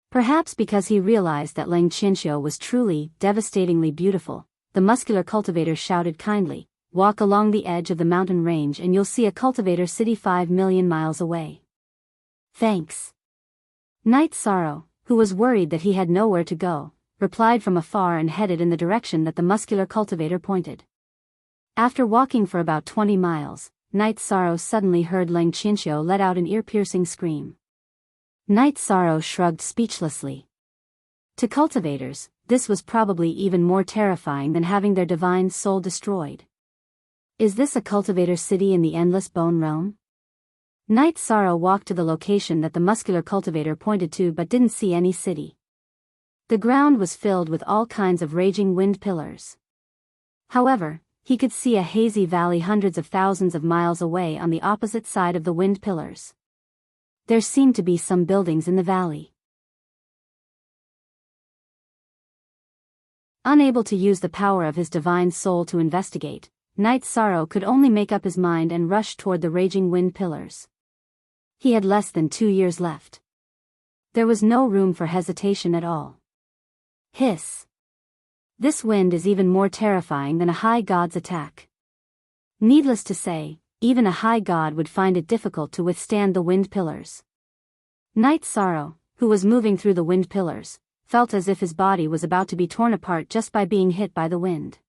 Speaker 1: Perhaps because he realized that Lang Qianxiu was truly, devastatingly beautiful, the muscular cultivator shouted kindly, "Walk along the edge of the mountain range and you'll see a cultivator city 5 million miles away." "Thanks." Knight Sorrow, who was worried that he had nowhere to go, replied from afar and headed in the direction that the muscular cultivator pointed. After walking for about 20 miles, Knight Sorrow suddenly heard Lang Qianxiu let out an ear-piercing scream. Knight Sorrow shrugged speechlessly. To cultivators, this was probably even more terrifying than having their divine soul destroyed. Is this a cultivator city in the endless bone realm? Knight Sorrow walked to the location that the muscular cultivator pointed to but didn't see any city. The ground was filled with all kinds of raging wind pillars. However, he could see a hazy valley hundreds of thousands of miles away on the opposite side of the wind pillars. There seemed to be some buildings in the valley. Unable to use the power of his divine soul to investigate, Knight Sorrow could only make up his mind and rush toward the raging wind pillars. He had less than 2 years left. There was no room for hesitation at all. Hiss. This wind is even more terrifying than a high god's attack. Needless to say, even a high god would find it difficult to withstand the wind pillars. Knight Sorrow, who was moving through the wind pillars, felt as if his body was about to be torn apart just by being hit by the wind.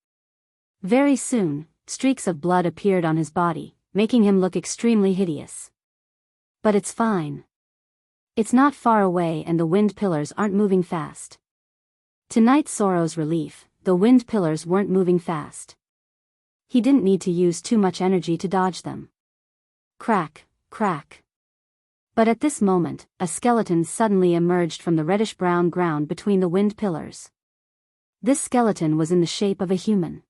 Speaker 1: Very soon, streaks of blood appeared on his body, making him look extremely hideous. But it's fine. It's not far away and the wind pillars aren't moving fast. To Knight Sorrow's relief, the wind pillars weren't moving fast. He didn't need to use too much energy to dodge them. Crack, crack. But at this moment, a skeleton suddenly emerged from the reddish-brown ground between the wind pillars. This skeleton was in the shape of a human.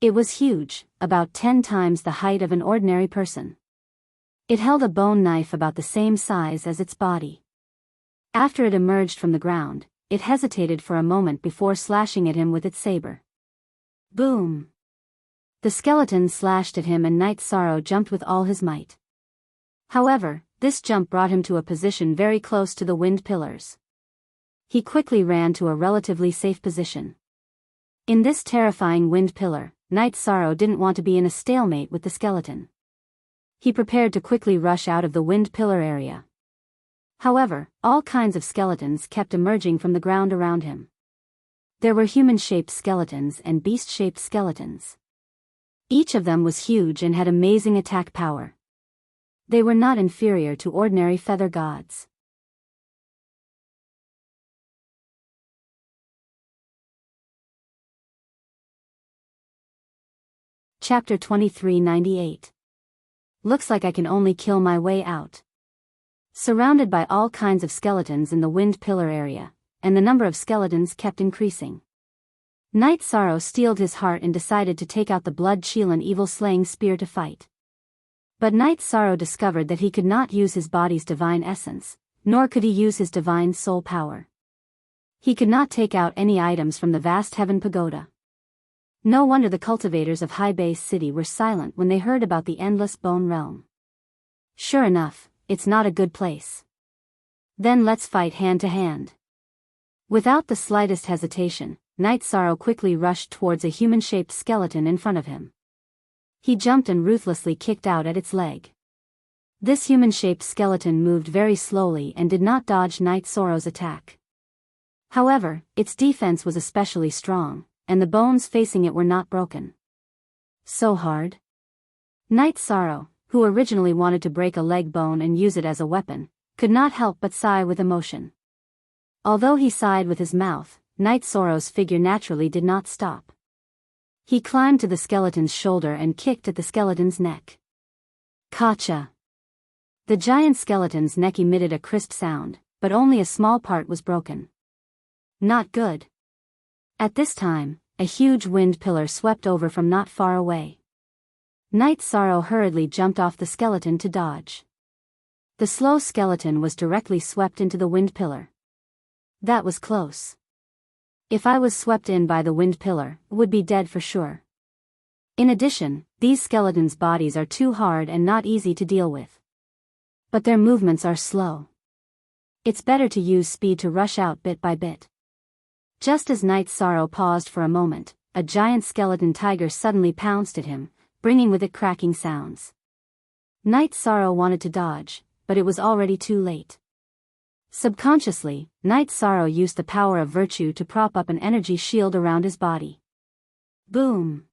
Speaker 1: It was huge, about 10 times the height of an ordinary person. It held a bone knife about the same size as its body. After it emerged from the ground, it hesitated for a moment before slashing at him with its saber. Boom! The skeleton slashed at him and Knight Sorrow jumped with all his might. However, this jump brought him to a position very close to the wind pillars. He quickly ran to a relatively safe position. In this terrifying wind pillar, Knight Sorrow didn't want to be in a stalemate with the skeleton. He prepared to quickly rush out of the wind pillar area. However, all kinds of skeletons kept emerging from the ground around him. There were human-shaped skeletons and beast-shaped skeletons. Each of them was huge and had amazing attack power. They were not inferior to ordinary feather gods. Chapter 2398. Looks like I can only kill my way out. Surrounded by all kinds of skeletons in the wind pillar area, and the number of skeletons kept increasing. Knight Sorrow steeled his heart and decided to take out the blood-Qilin evil-slaying spear to fight. But Knight Sorrow discovered that he could not use his body's divine essence, nor could he use his divine soul power. He could not take out any items from the vast heaven pagoda. No wonder the cultivators of High Base City were silent when they heard about the endless bone realm. Sure enough, it's not a good place. Then let's fight hand to hand. Without the slightest hesitation, Knight Sorrow quickly rushed towards a human-shaped skeleton in front of him. He jumped and ruthlessly kicked out at its leg. This human-shaped skeleton moved very slowly and did not dodge Knight Sorrow's attack. However, its defense was especially strong, and the bones facing it were not broken. So hard? Knight Sorrow, who originally wanted to break a leg bone and use it as a weapon, could not help but sigh with emotion. Although he sighed with his mouth, Knight Sorrow's figure naturally did not stop. He climbed to the skeleton's shoulder and kicked at the skeleton's neck. Kacha! The giant skeleton's neck emitted a crisp sound, but only a small part was broken. Not good. At this time, a huge wind pillar swept over from not far away. Knight Sorrow hurriedly jumped off the skeleton to dodge. The slow skeleton was directly swept into the wind pillar. That was close. If I was swept in by the wind pillar, would be dead for sure. In addition, these skeletons' bodies are too hard and not easy to deal with. But their movements are slow. It's better to use speed to rush out bit by bit. Just as Night Sorrow paused for a moment, a giant skeleton tiger suddenly pounced at him, bringing with it cracking sounds. Night Sorrow wanted to dodge, but it was already too late. Subconsciously, Night Sorrow used the power of virtue to prop up an energy shield around his body. Boom!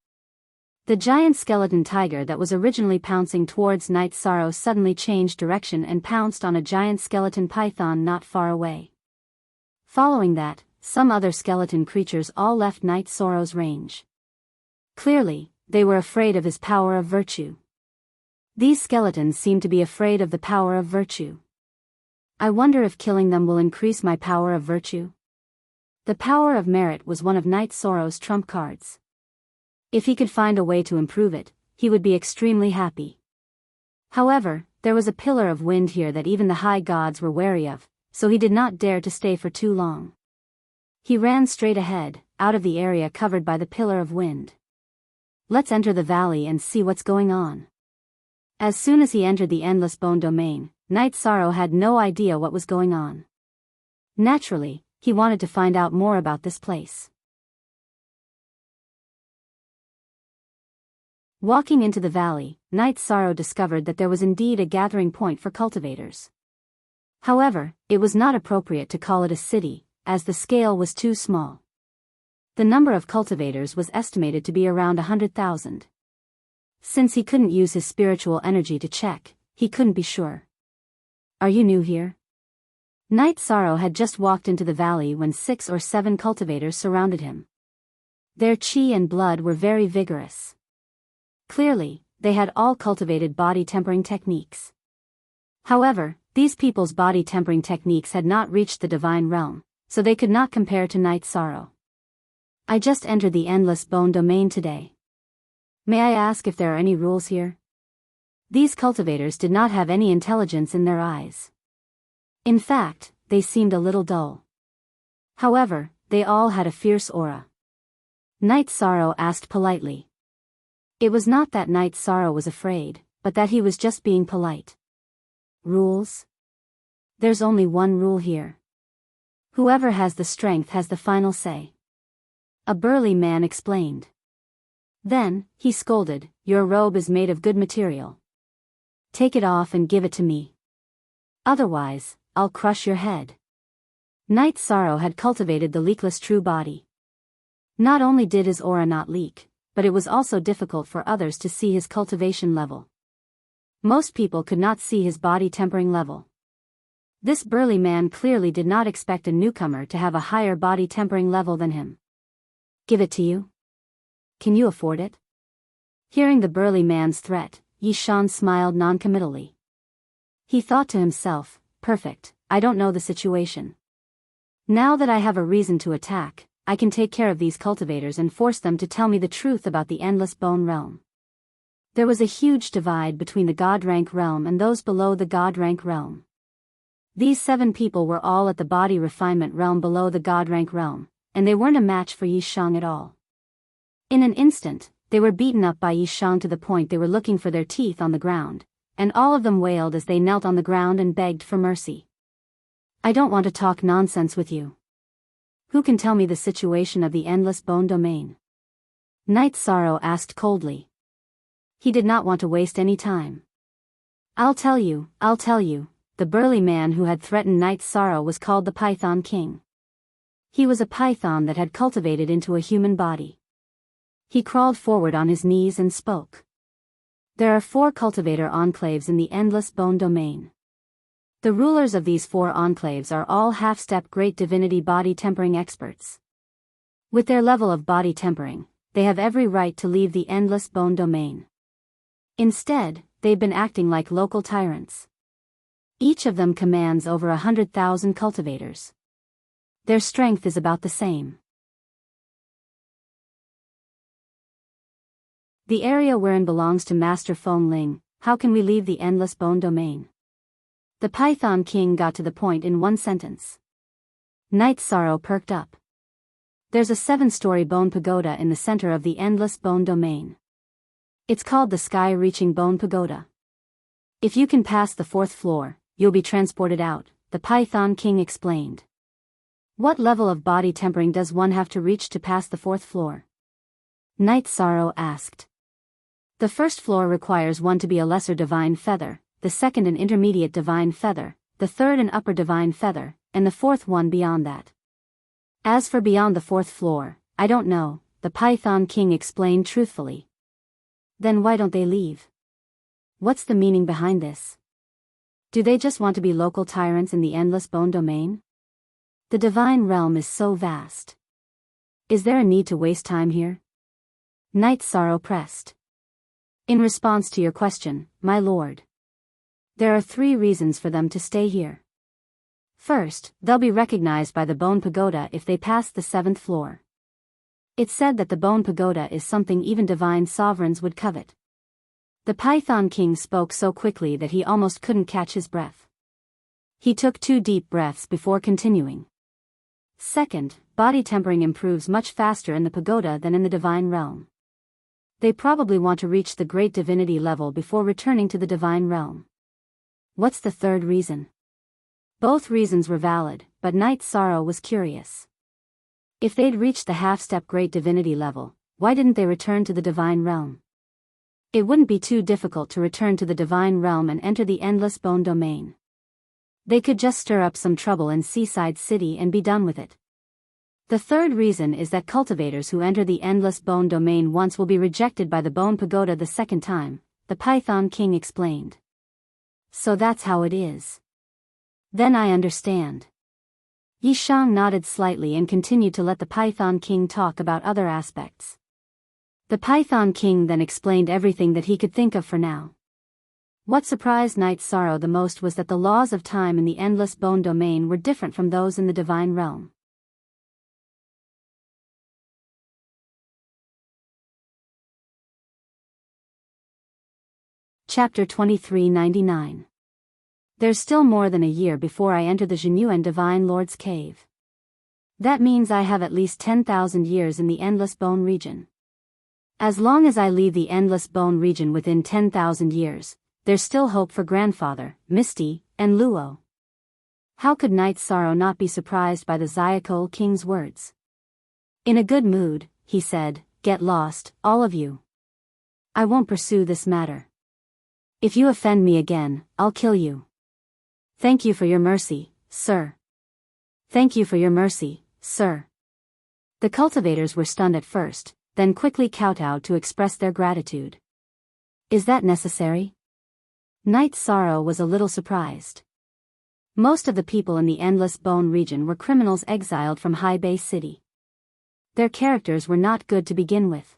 Speaker 1: The giant skeleton tiger that was originally pouncing towards Night Sorrow suddenly changed direction and pounced on a giant skeleton python not far away. Following that, some other skeleton creatures all left Night Sorrow's range. Clearly, they were afraid of his power of virtue. These skeletons seem to be afraid of the power of virtue. I wonder if killing them will increase my power of virtue? The power of merit was one of Night Sorrow's trump cards. If he could find a way to improve it, he would be extremely happy. However, there was a pillar of wind here that even the high gods were wary of, so he did not dare to stay for too long. He ran straight ahead, out of the area covered by the pillar of wind. Let's enter the valley and see what's going on. As soon as he entered the Endless Bone domain, Night Sorrow had no idea what was going on. Naturally, he wanted to find out more about this place. Walking into the valley, Night Sorrow discovered that there was indeed a gathering point for cultivators. However, it was not appropriate to call it a city, as the scale was too small. The number of cultivators was estimated to be around 100,000. Since he couldn't use his spiritual energy to check, he couldn't be sure. Are you new here? Night Sorrow had just walked into the valley when 6 or 7 cultivators surrounded him. Their chi and blood were very vigorous. Clearly, they had all cultivated body tempering techniques. However, these people's body tempering techniques had not reached the divine realm, so they could not compare to Night Sorrow. I just entered the Endless Bone domain today. May I ask if there are any rules here? These cultivators did not have any intelligence in their eyes. In fact, they seemed a little dull. However, they all had a fierce aura. Night Sorrow asked politely. It was not that Night Sorrow was afraid, but that he was just being polite. Rules? There's only one rule here. Whoever has the strength has the final say. A burly man explained. Then, he scolded, "Your robe is made of good material. Take it off and give it to me. Otherwise, I'll crush your head." Night Sorrow had cultivated the leakless true body. Not only did his aura not leak, but it was also difficult for others to see his cultivation level. Most people could not see his body tempering level. This burly man clearly did not expect a newcomer to have a higher body tempering level than him. Give it to you? Can you afford it? Hearing the burly man's threat, Yishan smiled noncommittally. He thought to himself, perfect, I don't know the situation. Now that I have a reason to attack, I can take care of these cultivators and force them to tell me the truth about the Endless Bone realm. There was a huge divide between the God rank realm and those below the God rank realm. These 7 people were all at the body refinement realm below the God rank realm, and they weren't a match for Yishang at all. In an instant, they were beaten up by Yishang to the point they were looking for their teeth on the ground, and all of them wailed as they knelt on the ground and begged for mercy. I don't want to talk nonsense with you. Who can tell me the situation of the Endless Bone domain? Night Sorrow asked coldly. He did not want to waste any time. I'll tell you. The burly man who had threatened Night Sorrow was called the Python King. He was a python that had cultivated into a human body. He crawled forward on his knees and spoke. There are 4 cultivator enclaves in the Endless Bone domain. The rulers of these 4 enclaves are all half-step great divinity body tempering experts. With their level of body tempering, they have every right to leave the Endless Bone domain. Instead, they've been acting like local tyrants. Each of them commands over 100,000 cultivators. Their strength is about the same. The area wherein belongs to Master Feng Ling. How can we leave the Endless Bone domain? The Python King got to the point in one sentence. Night Sorrow perked up. There's a 7-story bone pagoda in the center of the endless bone domain. It's called the sky-reaching bone pagoda. If you can pass the 4th floor, you'll be transported out, the Python King explained. What level of body tempering does one have to reach to pass the 4th floor? Night Sorrow asked. The 1st floor requires one to be a lesser divine feather, the 2nd an intermediate divine feather, the 3rd an upper divine feather, and the 4th one beyond that. As for beyond the 4th floor, I don't know, the Python King explained truthfully. Then why don't they leave? What's the meaning behind this? Do they just want to be local tyrants in the endless bone domain? The divine realm is so vast. Is there a need to waste time here? Night Sorrow pressed. In response to your question, my lord. There are 3 reasons for them to stay here. First, they'll be recognized by the Bone Pagoda if they pass the 7th floor. It's said that the Bone Pagoda is something even divine sovereigns would covet. The Python King spoke so quickly that he almost couldn't catch his breath. He took 2 deep breaths before continuing. Second, body tempering improves much faster in the pagoda than in the divine realm. They probably want to reach the great divinity level before returning to the divine realm. What's the 3rd reason? Both reasons were valid, but Night Sorrow was curious. If they'd reached the half-step great divinity level, why didn't they return to the divine realm? It wouldn't be too difficult to return to the divine realm and enter the endless bone domain. They could just stir up some trouble in Seaside City and be done with it. The 3rd reason is that cultivators who enter the endless bone domain once will be rejected by the Bone Pagoda the 2nd time, the Python King explained. So that's how it is. Then I understand. Yishang nodded slightly and continued to let the Python King talk about other aspects. The Python King then explained everything that he could think of for now. What surprised Night Sorrow the most was that the laws of time in the endless bone domain were different from those in the divine realm. Chapter 2399. There's still more than a year before I enter the Genuine Divine Lord's cave. That means I have at least 10,000 years in the Endless Bone region. As long as I leave the Endless Bone region within 10,000 years, there's still hope for Grandfather, Misty, and Luo. How could Night Sorrow not be surprised by the Zyakol King's words? In a good mood, he said, "Get lost, all of you. I won't pursue this matter. If you offend me again, I'll kill you. Thank you for your mercy, sir. Thank you for your mercy, sir." The cultivators were stunned at first, then quickly kowtowed to express their gratitude. Is that necessary? Night Sorrow was a little surprised. Most of the people in the Endless Bone region were criminals exiled from High Bay City. Their characters were not good to begin with.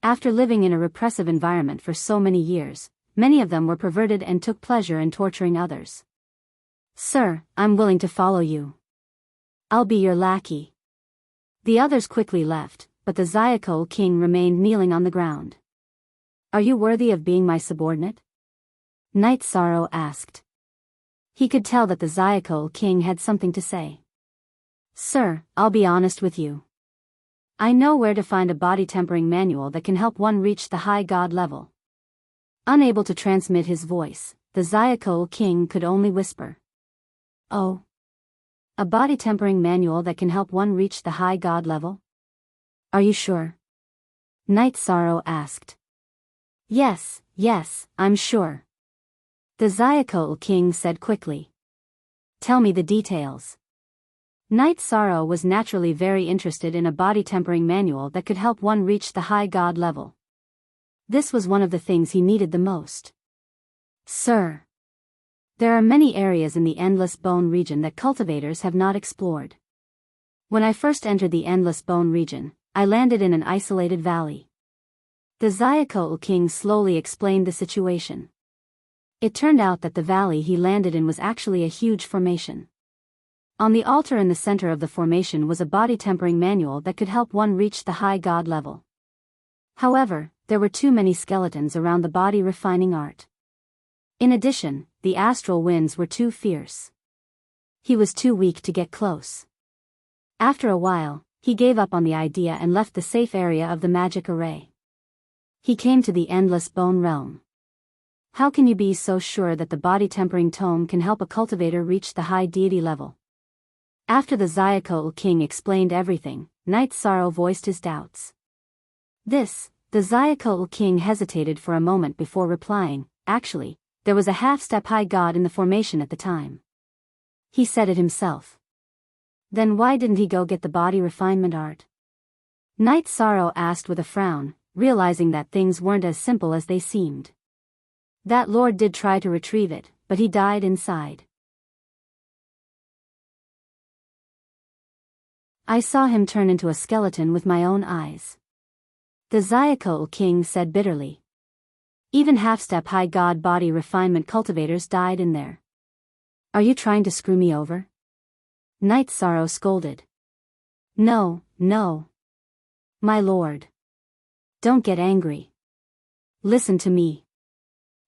Speaker 1: After living in a repressive environment for so many years, many of them were perverted and took pleasure in torturing others. "Sir, I'm willing to follow you. I'll be your lackey." The others quickly left, but the Zyakol King remained kneeling on the ground. "Are you worthy of being my subordinate?" Night Sorrow asked. He could tell that the Zyakol King had something to say. "Sir, I'll be honest with you. I know where to find a body tempering manual that can help one reach the high god level." Unable to transmit his voice, the Zyakol King could only whisper. "Oh. A body tempering manual that can help one reach the high god level? Are you sure?" Night Sorrow asked. Yes, I'm sure." The Zyakol King said quickly. "Tell me the details." Night Sorrow was naturally very interested in a body tempering manual that could help one reach the high god level. This was one of the things he needed the most. "Sir. There are many areas in the Endless Bone region that cultivators have not explored. When I first entered the Endless Bone region, I landed in an isolated valley." The Zyakol King slowly explained the situation. It turned out that the valley he landed in was actually a huge formation. On the altar in the center of the formation was a body tempering manual that could help one reach the high god level. However, there were too many skeletons around the body refining art. In addition, the astral winds were too fierce. He was too weak to get close. After a while, He gave up on the idea and left the safe area of the magic array. He came to the endless bone realm. How can you be so sure that the body-tempering tome can help a cultivator reach the high deity level? After the Zyakotl king explained everything, Knight Sorrow voiced his doubts. The Zyakotl king hesitated for a moment before replying. Actually, there was a half-step high god in the formation at the time. He said it himself. Then why didn't he go get the body refinement art? Knight Sorrow asked with a frown, realizing that things weren't as simple as they seemed. That lord did try to retrieve it, but he died inside. I saw him turn into a skeleton with my own eyes. The Zyakotl king said bitterly. Even half-step high god body refinement cultivators died in there. Are you trying to screw me over? Knight Sorrow scolded. No. My lord. Don't get angry. Listen to me.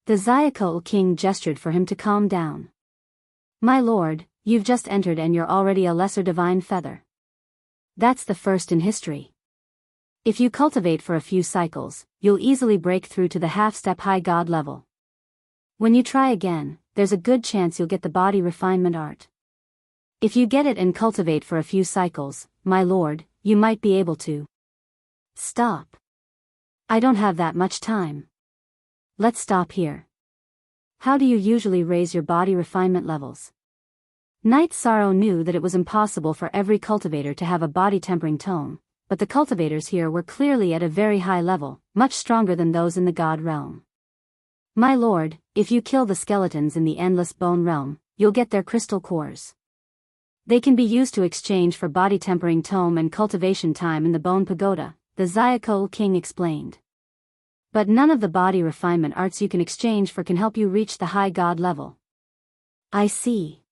Speaker 1: The Zyakotl king gestured for him to calm down. My lord, you've just entered and you're already a lesser divine feather. That's the first in history. If you cultivate for a few cycles, you'll easily break through to the half-step high god level. When you try again, there's a good chance you'll get the body refinement art. If you get it and cultivate for a few cycles, my lord, you might be able to. Stop. I don't have that much time. Let's stop here. How do you usually raise your body refinement levels? Knight Sorrow knew that it was impossible for every cultivator to have a body-tempering tome, but the cultivators here were clearly at a very high level, much stronger than those in the god realm. My lord, if you kill the skeletons in the endless bone realm, you'll get their crystal cores. They can be used to exchange for body-tempering tome and cultivation time in the bone pagoda, the Zyakotl king explained. But none of the body refinement arts you can exchange for can help you reach the high god level. I see.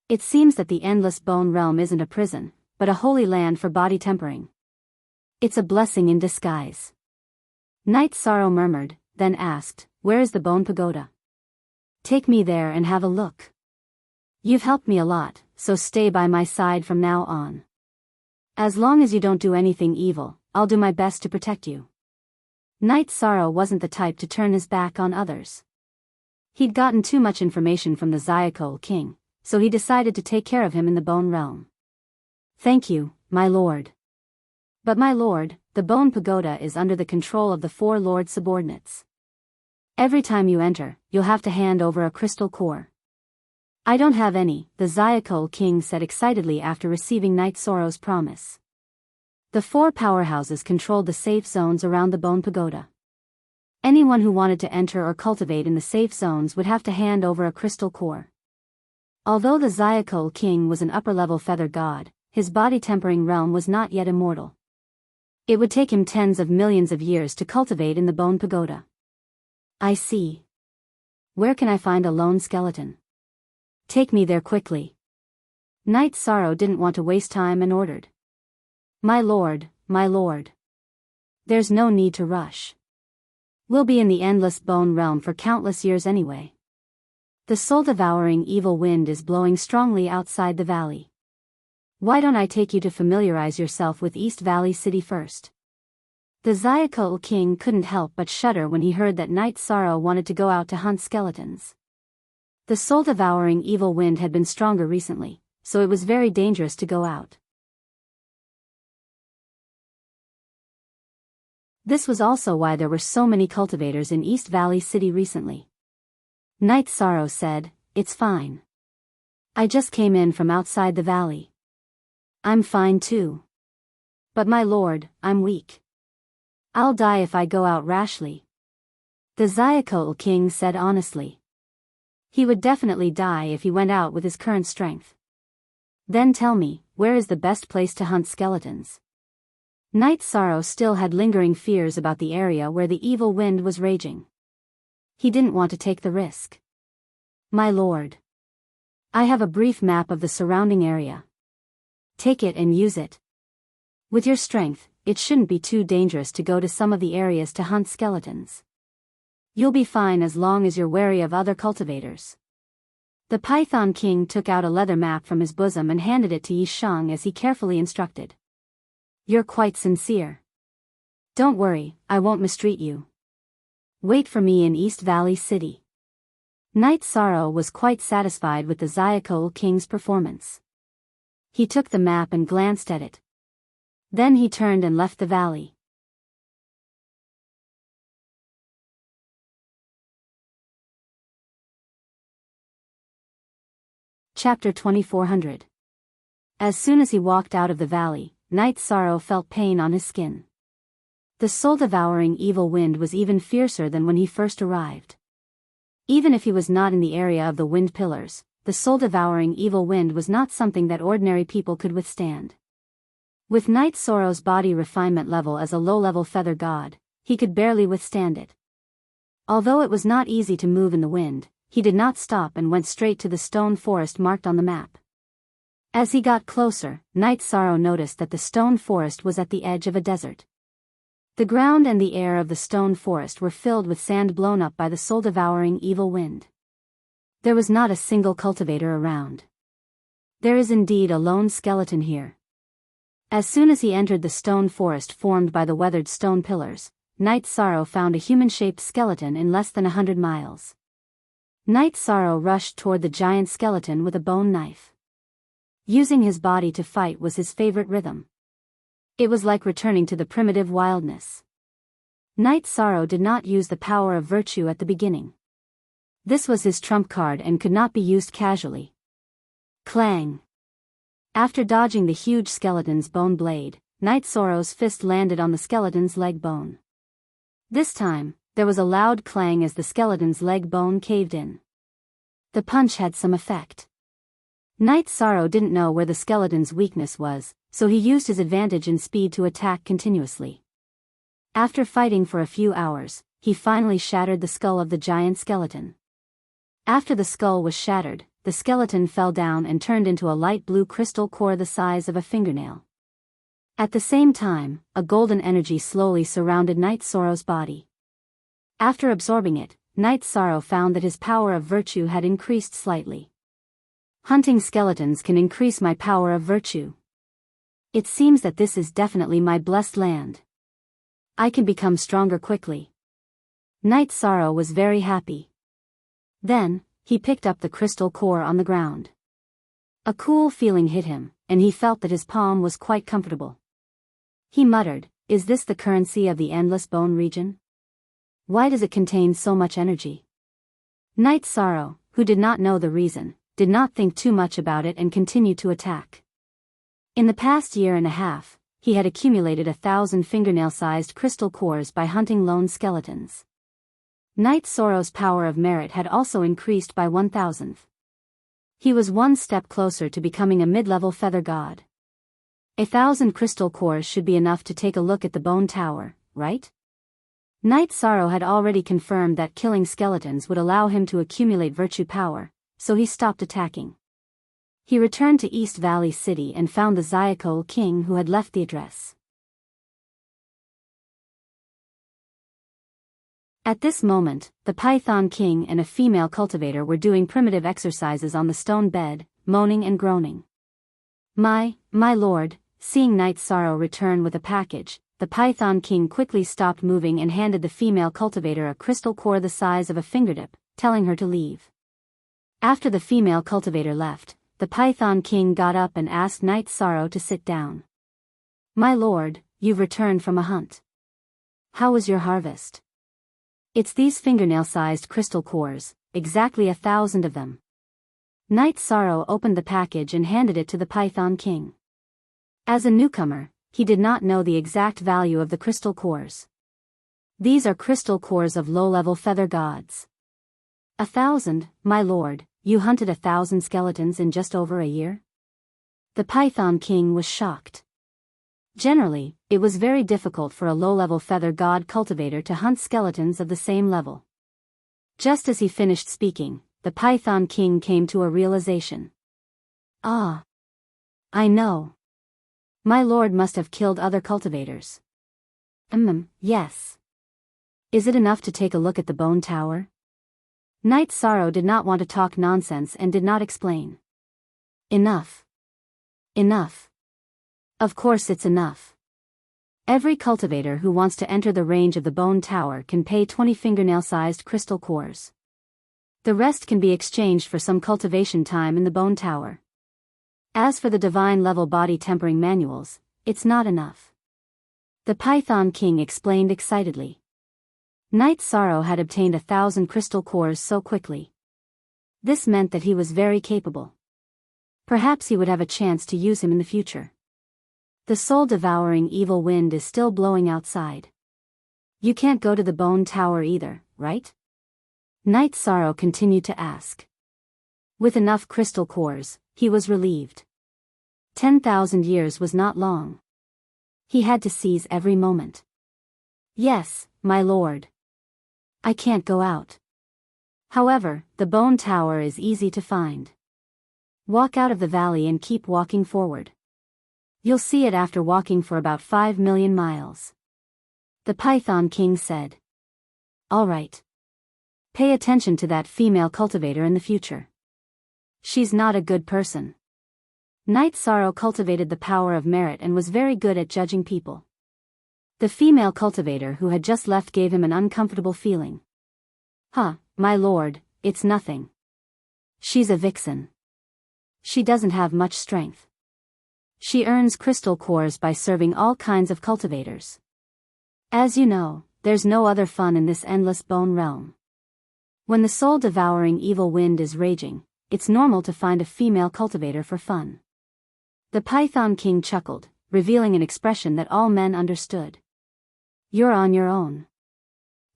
Speaker 1: It seems that the endless bone realm isn't a prison, but a holy land for body tempering. It's a blessing in disguise. Knight Sorrow murmured, then asked, where is the bone pagoda? Take me there and have a look. You've helped me a lot, so stay by my side from now on. As long as you don't do anything evil, I'll do my best to protect you. Knight Sorrow wasn't the type to turn his back on others. He'd gotten too much information from the Zyakotl king, so he decided to take care of him in the bone realm. Thank you, my lord. But my lord, the bone pagoda is under the control of the 4 lord subordinates. Every time you enter, you'll have to hand over a crystal core. I don't have any, the Zyakotl king said excitedly after receiving Knight Sorrow's promise. The 4 powerhouses controlled the safe zones around the bone pagoda. Anyone who wanted to enter or cultivate in the safe zones would have to hand over a crystal core. Although the Zyakotl king was an upper-level feather god, his body-tempering realm was not yet immortal. It would take him tens of millions of years to cultivate in the bone pagoda. I see. Where can I find a lone skeleton? Take me there quickly. Knight Sorrow didn't want to waste time and ordered. My lord. There's no need to rush. We'll be in the endless bone realm for countless years anyway. The soul-devouring evil wind is blowing strongly outside the valley. Why don't I take you to familiarize yourself with East Valley City first? The Zyakotl king couldn't help but shudder when he heard that Knight Sorrow wanted to go out to hunt skeletons. The soul-devouring evil wind had been stronger recently, so it was very dangerous to go out. This was also why there were so many cultivators in East Valley City recently. Knight Sorrow said, it's fine. I just came in from outside the valley. I'm fine too. But my lord, I'm weak. I'll die if I go out rashly. The Zyakotl king said honestly. He would definitely die if he went out with his current strength. Then tell me, where is the best place to hunt skeletons? Knight Sorrow still had lingering fears about the area where the evil wind was raging. He didn't want to take the risk. My lord. I have a brief map of the surrounding area. Take it and use it. With your strength, it shouldn't be too dangerous to go to some of the areas to hunt skeletons. You'll be fine as long as you're wary of other cultivators. The Python King took out a leather map from his bosom and handed it to Yi Shang as he carefully instructed. You're quite sincere. Don't worry, I won't mistreat you. Wait for me in East Valley City. Knight Sorrow was quite satisfied with the Zyakol King's performance. He took the map and glanced at it. Then he turned and left the valley. Chapter 2400. As soon as he walked out of the valley, Knight Sorrow felt pain on his skin. The soul-devouring evil wind was even fiercer than when he first arrived. Even if he was not in the area of the wind pillars, the soul-devouring evil wind was not something that ordinary people could withstand. With Knight Sorrow's body refinement level as a low-level feather god, he could barely withstand it. Although it was not easy to move in the wind, he did not stop and went straight to the stone forest marked on the map. As he got closer, Knight Sorrow noticed that the stone forest was at the edge of a desert. The ground and the air of the stone forest were filled with sand blown up by the soul-devouring evil wind. There was not a single cultivator around. There is indeed a lone skeleton here. As soon as he entered the stone forest formed by the weathered stone pillars, Knight Sorrow found a human-shaped skeleton in less than 100 miles. Knight Sorrow rushed toward the giant skeleton with a bone knife. Using his body to fight was his favorite rhythm. It was like returning to the primitive wildness. Knight Sorrow did not use the power of virtue at the beginning. This was his trump card and could not be used casually. Clang! After dodging the huge skeleton's bone blade, Knight Sorrow's fist landed on the skeleton's leg bone. This time, there was a loud clang as the skeleton's leg bone caved in. The punch had some effect. Knight Sorrow didn't know where the skeleton's weakness was, so he used his advantage in speed to attack continuously. After fighting for a few hours, he finally shattered the skull of the giant skeleton. After the skull was shattered, the skeleton fell down and turned into a light blue crystal core the size of a fingernail. At the same time, a golden energy slowly surrounded Knight Sorrow's body. After absorbing it, Knight Sorrow found that his power of virtue had increased slightly. Hunting skeletons can increase my power of virtue. It seems that this is definitely my blessed land. I can become stronger quickly. Knight Sorrow was very happy. Then, he picked up the crystal core on the ground. A cool feeling hit him, and he felt that his palm was quite comfortable. He muttered, "Is this the currency of the endless bone region? Why does it contain so much energy?" Knight Sorrow, who did not know the reason, did not think too much about it and continued to attack. In the past year and a half, he had accumulated 1,000 fingernail-sized crystal cores by hunting lone skeletons. Knight Sorrow's power of merit had also increased by 1,000th. He was one step closer to becoming a mid-level feather god. 1,000 crystal cores should be enough to take a look at the bone tower, right? Knight Sorrow had already confirmed that killing skeletons would allow him to accumulate virtue power, so he stopped attacking. He returned to East Valley City and found the Zyakol King who had left the address. At this moment, the Python King and a female cultivator were doing primitive exercises on the stone bed, moaning and groaning. My lord," seeing Knight Sorrow return with a package, the Python King quickly stopped moving and handed the female cultivator a crystal core the size of a fingertip, telling her to leave. After the female cultivator left, the Python King got up and asked Knight Sorrow to sit down. "My lord, you've returned from a hunt. How was your harvest?" "It's these fingernail-sized crystal cores, exactly 1,000 of them." Knight Sorrow opened the package and handed it to the Python King. As a newcomer, he did not know the exact value of the crystal cores. These are crystal cores of low-level feather gods. 1,000, my lord, you hunted 1,000 skeletons in just over a year? The Python King was shocked. Generally, it was very difficult for a low-level feather god cultivator to hunt skeletons of the same level. Just as he finished speaking, the Python King came to a realization. "Ah. I know. My lord must have killed other cultivators." Yes. Is it enough to take a look at the bone tower?" Knight Sorrow did not want to talk nonsense and did not explain. Enough. Enough. Of course it's enough. Every cultivator who wants to enter the range of the bone tower can pay 20 fingernail-sized crystal cores. The rest can be exchanged for some cultivation time in the bone tower. As for the divine-level body tempering manuals, it's not enough. The Python King explained excitedly. Knight Sorrow had obtained 1,000 crystal cores so quickly. This meant that he was very capable. Perhaps he would have a chance to use him in the future. The soul-devouring evil wind is still blowing outside. You can't go to the bone tower either, right? Knight Sorrow continued to ask. With enough crystal cores, he was relieved. 10,000 years was not long. He had to seize every moment. Yes, my lord. I can't go out. However, the bone tower is easy to find. Walk out of the valley and keep walking forward. You'll see it after walking for about 5 million miles. The Python King said. All right. Pay attention to that female cultivator in the future. She's not a good person. Knight Sorrow cultivated the power of merit and was very good at judging people. The female cultivator who had just left gave him an uncomfortable feeling. My lord, it's nothing. She's a vixen. She doesn't have much strength. She earns crystal cores by serving all kinds of cultivators. As you know, there's no other fun in this endless bone realm. When the soul-devouring evil wind is raging, it's normal to find a female cultivator for fun. The Python King chuckled, revealing an expression that all men understood. You're on your own.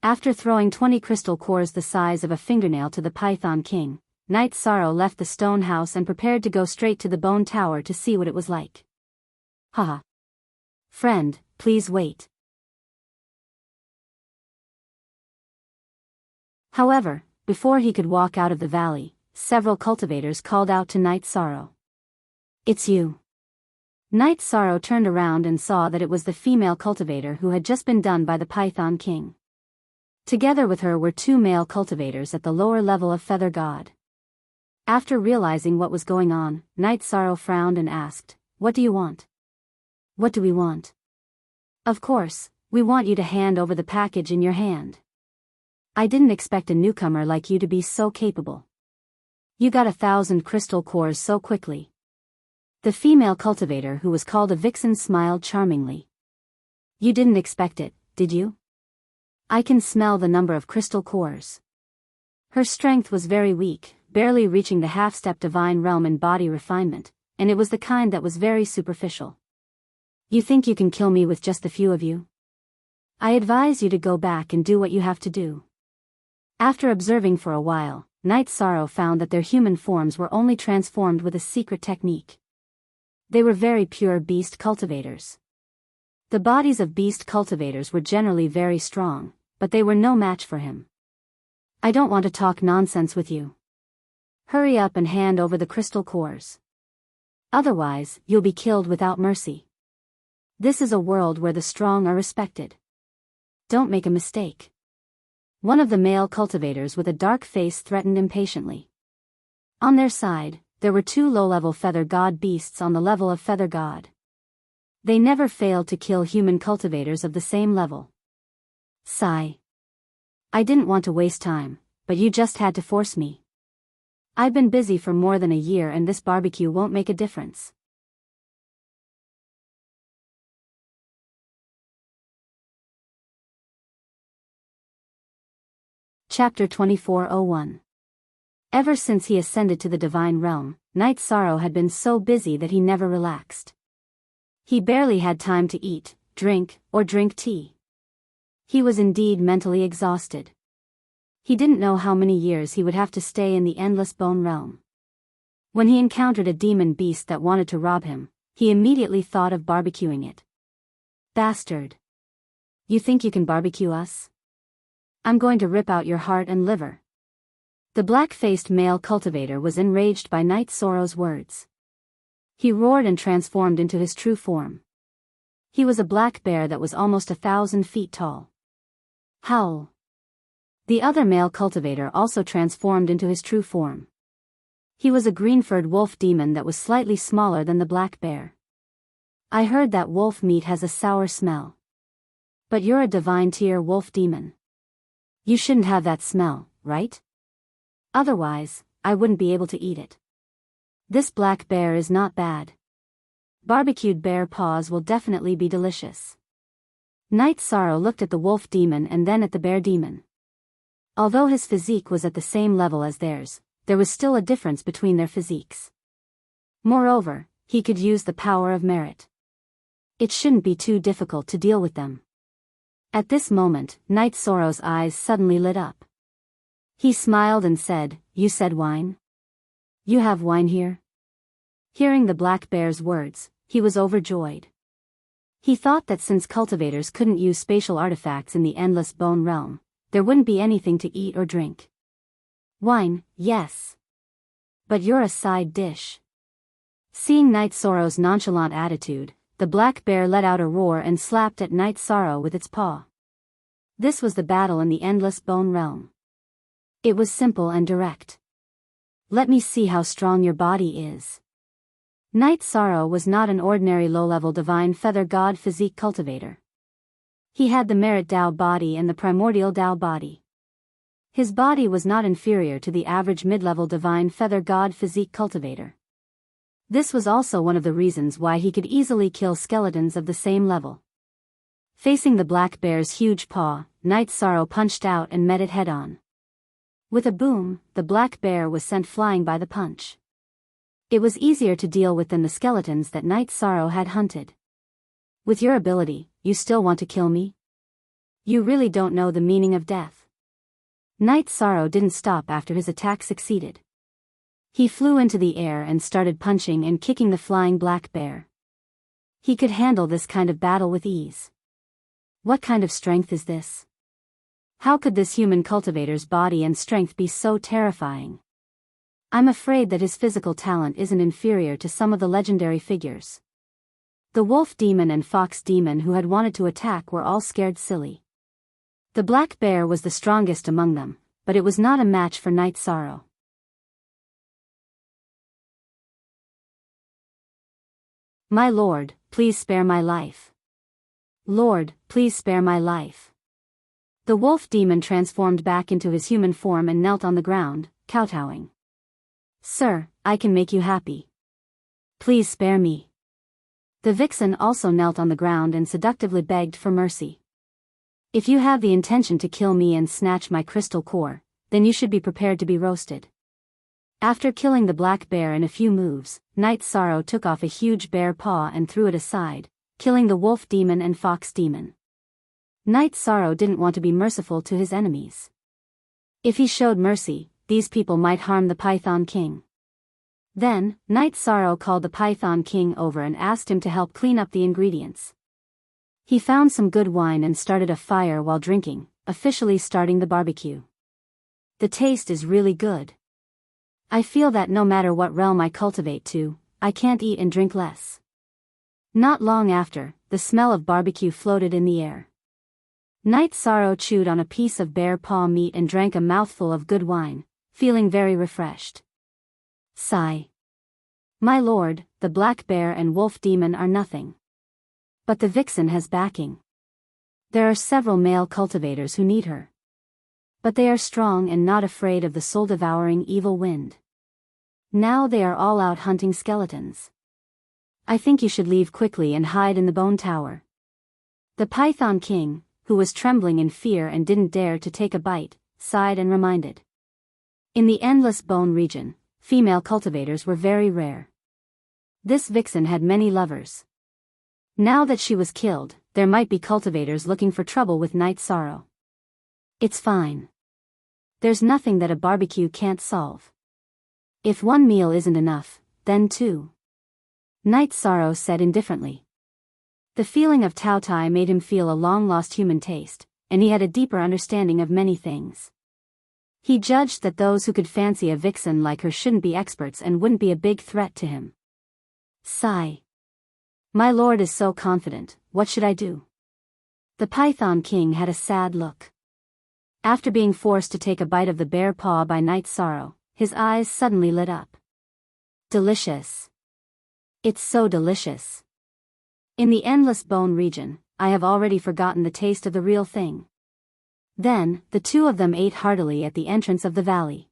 Speaker 1: After throwing 20 crystal cores the size of a fingernail to the Python King, Knight Sorrow left the stone house and prepared to go straight to the bone tower to see what it was like. Haha. Friend, please wait. However, before he could walk out of the valley, several cultivators called out to Knight Sorrow. It's you. Knight Sorrow turned around and saw that it was the female cultivator who had just been done by the Python King. Together with her were 2 male cultivators at the lower level of Feather God. After realizing what was going on, Knight Sorrow frowned and asked, What do you want? What do we want? Of course, we want you to hand over the package in your hand. I didn't expect a newcomer like you to be so capable. You got 1,000 crystal cores so quickly. The female cultivator who was called a vixen smiled charmingly. You didn't expect it, did you? I can smell the number of crystal cores. Her strength was very weak, barely reaching the half-step divine realm in body refinement, and it was the kind that was very superficial. You think you can kill me with just the few of you? I advise you to go back and do what you have to do. After observing for a while, Knight Sorrow found that their human forms were only transformed with a secret technique. They were very pure beast cultivators. The bodies of beast cultivators were generally very strong, but they were no match for him. I don't want to talk nonsense with you. Hurry up and hand over the crystal cores. Otherwise, you'll be killed without mercy. This is a world where the strong are respected. Don't make a mistake. One of the male cultivators with a dark face threatened impatiently. On their side, there were 2 low-level Feather God beasts on the level of Feather God. They never failed to kill human cultivators of the same level. Sigh. I didn't want to waste time, but you just had to force me. I've been busy for more than a year and this barbecue won't make a difference. Chapter 2401. Ever since he ascended to the divine realm, Knight Sorrow had been so busy that he never relaxed. He barely had time to eat, drink, or drink tea. He was indeed mentally exhausted. He didn't know how many years he would have to stay in the endless bone realm. When he encountered a demon beast that wanted to rob him, he immediately thought of barbecuing it. Bastard! You think you can barbecue us? I'm going to rip out your heart and liver. The black-faced male cultivator was enraged by Knight Sorrow's words. He roared and transformed into his true form. He was a black bear that was almost 1,000 feet tall. Howl! The other male cultivator also transformed into his true form. He was a green-furred wolf demon that was slightly smaller than the black bear. I heard that wolf meat has a sour smell, But you're a divine tier wolf demon. You shouldn't have that smell, right? Otherwise, I wouldn't be able to eat it. This black bear is not bad. Barbecued bear paws will definitely be delicious. Night Sorrow looked at the wolf demon and then at the bear demon. Although his physique was at the same level as theirs, there was still a difference between their physiques. Moreover, he could use the power of merit. It shouldn't be too difficult to deal with them. At this moment, Night Sorrow's eyes suddenly lit up. He smiled and said, "You said wine? You have wine here?" Hearing the black bear's words, he was overjoyed. He thought that since cultivators couldn't use spatial artifacts in the Endless Bone realm, there wouldn't be anything to eat or drink. Wine, yes. But you're a side dish. Seeing Night Sorrow's nonchalant attitude, the black bear let out a roar and slapped at Night Sorrow with its paw. This was the battle in the Endless Bone realm. It was simple and direct. Let me see how strong your body is. Night Sorrow was not an ordinary low-level divine feather god physique cultivator. He had the Merit Dao body and the Primordial Dao body. His body was not inferior to the average mid-level divine feather god physique cultivator. This was also one of the reasons why he could easily kill skeletons of the same level. Facing the black bear's huge paw, Night Sorrow punched out and met it head-on. With a boom, the black bear was sent flying by the punch. It was easier to deal with than the skeletons that Night Sorrow had hunted. With your ability, you still want to kill me? You really don't know the meaning of death. Night Sorrow didn't stop after his attack succeeded. He flew into the air and started punching and kicking the flying black bear. He could handle this kind of battle with ease. What kind of strength is this? How could this human cultivator's body and strength be so terrifying? I'm afraid that his physical talent isn't inferior to some of the legendary figures. The wolf demon and fox demon who had wanted to attack were all scared silly. The black bear was the strongest among them, but it was not a match for Night Sorrow. My lord, please spare my life. Lord, please spare my life. The wolf demon transformed back into his human form and knelt on the ground, kowtowing. Sir, I can make you happy. Please spare me. The vixen also knelt on the ground and seductively begged for mercy. If you have the intention to kill me and snatch my crystal core, then you should be prepared to be roasted. After killing the black bear in a few moves, Night Sorrow took off a huge bear paw and threw it aside, killing the wolf demon and fox demon. Night Sorrow didn't want to be merciful to his enemies. If he showed mercy, these people might harm the Python King. Then, Night Sorrow called the Python King over and asked him to help clean up the ingredients. He found some good wine and started a fire while drinking, officially starting the barbecue. The taste is really good. I feel that no matter what realm I cultivate to, I can't eat and drink less. Not long after, the smell of barbecue floated in the air. Night Sorrow chewed on a piece of bear paw meat and drank a mouthful of good wine, feeling very refreshed. Sigh. My lord, the black bear and wolf demon are nothing. But the vixen has backing. There are several male cultivators who need her. But they are strong and not afraid of the soul-devouring evil wind. Now they are all out hunting skeletons. I think you should leave quickly and hide in the bone tower. The Python King, who was trembling in fear and didn't dare to take a bite, sighed and reminded. In the Endless Bone region, female cultivators were very rare. This vixen had many lovers. Now that she was killed, there might be cultivators looking for trouble with Night Sorrow. It's fine. There's nothing that a barbecue can't solve. If one meal isn't enough, then two. Night Sorrow said indifferently. The feeling of Tao Tai made him feel a long-lost human taste, and he had a deeper understanding of many things. He judged that those who could fancy a vixen like her shouldn't be experts and wouldn't be a big threat to him. Sigh. My lord is so confident, what should I do? The Python King had a sad look. After being forced to take a bite of the bear paw by Night Sorrow, his eyes suddenly lit up. Delicious. It's so delicious. In the Endless Bone region, I have already forgotten the taste of the real thing." Then, the two of them ate heartily at the entrance of the valley.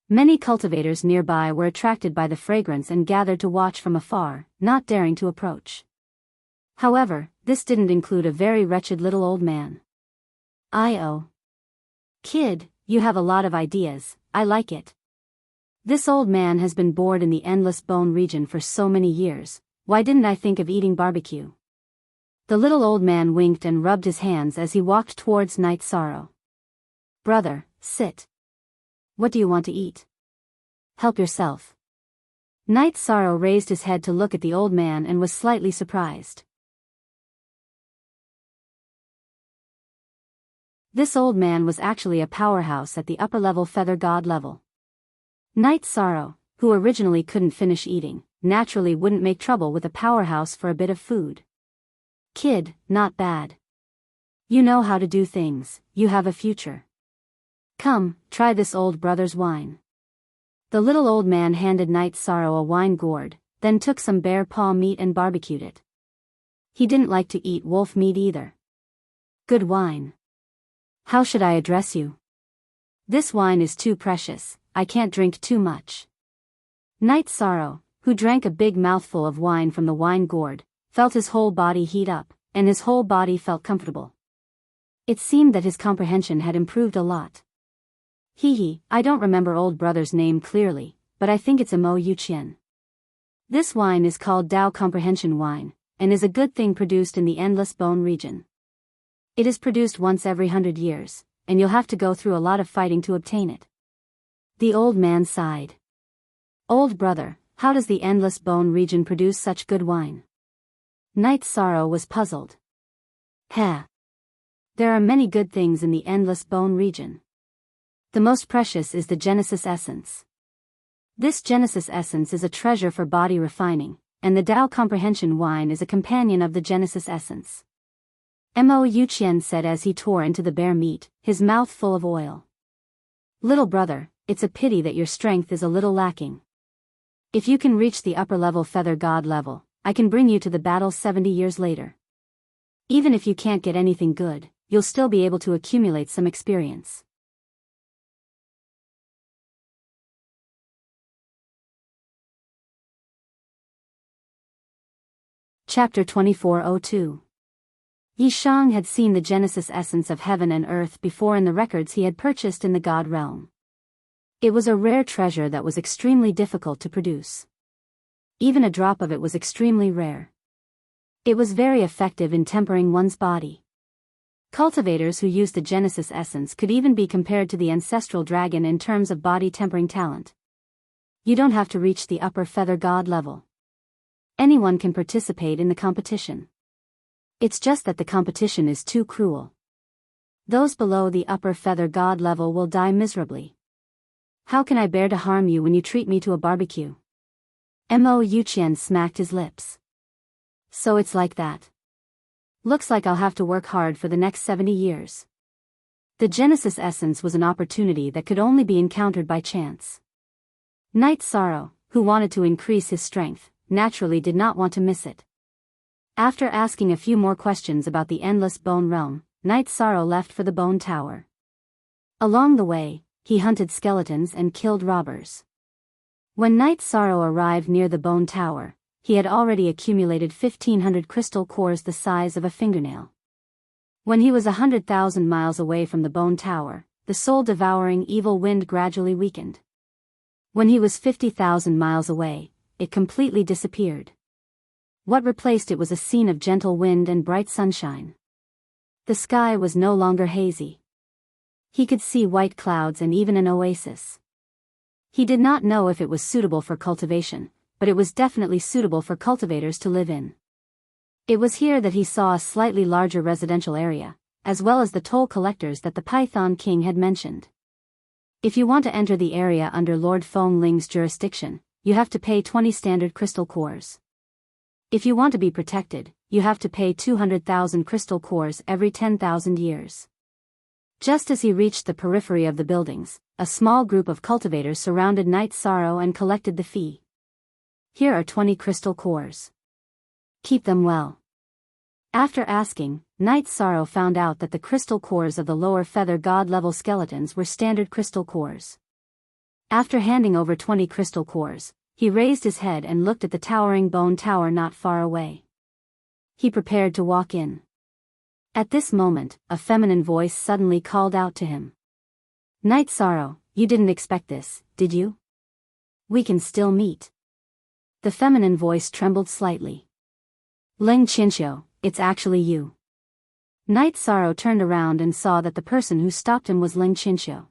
Speaker 1: Many cultivators nearby were attracted by the fragrance and gathered to watch from afar, not daring to approach. However, this didn't include a very wretched little old man. "Oh. Kid, you have a lot of ideas, I like it. This old man has been bored in the endless bone region for so many years, why didn't I think of eating barbecue?" The little old man winked and rubbed his hands as he walked towards Night Sorrow. "Brother, sit. What do you want to eat? Help yourself." Night Sorrow raised his head to look at the old man and was slightly surprised. This old man was actually a powerhouse at the upper-level feather god level. Night Sorrow, who originally couldn't finish eating, naturally wouldn't make trouble with a powerhouse for a bit of food. "Kid, not bad. You know how to do things, you have a future. Come, try this old brother's wine." The little old man handed Night Sorrow a wine gourd, then took some bear paw meat and barbecued it. He didn't like to eat wolf meat either. "Good wine. How should I address you?" "This wine is too precious, I can't drink too much." Night Sorrow, who drank a big mouthful of wine from the wine gourd, felt his whole body heat up, and his whole body felt comfortable. It seemed that his comprehension had improved a lot. I don't remember old brother's name clearly, but I think it's Mo Yuqian. This wine is called Dao Comprehension Wine, and is a good thing produced in the Endless Bone region. It is produced once every 100 years, and you'll have to go through a lot of fighting to obtain it." The old man sighed. "Old brother, how does the Endless Bone region produce such good wine?" Night Sorrow was puzzled. There are many good things in the Endless Bone region. The most precious is the Genesis Essence. This Genesis Essence is a treasure for body refining, and the Tao Comprehension Wine is a companion of the Genesis Essence. Mo Yuqian said as he tore into the bear meat, his mouth full of oil. "Little brother, it's a pity that your strength is a little lacking. If you can reach the upper-level feather god level, I can bring you to the battle 70 years later. Even if you can't get anything good, you'll still be able to accumulate some experience." Chapter 2402. Yi Shang had seen the Genesis essence of heaven and earth before in the records he had purchased in the God realm. It was a rare treasure that was extremely difficult to produce. Even a drop of it was extremely rare. It was very effective in tempering one's body. Cultivators who used the Genesis essence could even be compared to the ancestral dragon in terms of body tempering talent. You don't have to reach the upper feather god level. Anyone can participate in the competition. It's just that the competition is too cruel. Those below the upper feather god level will die miserably. How can I bear to harm you when you treat me to a barbecue? Mo Yuqian smacked his lips. So it's like that. Looks like I'll have to work hard for the next 70 years. The Genesis essence was an opportunity that could only be encountered by chance. Night Sorrow, who wanted to increase his strength, naturally did not want to miss it. After asking a few more questions about the Endless Bone Realm, Night Sorrow left for the Bone Tower. Along the way, he hunted skeletons and killed robbers. When Night Sorrow arrived near the Bone Tower, he had already accumulated 1,500 crystal cores the size of a fingernail. When he was 100,000 miles away from the Bone Tower, the soul-devouring evil wind gradually weakened. When he was 50,000 miles away, it completely disappeared. What replaced it was a scene of gentle wind and bright sunshine. The sky was no longer hazy. He could see white clouds and even an oasis. He did not know if it was suitable for cultivation, but it was definitely suitable for cultivators to live in. It was here that he saw a slightly larger residential area, as well as the toll collectors that the Python King had mentioned. If you want to enter the area under Lord Feng Ling's jurisdiction, you have to pay 20 standard crystal cores. If you want to be protected, you have to pay 200,000 crystal cores every 10,000 years. Just as he reached the periphery of the buildings, a small group of cultivators surrounded Night Sorrow and collected the fee. Here are 20 crystal cores. Keep them well. After asking, Night Sorrow found out that the crystal cores of the lower feather god level skeletons were standard crystal cores. After handing over 20 crystal cores, he raised his head and looked at the towering bone tower not far away. He prepared to walk in. At this moment, a feminine voice suddenly called out to him. Night Sorrow, you didn't expect this, did you? We can still meet. The feminine voice trembled slightly. Ling Qinshu, it's actually you. Night Sorrow turned around and saw that the person who stopped him was Ling Qinshu.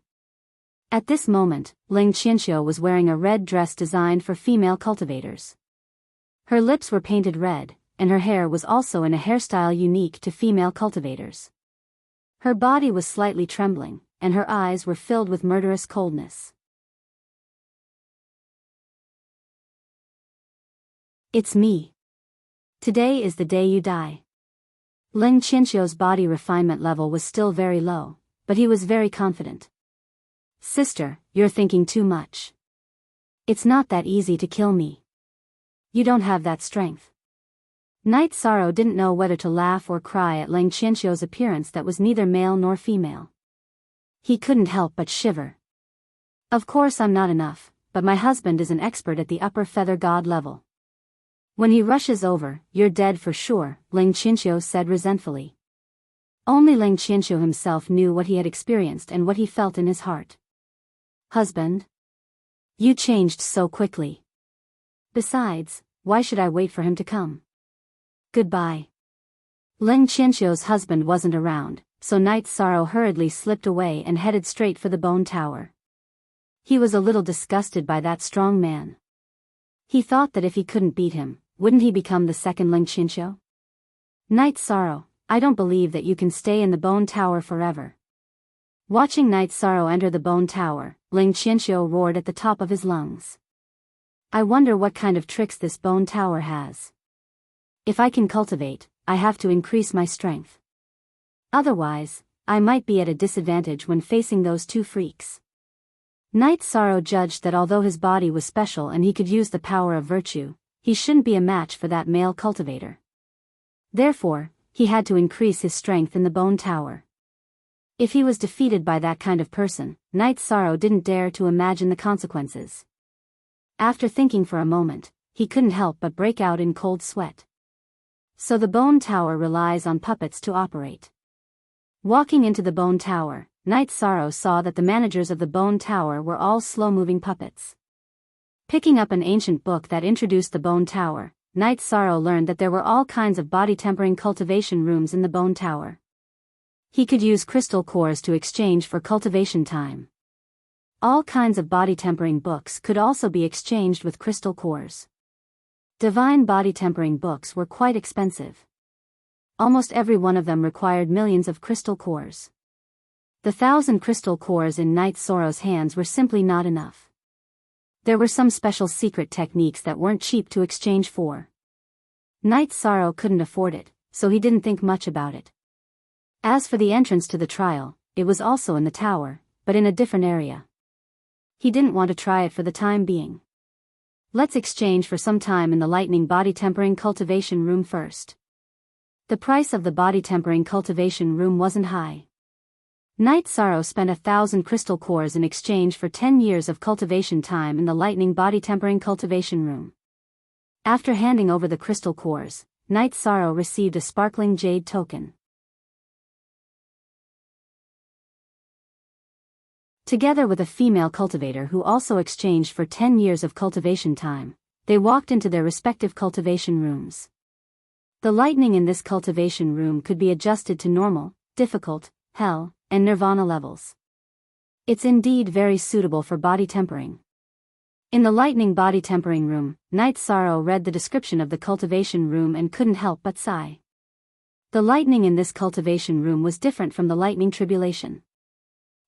Speaker 1: At this moment, Ling Qinshu was wearing a red dress designed for female cultivators. Her lips were painted red, and her hair was also in a hairstyle unique to female cultivators. Her body was slightly trembling, and her eyes were filled with murderous coldness. It's me. Today is the day you die. Ling Qinshu's body refinement level was still very low, but he was very confident. Sister, you're thinking too much. It's not that easy to kill me. You don't have that strength. Night Sorrow didn't know whether to laugh or cry at Ling Qinshu's appearance that was neither male nor female. He couldn't help but shiver. Of course I'm not enough, but my husband is an expert at the upper feather god level. When he rushes over, you're dead for sure, Ling Qinshu said resentfully. Only Ling Qinshu himself knew what he had experienced and what he felt in his heart. Husband? You changed so quickly. Besides, why should I wait for him to come? Goodbye. Ling Qinshu's husband wasn't around, so Night Sorrow hurriedly slipped away and headed straight for the bone tower. He was a little disgusted by that strong man. He thought that if he couldn't beat him, wouldn't he become the second Ling Qinshu? Night Sorrow, I don't believe that you can stay in the bone tower forever. Watching Night Sorrow enter the bone tower, Ling Qinshu roared at the top of his lungs. I wonder what kind of tricks this bone tower has. If I can cultivate, I have to increase my strength. Otherwise, I might be at a disadvantage when facing those two freaks. Night Sorrow judged that although his body was special and he could use the power of virtue, he shouldn't be a match for that male cultivator. Therefore, he had to increase his strength in the bone tower. If he was defeated by that kind of person, Night Sorrow didn't dare to imagine the consequences. After thinking for a moment, he couldn't help but break out in cold sweat. So the bone tower relies on puppets to operate. Walking into the bone tower, Night Sorrow saw that the managers of the bone tower were all slow-moving puppets. Picking up an ancient book that introduced the bone tower, Night Sorrow learned that there were all kinds of body-tempering cultivation rooms in the bone tower. He could use crystal cores to exchange for cultivation time. All kinds of body-tempering books could also be exchanged with crystal cores. Divine body-tempering books were quite expensive. Almost every one of them required millions of crystal cores. The 1,000 crystal cores in Night Sorrow's hands were simply not enough. There were some special secret techniques that weren't cheap to exchange for. Night Sorrow couldn't afford it, so he didn't think much about it. As for the entrance to the trial, it was also in the tower, but in a different area. He didn't want to try it for the time being. Let's exchange for some time in the lightning body-tempering cultivation room first. The price of the body-tempering cultivation room wasn't high. Night Sorrow spent 1,000 crystal cores in exchange for 10 years of cultivation time in the lightning body-tempering cultivation room. After handing over the crystal cores, Night Sorrow received a sparkling jade token. Together with a female cultivator who also exchanged for 10 years of cultivation time, they walked into their respective cultivation rooms. The lightning in this cultivation room could be adjusted to normal, difficult, hell, and nirvana levels. It's indeed very suitable for body tempering. In the lightning body tempering room, Night Sorrow read the description of the cultivation room and couldn't help but sigh. The lightning in this cultivation room was different from the lightning tribulation.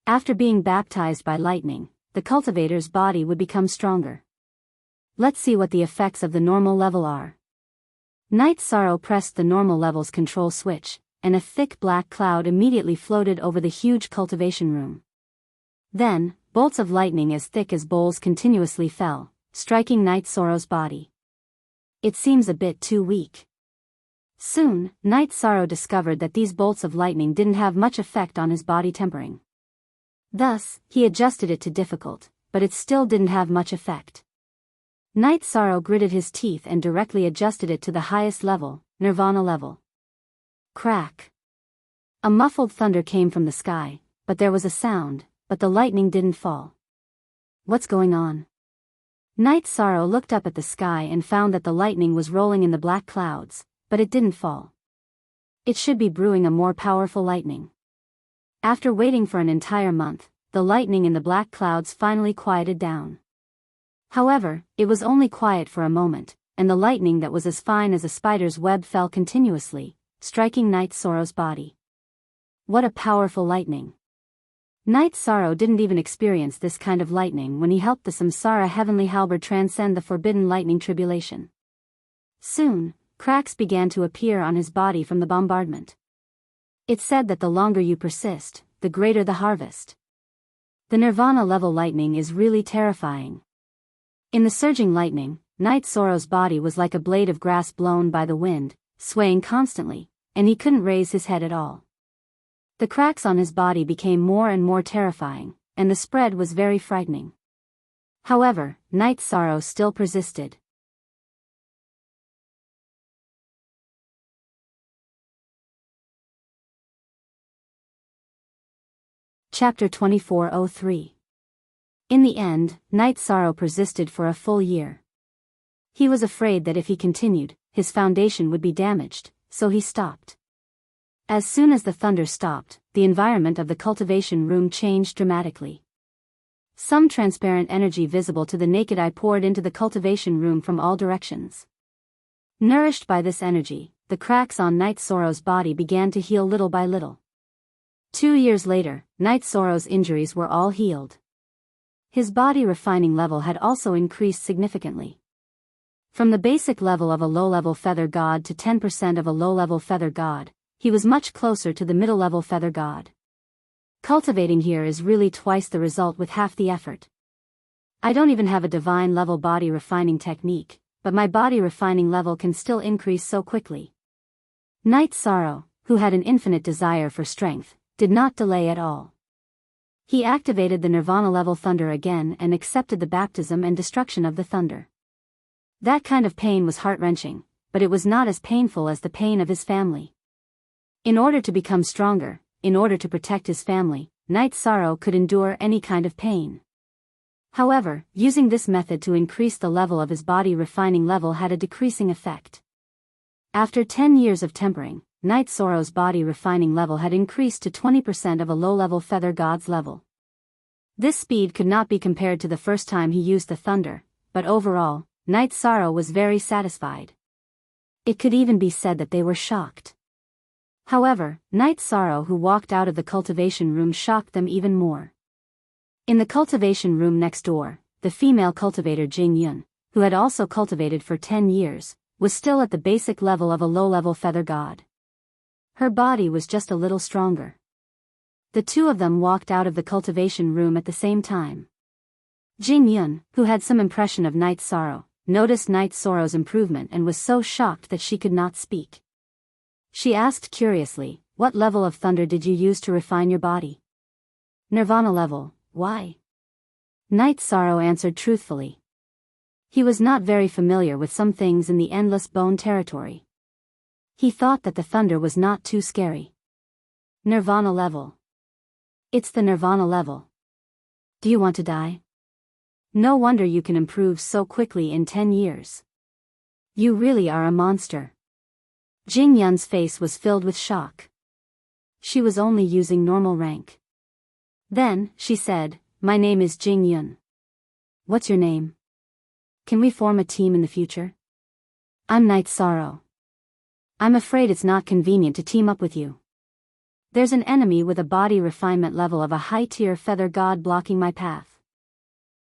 Speaker 1: After being baptized by lightning, the cultivator's body would become stronger. Let's see what the effects of the normal level are. Night Sorrow pressed the normal level's control switch, and a thick black cloud immediately floated over the huge cultivation room. Then, bolts of lightning as thick as bowls continuously fell, striking Night Sorrow's body. It seems a bit too weak. Soon, Night Sorrow discovered that these bolts of lightning didn't have much effect on his body tempering. Thus, he adjusted it to difficult, but it still didn't have much effect. Night Sorrow gritted his teeth and directly adjusted it to the highest level, Nirvana level. Crack. A muffled thunder came from the sky, but there was a sound, but the lightning didn't fall. What's going on? Night Sorrow looked up at the sky and found that the lightning was rolling in the black clouds, but it didn't fall. It should be brewing a more powerful lightning. After waiting for an entire month, the lightning in the black clouds finally quieted down. However, it was only quiet for a moment, and the lightning that was as fine as a spider's web fell continuously, striking Night Sorrow's body. What a powerful lightning! Night Sorrow didn't even experience this kind of lightning when he helped the Samsara heavenly halberd transcend the forbidden lightning tribulation. Soon, cracks began to appear on his body from the bombardment. It's said that the longer you persist, the greater the harvest. The Nirvana level lightning is really terrifying. In the surging lightning, Night Sorrow's body was like a blade of grass blown by the wind, swaying constantly, and he couldn't raise his head at all. The cracks on his body became more and more terrifying, and the spread was very frightening. However, Night Sorrow still persisted. Chapter 2403. In the end, Night Sorrow persisted for a full year. He was afraid that if he continued, his foundation would be damaged, so he stopped. As soon as the thunder stopped, the environment of the cultivation room changed dramatically. Some transparent energy visible to the naked eye poured into the cultivation room from all directions. Nourished by this energy, the cracks on Night Sorrow's body began to heal little by little. 2 years later, Night Sorrow's injuries were all healed. His body refining level had also increased significantly. From the basic level of a low-level feather god to 10% of a low-level feather god, he was much closer to the middle-level feather god. Cultivating here is really twice the result with half the effort. I don't even have a divine level body refining technique, but my body refining level can still increase so quickly. Night Sorrow, who had an infinite desire for strength, did not delay at all. He activated the Nirvana level thunder again and accepted the baptism and destruction of the thunder. That kind of pain was heart-wrenching, but it was not as painful as the pain of his family. In order to become stronger, in order to protect his family, Night Sorrow could endure any kind of pain. However, using this method to increase the level of his body refining level had a decreasing effect. After 10 years of tempering, Night Sorrow's body refining level had increased to 20% of a low-level feather god's level. This speed could not be compared to the first time he used the thunder, but overall, Night Sorrow was very satisfied. It could even be said that they were shocked. However, Night Sorrow who walked out of the cultivation room shocked them even more. In the cultivation room next door, the female cultivator Jing Yun, who had also cultivated for 10 years, was still at the basic level of a low-level feather god. Her body was just a little stronger. The two of them walked out of the cultivation room at the same time. Jing Yun, who had some impression of Night Sorrow, noticed Night Sorrow's improvement and was so shocked that she could not speak. She asked curiously, "What level of thunder did you use to refine your body?" "Nirvana level." "Why?" Night Sorrow answered truthfully. He was not very familiar with some things in the endless bone territory. He thought that the thunder was not too scary. Nirvana level. It's the Nirvana level. Do you want to die? No wonder you can improve so quickly in 10 years. You really are a monster. Jing Yun's face was filled with shock. She was only using normal rank. Then, she said, "My name is Jing Yun." "What's your name? Can we form a team in the future?" "I'm Night Sorrow. I'm afraid it's not convenient to team up with you. There's an enemy with a body refinement level of a high-tier feather god blocking my path."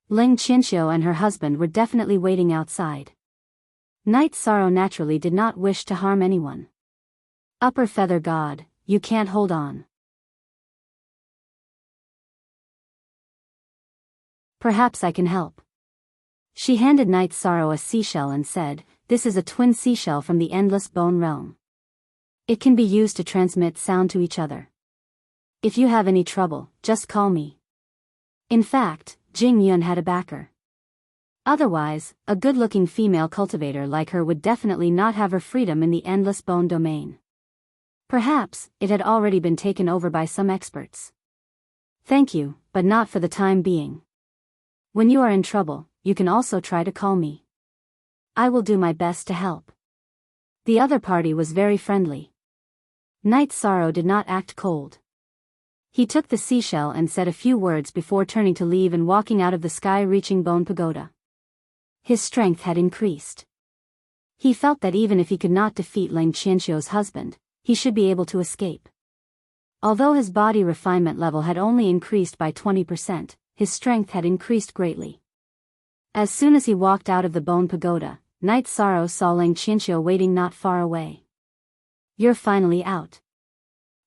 Speaker 1: Ling Qianxiu and her husband were definitely waiting outside. Night Sorrow naturally did not wish to harm anyone. "Upper feather god, you can't hold on. Perhaps I can help." She handed Night Sorrow a seashell and said, "This is a twin seashell from the endless bone realm. It can be used to transmit sound to each other. If you have any trouble, just call me. In fact, Jing Yun had a backer. Otherwise, a good-looking female cultivator like her would definitely not have her freedom in the endless bone domain. Perhaps, it had already been taken over by some experts. Thank you, but not for the time being. When you are in trouble, you can also try to call me. I will do my best to help. The other party was very friendly. Night Sorrow did not act cold. He took the seashell and said a few words before turning to leave and walking out of the sky-reaching bone pagoda. His strength had increased. He felt that even if he could not defeat Ling Qianxiu's husband, he should be able to escape. Although his body refinement level had only increased by 20%, his strength had increased greatly. As soon as he walked out of the bone pagoda, Night Sorrow saw Ling Qianxiu waiting not far away. You're finally out.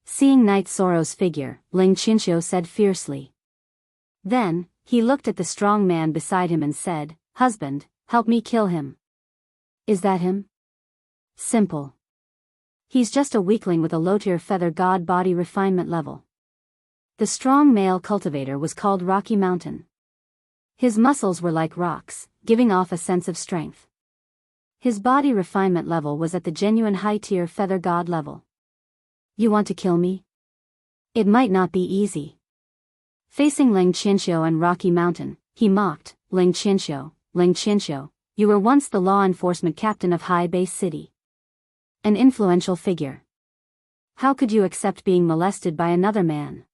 Speaker 1: Seeing Night Sorrow's figure, Ling Qianxiu said fiercely. Then, he looked at the strong man beside him and said, "Husband, help me kill him." Is that him? Simple. He's just a weakling with a low-tier feather god body refinement level. The strong male cultivator was called Rocky Mountain. His muscles were like rocks, giving off a sense of strength. His body refinement level was at the genuine high-tier feather god level. You want to kill me? It might not be easy. Facing Ling Qianxiu and Rocky Mountain, he mocked, Ling Qianxiu, you were once the law enforcement captain of High Base City. An influential figure. How could you accept being molested by another man?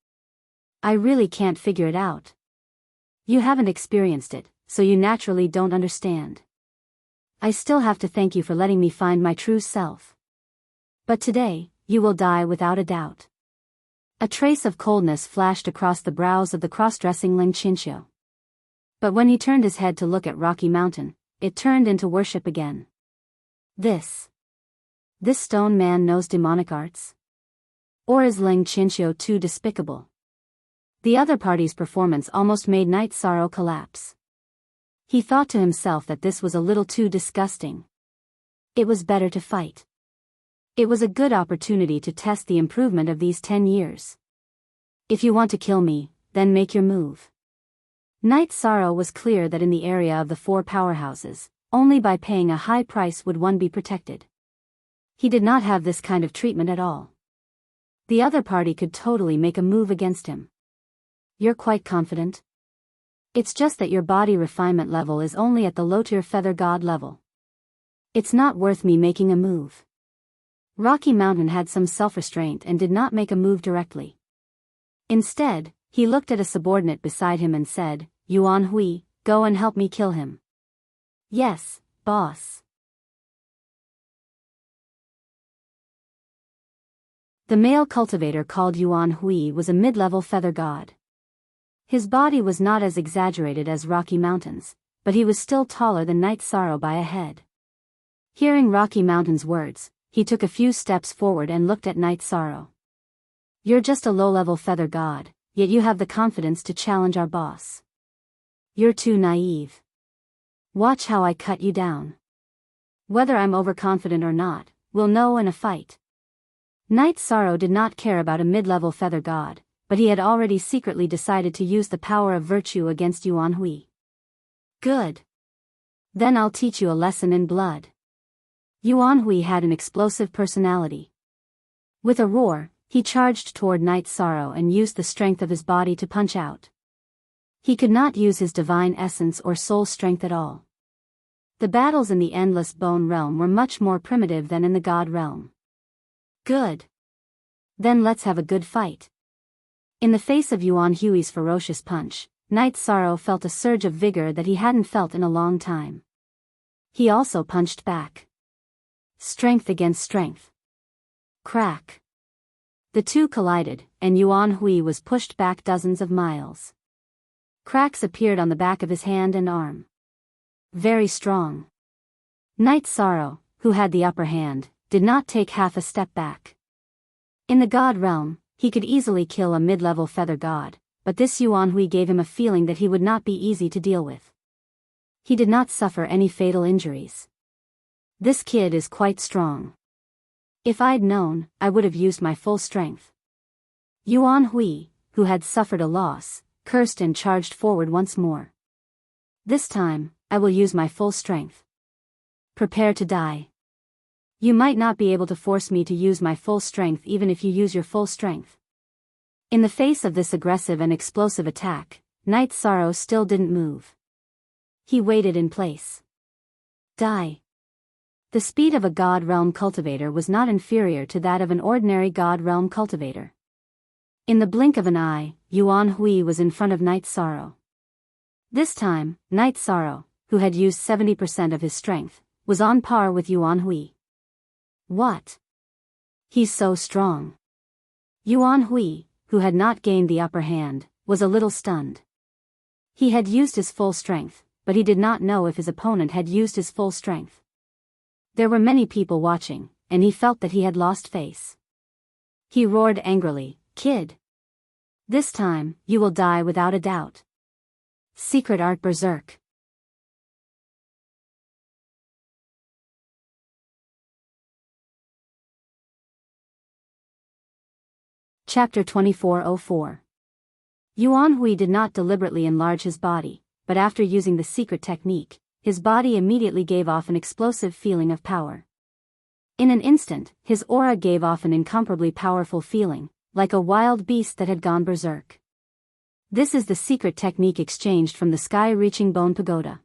Speaker 1: I really can't figure it out. You haven't experienced it, so you naturally don't understand. I still have to thank you for letting me find my true self. But today, you will die without a doubt. A trace of coldness flashed across the brows of the cross-dressing Ling Qianxiu. But when he turned his head to look at Rocky Mountain, it turned into worship again. This stone man knows demonic arts? Or is Ling Qianxiu too despicable? The other party's performance almost made Night Sorrow collapse. He thought to himself that this was a little too disgusting. It was better to fight. It was a good opportunity to test the improvement of these 10 years. If you want to kill me, then make your move. Night Sorrow was clear that in the area of the 4 powerhouses, only by paying a high price would one be protected. He did not have this kind of treatment at all. The other party could totally make a move against him. You're quite confident? It's just that your body refinement level is only at the low-tier feather god level. It's not worth me making a move. Rocky Mountain had some self-restraint and did not make a move directly. Instead, he looked at a subordinate beside him and said, Yuan Hui, go and help me kill him. Yes, boss. The male cultivator called Yuan Hui was a mid-level feather god. His body was not as exaggerated as Rocky Mountain's, but he was still taller than Night Sorrow by a head. Hearing Rocky Mountain's words, he took a few steps forward and looked at Night Sorrow. You're just a low-level feather god, yet you have the confidence to challenge our boss. You're too naive. Watch how I cut you down. Whether I'm overconfident or not, we'll know in a fight. Night Sorrow did not care about a mid-level feather god, but he had already secretly decided to use the power of virtue against Yuan Hui. Good. Then I'll teach you a lesson in blood. Yuan Hui had an explosive personality. With a roar, he charged toward Night Sorrow and used the strength of his body to punch out. He could not use his divine essence or soul strength at all. The battles in the endless bone realm were much more primitive than in the god realm. Good. Then let's have a good fight. In the face of Yuan Hui's ferocious punch, Night Sorrow felt a surge of vigor that he hadn't felt in a long time. He also punched back. Strength against strength. Crack. The two collided, and Yuan Hui was pushed back dozens of miles. Cracks appeared on the back of his hand and arm. Very strong. Night Sorrow, who had the upper hand, did not take half a step back. In the god realm, he could easily kill a mid-level feather god, but this Yuan Hui gave him a feeling that he would not be easy to deal with. He did not suffer any fatal injuries. This kid is quite strong. If I'd known, I would have used my full strength. Yuan Hui, who had suffered a loss, cursed and charged forward once more. This time, I will use my full strength. Prepare to die. You might not be able to force me to use my full strength even if you use your full strength. In the face of this aggressive and explosive attack, Night Sorrow still didn't move. He waited in place. Die. The speed of a God Realm cultivator was not inferior to that of an ordinary God Realm cultivator. In the blink of an eye, Yuan Hui was in front of Night Sorrow. This time, Night Sorrow, who had used 70% of his strength, was on par with Yuan Hui. What? He's so strong. Yuan Hui, who had not gained the upper hand, was a little stunned. He had used his full strength, but he did not know if his opponent had used his full strength. There were many people watching, and he felt that he had lost face. He roared angrily, "Kid! This time, you will die without a doubt." Secret Art Berserk. Chapter 2404. Yuan Hui did not deliberately enlarge his body, but after using the secret technique, his body immediately gave off an explosive feeling of power. In an instant, his aura gave off an incomparably powerful feeling, like a wild beast that had gone berserk. This is the secret technique exchanged from the sky-reaching bone pagoda.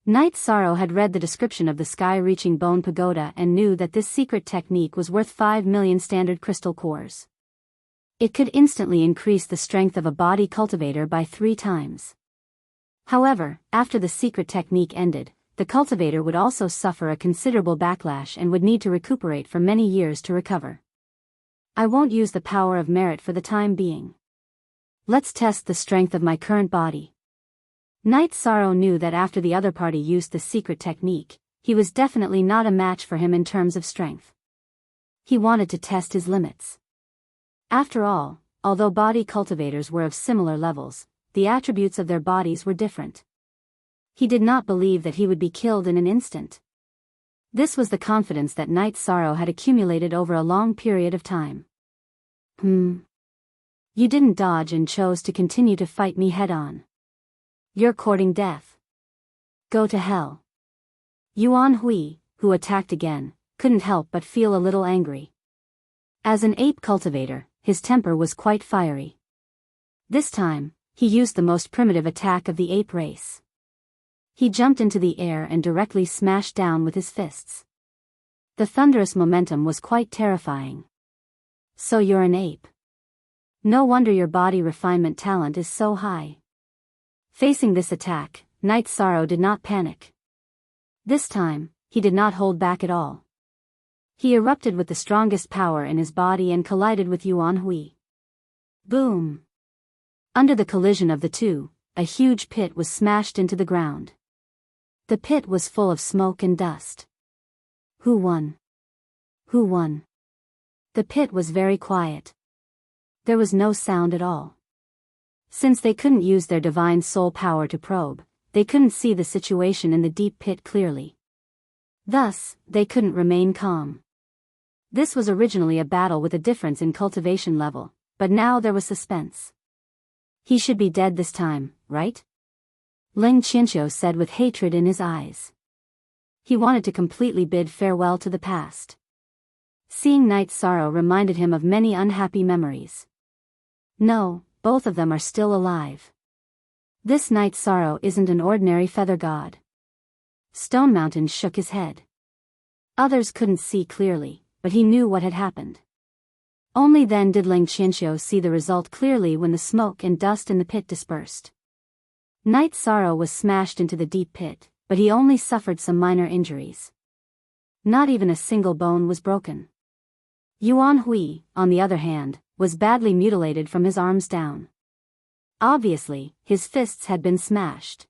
Speaker 1: Night Sorrow had read the description of the sky-reaching bone pagoda and knew that this secret technique was worth 5 million standard crystal cores. It could instantly increase the strength of a body cultivator by 3 times. However, after the secret technique ended, the cultivator would also suffer a considerable backlash and would need to recuperate for many years to recover. I won't use the power of merit for the time being. Let's test the strength of my current body. Night Sorrow knew that after the other party used the secret technique, he was definitely not a match for him in terms of strength. He wanted to test his limits. After all, although body cultivators were of similar levels, the attributes of their bodies were different. He did not believe that he would be killed in an instant. This was the confidence that Night Sorrow had accumulated over a long period of time. You didn't dodge and chose to continue to fight me head-on. You're courting death. Go to hell. Yuan Hui, who attacked again, couldn't help but feel a little angry. As an ape cultivator, his temper was quite fiery. This time, he used the most primitive attack of the ape race. He jumped into the air and directly smashed down with his fists. The thunderous momentum was quite terrifying. So you're an ape. No wonder your body refinement talent is so high. Facing this attack, Night Sorrow did not panic. This time, he did not hold back at all. He erupted with the strongest power in his body and collided with Yuan Hui. Boom! Under the collision of the two, a huge pit was smashed into the ground. The pit was full of smoke and dust. Who won? Who won? The pit was very quiet. There was no sound at all. Since they couldn't use their divine soul power to probe, they couldn't see the situation in the deep pit clearly. Thus, they couldn't remain calm. This was originally a battle with a difference in cultivation level, but now there was suspense. He should be dead this time, right? Ling Qianqiu said with hatred in his eyes. He wanted to completely bid farewell to the past. Seeing Night Sorrow reminded him of many unhappy memories. No, both of them are still alive. This Night Sorrow isn't an ordinary feather god. Stone Mountain shook his head. Others couldn't see clearly, but he knew what had happened. Only then did Ling Qianqiu see the result clearly when the smoke and dust in the pit dispersed. Night Sorrow was smashed into the deep pit, but he only suffered some minor injuries. Not even a single bone was broken. Yuan Hui, on the other hand, was badly mutilated from his arms down. Obviously, his fists had been smashed.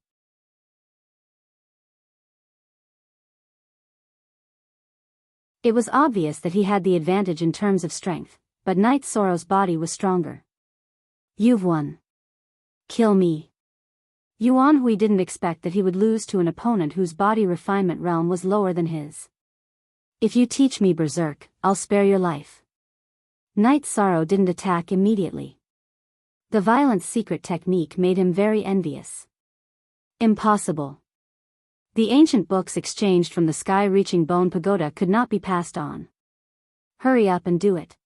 Speaker 1: It was obvious that he had the advantage in terms of strength, but Night Sorrow's body was stronger. You've won. Kill me. Yuan Hui didn't expect that he would lose to an opponent whose body refinement realm was lower than his. If you teach me Berserk, I'll spare your life. Night Sorrow didn't attack immediately. The violent secret technique made him very envious. Impossible. The ancient books exchanged from the sky-reaching bone pagoda could not be passed on. Hurry up and do it.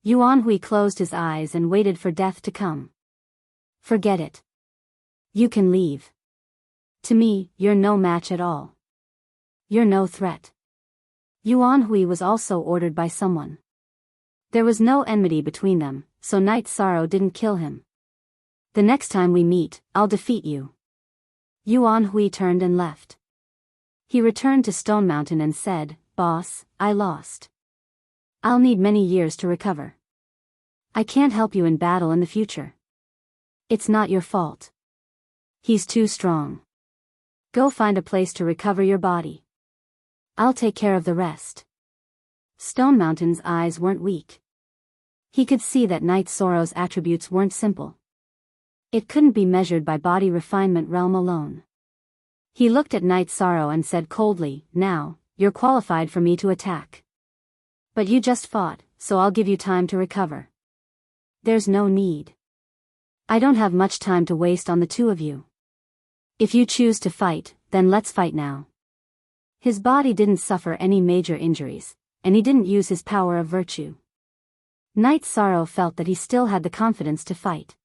Speaker 1: Yuan Hui closed his eyes and waited for death to come. Forget it. You can leave. To me, you're no match at all. You're no threat. Yuan Hui was also ordered by someone. There was no enmity between them, so Night Sorrow didn't kill him. The next time we meet, I'll defeat you. Yuan Hui turned and left. He returned to Stone Mountain and said, Boss, I lost. I'll need many years to recover. I can't help you in battle in the future. It's not your fault. He's too strong. Go find a place to recover your body. I'll take care of the rest. Stone Mountain's eyes weren't weak. He could see that Night Sorrow's attributes weren't simple. It couldn't be measured by body refinement realm alone. He looked at Night Sorrow and said coldly, Now, you're qualified for me to attack. But you just fought, so I'll give you time to recover. There's no need. I don't have much time to waste on the two of you. If you choose to fight, then let's fight now. His body didn't suffer any major injuries, and he didn't use his power of virtue. Night Sorrow felt that he still had the confidence to fight.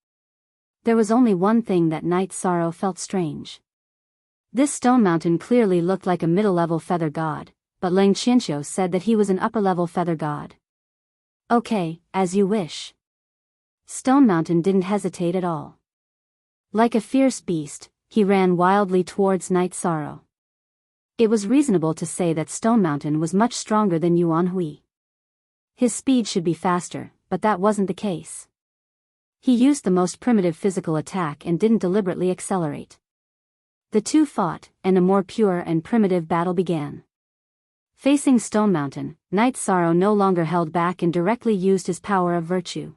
Speaker 1: There was only one thing that Night Sorrow felt strange. This Stone Mountain clearly looked like a middle-level feather god, but Lang Qianxiu said that he was an upper-level feather god. Okay, as you wish. Stone Mountain didn't hesitate at all. Like a fierce beast, he ran wildly towards Night Sorrow. It was reasonable to say that Stone Mountain was much stronger than Yuan Hui. His speed should be faster, but that wasn't the case. He used the most primitive physical attack and didn't deliberately accelerate. The two fought, and a more pure and primitive battle began. Facing Stone Mountain, Night Sorrow no longer held back and directly used his power of virtue.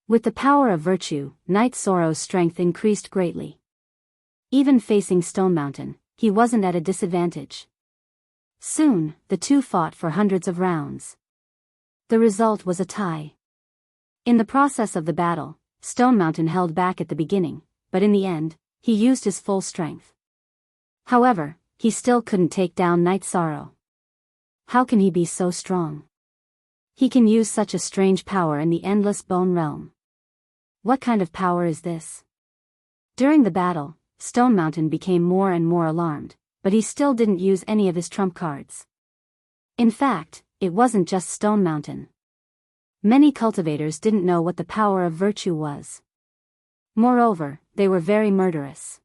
Speaker 1: With the power of virtue, Night Sorrow's strength increased greatly. Even facing Stone Mountain, he wasn't at a disadvantage. Soon, the two fought for hundreds of rounds. The result was a tie. In the process of the battle, Stone Mountain held back at the beginning, but in the end, he used his full strength. However, he still couldn't take down Night Sorrow. How can he be so strong? He can use such a strange power in the Endless Bone Realm. What kind of power is this? During the battle, Stone Mountain became more and more alarmed, but he still didn't use any of his trump cards. In fact, it wasn't just Stone Mountain. Many cultivators didn't know what the power of virtue was. Moreover, they were very murderous.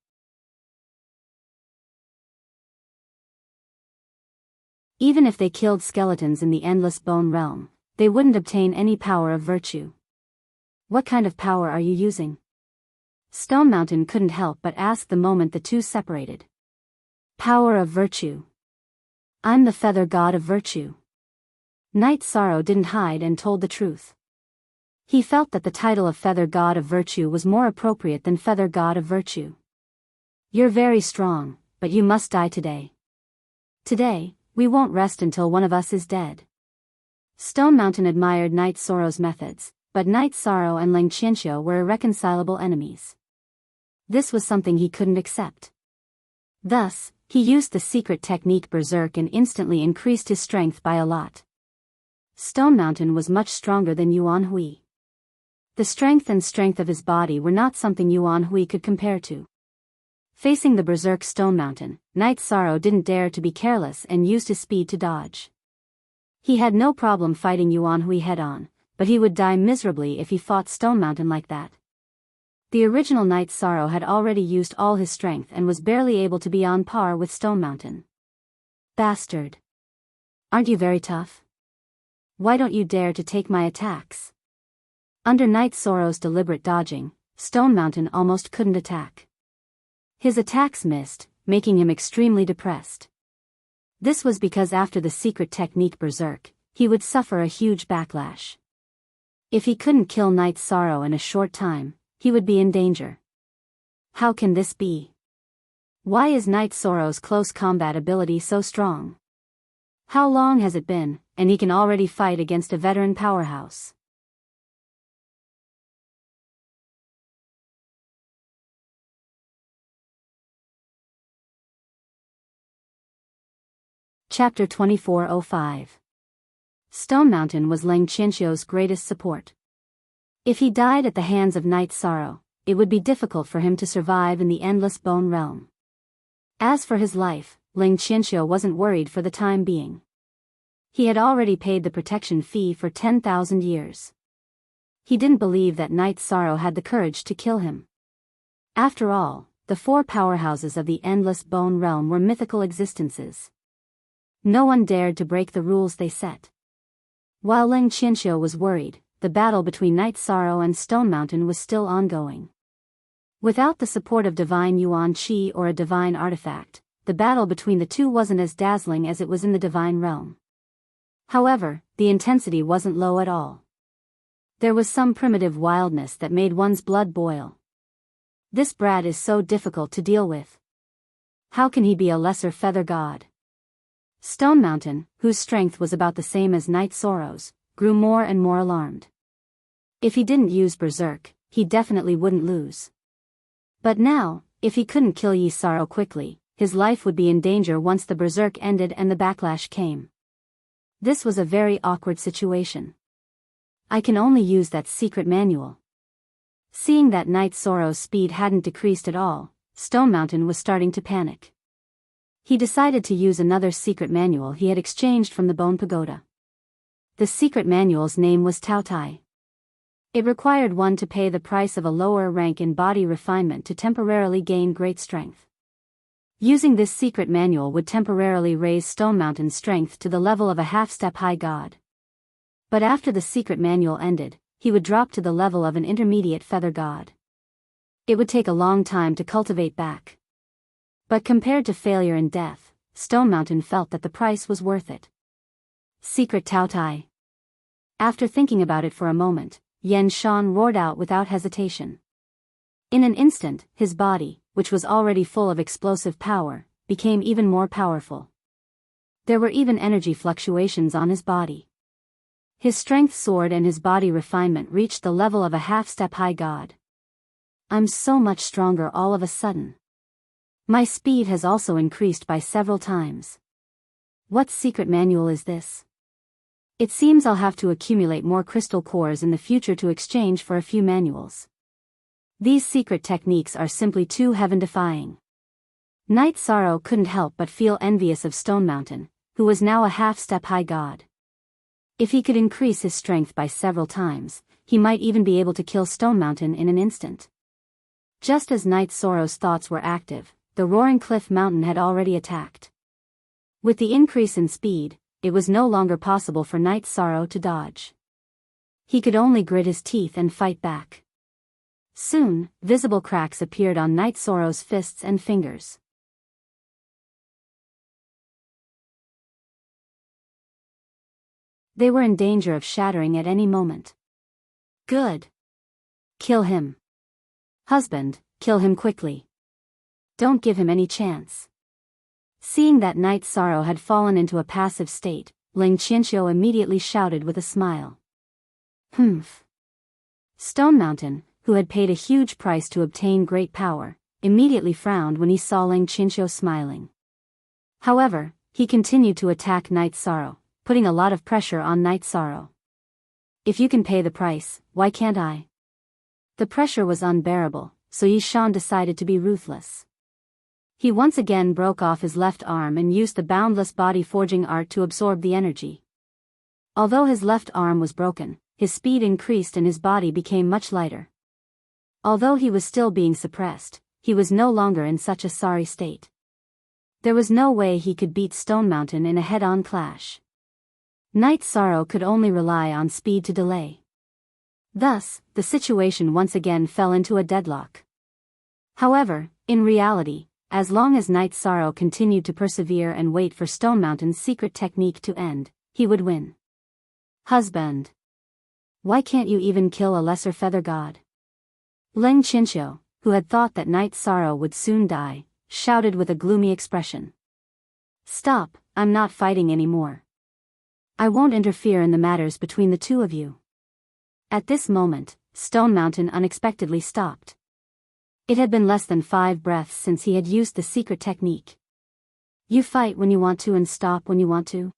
Speaker 1: Even if they killed skeletons in the Endless Bone Realm, they wouldn't obtain any power of virtue. What kind of power are you using? Stone Mountain couldn't help but ask the moment the two separated. Power of virtue. I'm the feather god of virtue. Night Sorrow didn't hide and told the truth. He felt that the title of Feather God of Virtue was more appropriate than Feather God of Virtue. You're very strong, but you must die today. Today, we won't rest until one of us is dead. Stone Mountain admired Night Sorrow's methods, but Night Sorrow and Lang Qianxiu were irreconcilable enemies. This was something he couldn't accept. Thus, he used the secret technique Berserk and instantly increased his strength by a lot. Stone Mountain was much stronger than Yuan Hui. The strength of his body were not something Yuan Hui could compare to. Facing the Berserk Stone Mountain, Night Sorrow didn't dare to be careless and used his speed to dodge. He had no problem fighting Yuan Hui head-on, but he would die miserably if he fought Stone Mountain like that. The original Night Sorrow had already used all his strength and was barely able to be on par with Stone Mountain. Bastard. Aren't you very tough? Why don't you dare to take my attacks? Under Night Sorrow's deliberate dodging, Stone Mountain almost couldn't attack. His attacks missed, making him extremely depressed. This was because after the secret technique Berserk, he would suffer a huge backlash. If he couldn't kill Night Sorrow in a short time, he would be in danger. How can this be? Why is Night Sorrow's close combat ability so strong? How long has it been, and he can already fight against a veteran powerhouse. Chapter 2405. Stone Mountain was Ling Qianxiu's greatest support. If he died at the hands of Night Sorrow, it would be difficult for him to survive in the endless bone realm. As for his life, Ling Qianxiu wasn't worried for the time being. He had already paid the protection fee for 10,000 years. He didn't believe that Night Sorrow had the courage to kill him. After all, the four powerhouses of the endless bone realm were mythical existences. No one dared to break the rules they set. While Ling Qianxiu was worried, the battle between Night Sorrow and Stone Mountain was still ongoing. Without the support of divine yuan qi or a divine artifact, the battle between the two wasn't as dazzling as it was in the divine realm. However, the intensity wasn't low at all. There was some primitive wildness that made one's blood boil. This brat is so difficult to deal with. How can he be a lesser feather god? Stone Mountain, whose strength was about the same as Night Sorrow's, grew more and more alarmed. If he didn't use Berserk, he definitely wouldn't lose. But now, if he couldn't kill Yi Sorrow quickly, his life would be in danger once the Berserk ended and the backlash came. This was a very awkward situation. I can only use that secret manual. Seeing that Night Sorrow's speed hadn't decreased at all, Stone Mountain was starting to panic. He decided to use another secret manual he had exchanged from the Bone Pagoda. The secret manual's name was Taotai. It required one to pay the price of a lower rank in body refinement to temporarily gain great strength. Using this secret manual would temporarily raise Stone Mountain's strength to the level of a half-step high god. But after the secret manual ended, he would drop to the level of an intermediate feather god. It would take a long time to cultivate back. But compared to failure and death, Stone Mountain felt that the price was worth it. Secret Taotai. After thinking about it for a moment, Yan Shan roared out without hesitation. In an instant, his body, which was already full of explosive power, became even more powerful. There were even energy fluctuations on his body. His strength soared and his body refinement reached the level of a half-step high god. I'm so much stronger all of a sudden. My speed has also increased by several times. What secret manual is this? It seems I'll have to accumulate more crystal cores in the future to exchange for a few manuals. These secret techniques are simply too heaven-defying. Night Sorrow couldn't help but feel envious of Stone Mountain, who was now a half-step high god. If he could increase his strength by several times, he might even be able to kill Stone Mountain in an instant. Just as Night Sorrow's thoughts were active, the Roaring Cliff Mountain had already attacked. With the increase in speed, it was no longer possible for Night Sorrow to dodge. He could only grit his teeth and fight back. Soon, visible cracks appeared on Night Sorrow's fists and fingers. They were in danger of shattering at any moment. Good. Kill him. Husband, kill him quickly. Don't give him any chance. Seeing that Night Sorrow had fallen into a passive state, Ling Qianxiu immediately shouted with a smile. Humph. Stone Mountain, who had paid a huge price to obtain great power, immediately frowned when he saw Ling Qianxiu smiling. However, he continued to attack Night Sorrow, putting a lot of pressure on Night Sorrow. If you can pay the price, why can't I? The pressure was unbearable, so Yi Shan decided to be ruthless. He once again broke off his left arm and used the boundless body forging art to absorb the energy. Although his left arm was broken, his speed increased and his body became much lighter. Although he was still being suppressed, he was no longer in such a sorry state. There was no way he could beat Stone Mountain in a head-on clash. Night Sorrow could only rely on speed to delay. Thus, the situation once again fell into a deadlock. However, in reality, as long as Night Sorrow continued to persevere and wait for Stone Mountain's secret technique to end, he would win. Husband. Why can't you even kill a lesser feather god? Ling Qianxiu, who had thought that Night Sorrow would soon die, shouted with a gloomy expression. Stop, I'm not fighting anymore. I won't interfere in the matters between the two of you. At this moment, Stone Mountain unexpectedly stopped. It had been less than 5 breaths since he had used the secret technique. You fight when you want to and stop when you want to?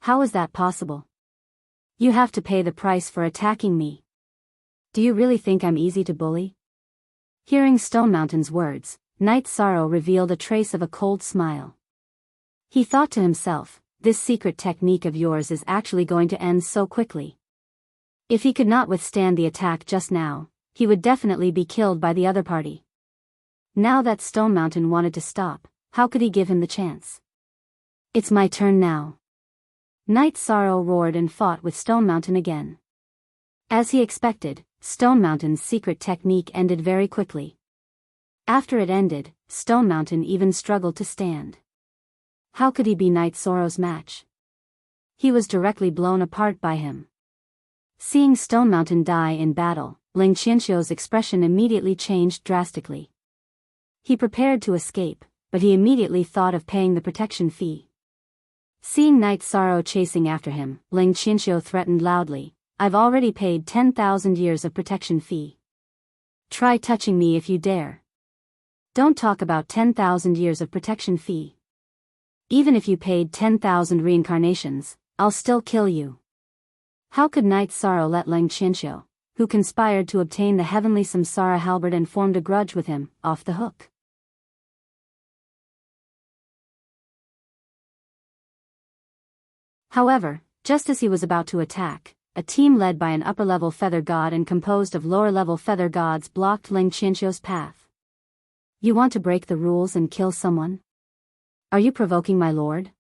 Speaker 1: How is that possible? You have to pay the price for attacking me. Do you really think I'm easy to bully? Hearing Stone Mountain's words, Night Sorrow revealed a trace of a cold smile. He thought to himself, this secret technique of yours is actually going to end so quickly. If he could not withstand the attack just now, he would definitely be killed by the other party. Now that Stone Mountain wanted to stop, how could he give him the chance? It's my turn now. Night Sorrow roared and fought with Stone Mountain again. As he expected, Stone Mountain's secret technique ended very quickly. After it ended, Stone Mountain even struggled to stand. How could he be Night Sorrow's match? He was directly blown apart by him. Seeing Stone Mountain die in battle, Ling Qianqiu's expression immediately changed drastically. He prepared to escape, but he immediately thought of paying the protection fee. Seeing Night Sorrow chasing after him, Ling Qianqiu threatened loudly, I've already paid 10,000 years of protection fee. Try touching me if you dare. Don't talk about 10,000 years of protection fee. Even if you paid 10,000 reincarnations, I'll still kill you. How could Night Sorrow let Ling Qianqiu, who conspired to obtain the heavenly samsara halberd and formed a grudge with him, off the hook? However, just as he was about to attack, a team led by an upper-level feather god and composed of lower-level feather gods blocked Ling Qianqiu's path. You want to break the rules and kill someone? Are you provoking my lord?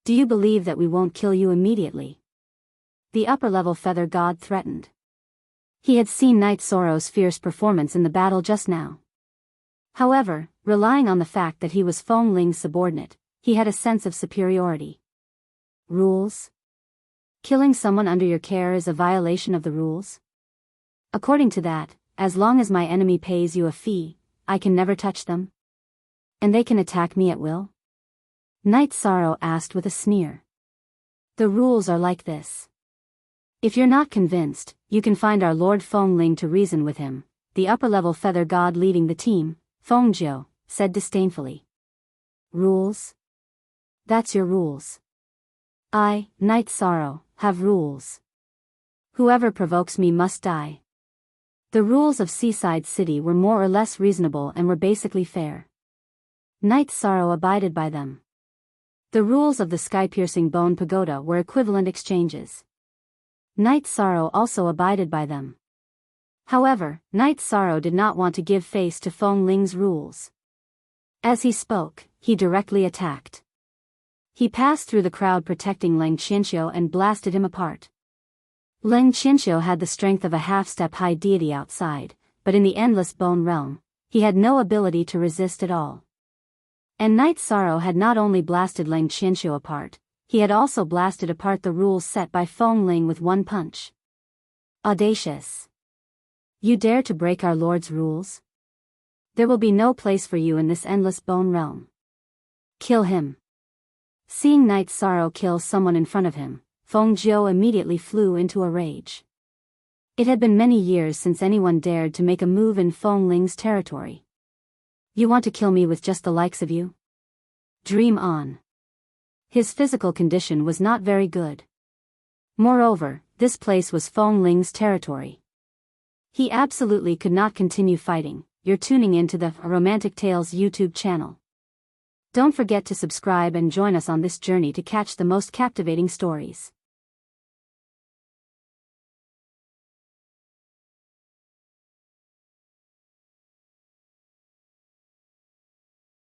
Speaker 1: Do you believe that we won't kill you immediately? The upper-level feather god threatened. He had seen Night Sorrow's fierce performance in the battle just now. However, relying on the fact that he was Feng Ling's subordinate, he had a sense of superiority. Rules? Killing someone under your care is a violation of the rules? According to that, as long as my enemy pays you a fee, I can never touch them? And they can attack me at will? Night Sorrow asked with a sneer. The rules are like this. If you're not convinced, you can find our Lord Feng Ling to reason with him, the upper-level feather god leading the team, Feng Jiu, said disdainfully. Rules? That's your rules. I, Night Sorrow, have rules. Whoever provokes me must die. The rules of Seaside City were more or less reasonable and were basically fair. Night Sorrow abided by them. The rules of the sky-piercing bone pagoda were equivalent exchanges. Night Sorrow also abided by them. However, Night Sorrow did not want to give face to Feng Ling's rules. As he spoke, he directly attacked. He passed through the crowd protecting Ling Qianqiu and blasted him apart. Ling Qianqiu had the strength of a half-step-high deity outside, but in the endless bone realm, he had no ability to resist at all. And Night Sorrow had not only blasted Ling Qianqiu apart, he had also blasted apart the rules set by Feng Ling with one punch. Audacious! You dare to break our Lord's rules? There will be no place for you in this endless bone realm. Kill him. Seeing Night Sorrow kill someone in front of him, Feng Jiu immediately flew into a rage. It had been many years since anyone dared to make a move in Feng Ling's territory. You want to kill me with just the likes of you? Dream on. His physical condition was not very good. Moreover, this place was Feng Ling's territory. He absolutely could not continue fighting. You're tuning into the Romantic Tales YouTube channel. Don't forget to subscribe and join us on this journey to catch the most captivating stories.